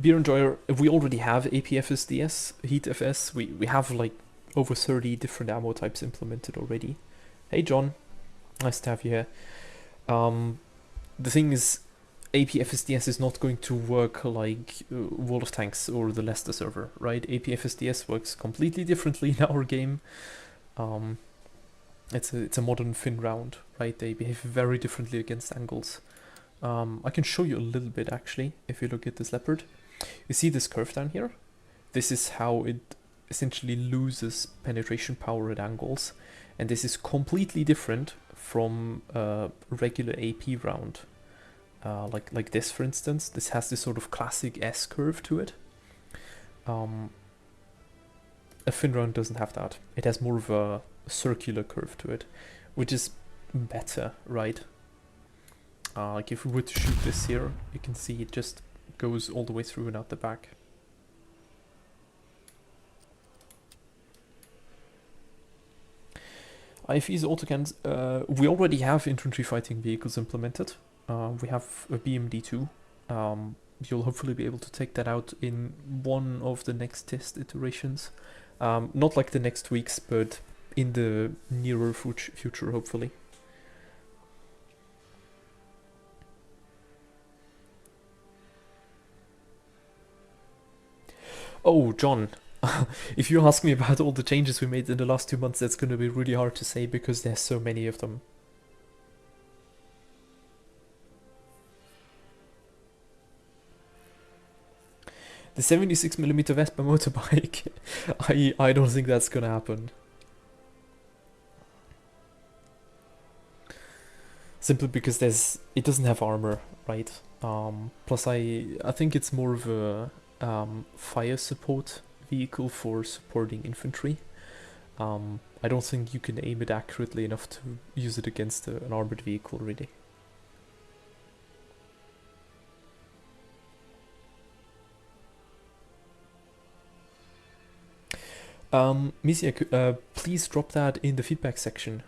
Speaker 1: Beer Enjoyer, we already have APFSDS, Heat FS. We have like over 30 different ammo types implemented already. Hey John, nice to have you here. The thing is, APFSDS is not going to work like World of Tanks or the Leicester server, right? APFSDS works completely differently in our game. It's a modern fin round, right? They behave very differently against angles. I can show you a little bit actually, if you look at this Leopard. You see this curve down here? This is how it essentially loses penetration power at angles, and this is completely different from a regular AP round. Like this, for instance. This has this sort of classic S curve to it. A fin round doesn't have that. It has more of a circular curve to it, which is better, right? Like if we were to shoot this here, you can see it just goes all the way through and out the back. IFE's autocans, we already have infantry fighting vehicles implemented. We have a BMD2. You'll hopefully be able to take that out in one of the next test iterations. Not like the next weeks, but in the nearer future, hopefully. Oh, John, if you ask me about all the changes we made in the last 2 months, that's going to be really hard to say because there's so many of them. The 76mm Vespa motorbike, I don't think that's going to happen. Simply because it doesn't have armor, right? Plus I think it's more of a fire support vehicle for supporting infantry. I don't think you can aim it accurately enough to use it against an armored vehicle, really. Misia, please drop that in the feedback section.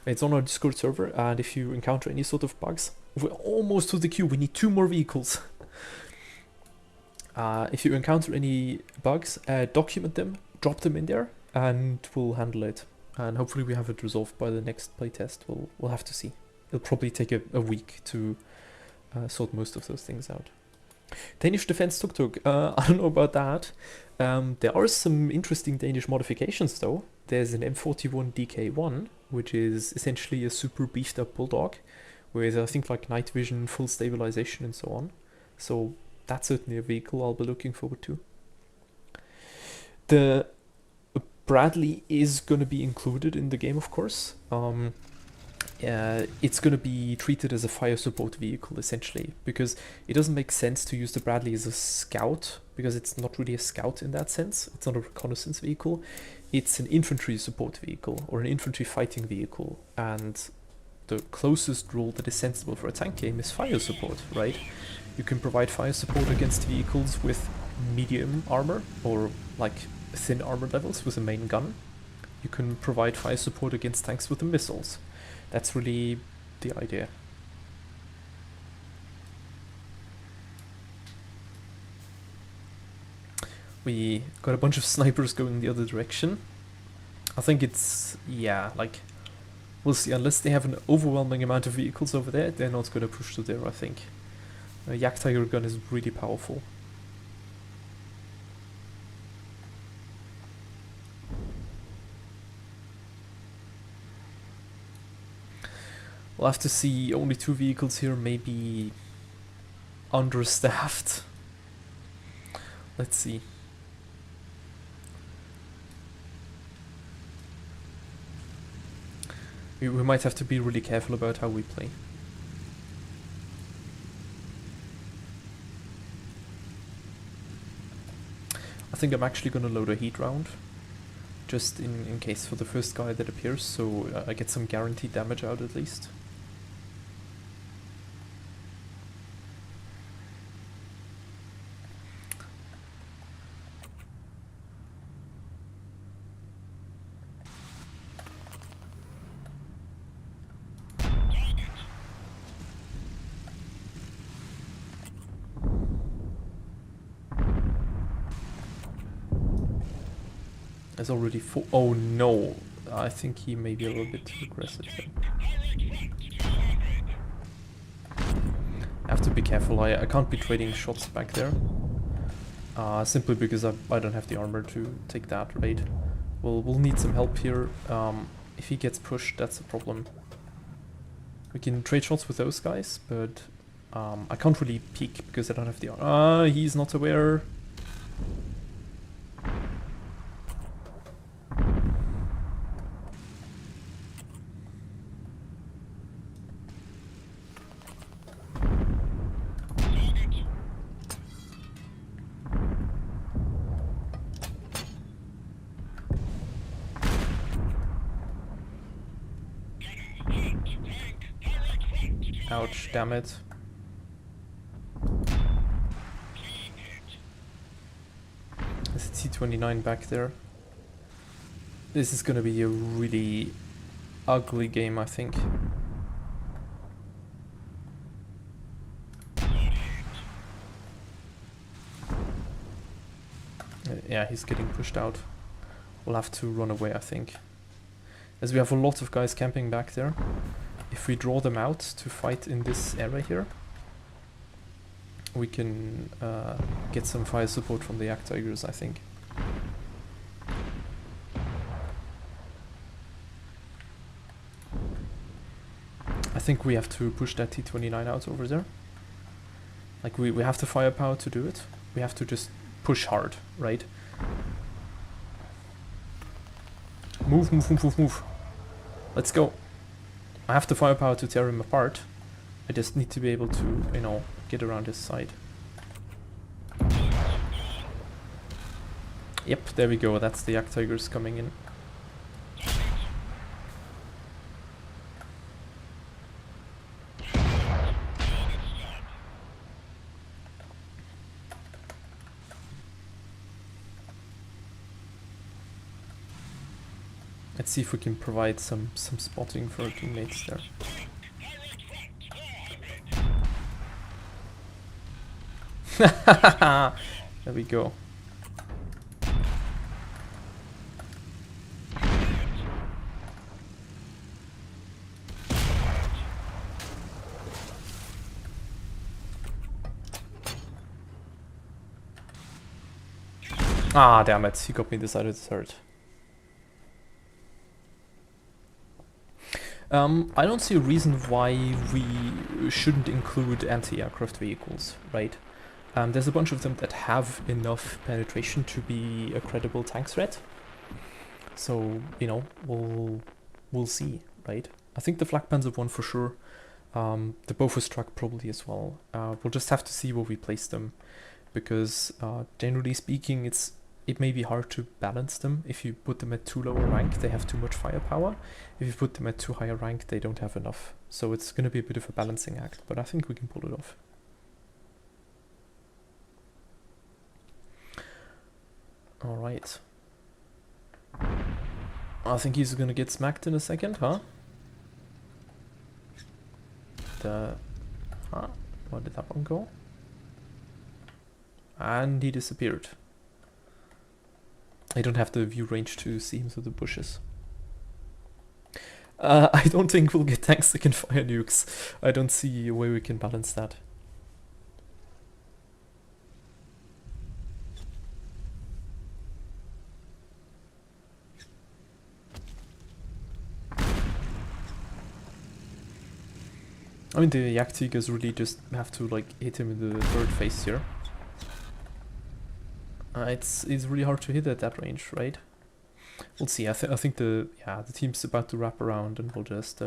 Speaker 1: It's on our Discord server, and if you encounter any sort of bugs, we're almost to the queue. We need 2 more vehicles. If you encounter any bugs, document them, drop them in there, and we'll handle it. And hopefully we have it resolved by the next playtest. We'll have to see. It'll probably take a week to sort most of those things out. Danish Defense Tuk Tuk, I don't know about that. There are some interesting Danish modifications though. There's an M41 DK1, which is essentially a super beefed up bulldog with I think like night vision, full stabilization and so on. So that's certainly a vehicle I'll be looking forward to. The Bradley is going to be included in the game, of course. It's going to be treated as a fire support vehicle, essentially, because it doesn't make sense to use the Bradley as a scout, because it's not really a scout in that sense. It's not a reconnaissance vehicle. It's an infantry support vehicle, or an infantry fighting vehicle, and the closest role that is sensible for a tank game is fire support, right? You can provide fire support against vehicles with medium armor, or like thin armor levels with a main gun. You can provide fire support against tanks with the missiles. That's really the idea. We got a bunch of snipers going the other direction. I think it's, yeah, like, we'll see. Unless they have an overwhelming amount of vehicles over there, they're not going to push to there, I think. Yak Tiger gun is really powerful. We'll have to see. Only 2 vehicles here, maybe understaffed. Let's see. We might have to be really careful about how we play. I think I'm actually going to load a heat round, just in case for the first guy that appears, so I get some guaranteed damage out at least. There's already 4. Oh no, I think he may be a little bit too aggressive then. I have to be careful. I can't be trading shots back there. Simply because I don't have the armor to take that raid. We'll need some help here. If he gets pushed, that's a problem. We can trade shots with those guys, but I can't really peek because I don't have the armor. He's not aware. Ouch, damn it. There's a T-29 back there. This is gonna be a really ugly game, I think. Yeah, he's getting pushed out. We'll have to run away, I think. As we have a lot of guys camping back there. If we draw them out to fight in this area here, we can get some fire support from the Yak Tigers, I think. I think we have to push that T-29 out over there. Like, we have the firepower to do it. We have to just push hard, right? Move, move, move, move, move. Let's go. I have the firepower to tear him apart. I just need to be able to, you know, get around his side. Yep, there we go. That's the Yak Tigers coming in. Let's see if we can provide some spotting for our teammates there. There we go. Ah, damn it, he got me this side of the turret. I don't see a reason why we shouldn't include anti-aircraft vehicles, right? There's a bunch of them that have enough penetration to be a credible tank threat. So, you know, we'll see, right? I think the Flak Panzer one for sure. The Bofors truck probably as well. We'll just have to see where we place them, because generally speaking, it may be hard to balance them. If you put them at too low a rank, they have too much firepower. If you put them at too high a rank, they don't have enough. So it's going to be a bit of a balancing act, but I think we can pull it off. Alright. I think he's going to get smacked in a second, huh? Where did that one go? And he disappeared. I don't have the view range to see him through the bushes. I don't think we'll get tanks that can fire nukes. I don't see a way we can balance that. I mean, the Yak Tigers really just have to like hit him in the third phase here. It's really hard to hit at that range, right? We'll see. I think the team's about to wrap around, and we'll just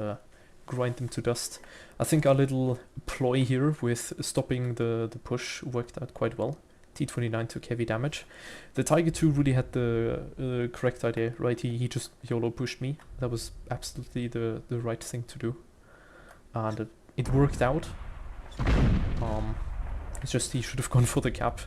Speaker 1: grind them to dust. I think our little ploy here with stopping the push worked out quite well. T29 took heavy damage. The Tiger 2 really had the correct idea, right? He just YOLO pushed me. That was absolutely the right thing to do, and it worked out. It's just he should have gone for the cap.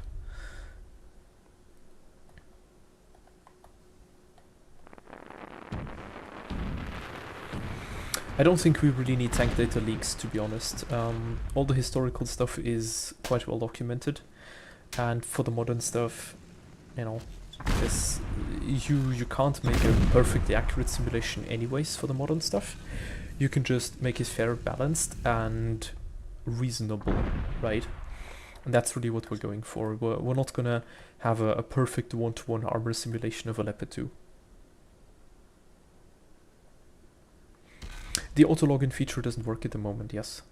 Speaker 1: I don't think we really need tank data leaks, to be honest. All the historical stuff is quite well documented, and for the modern stuff, you know, you can't make a perfectly accurate simulation anyways for the modern stuff. You can just make it fair, balanced, and reasonable, right? And that's really what we're going for. We're not gonna have a perfect one-to-one armor simulation of a Leopard 2. The auto-login feature doesn't work at the moment, yes.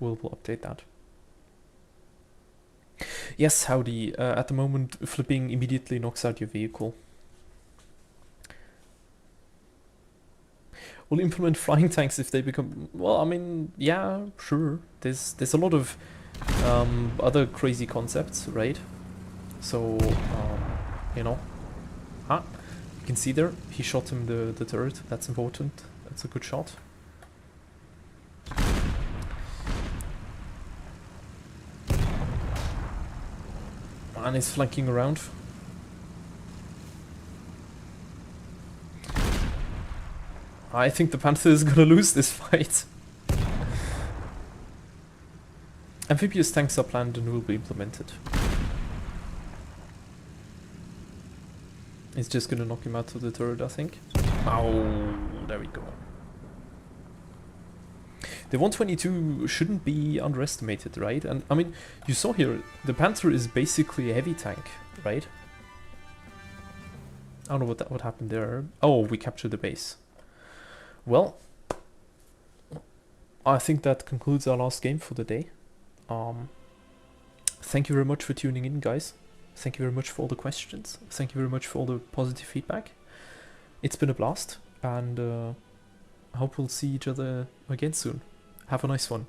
Speaker 1: We'll update that. Yes, howdy. At the moment, flipping immediately knocks out your vehicle. We'll implement flying tanks if they become... Well, I mean, yeah, sure. There's a lot of other crazy concepts, right? So, you know. You can see there, he shot him the turret. That's important. That's a good shot. And he's flanking around. I think the Panther is gonna lose this fight. Amphibious tanks are planned and will be implemented. It's just gonna knock him out of the turret, I think. Oh, there we go. The 122 shouldn't be underestimated, right? And I mean, you saw here, the Panther is basically a heavy tank, right? I don't know what happened there. Oh, we captured the base. Well, I think that concludes our last game for the day. Thank you very much for tuning in, guys. Thank you very much for all the questions. Thank you very much for all the positive feedback. It's been a blast, and I hope we'll see each other again soon. Have a nice one.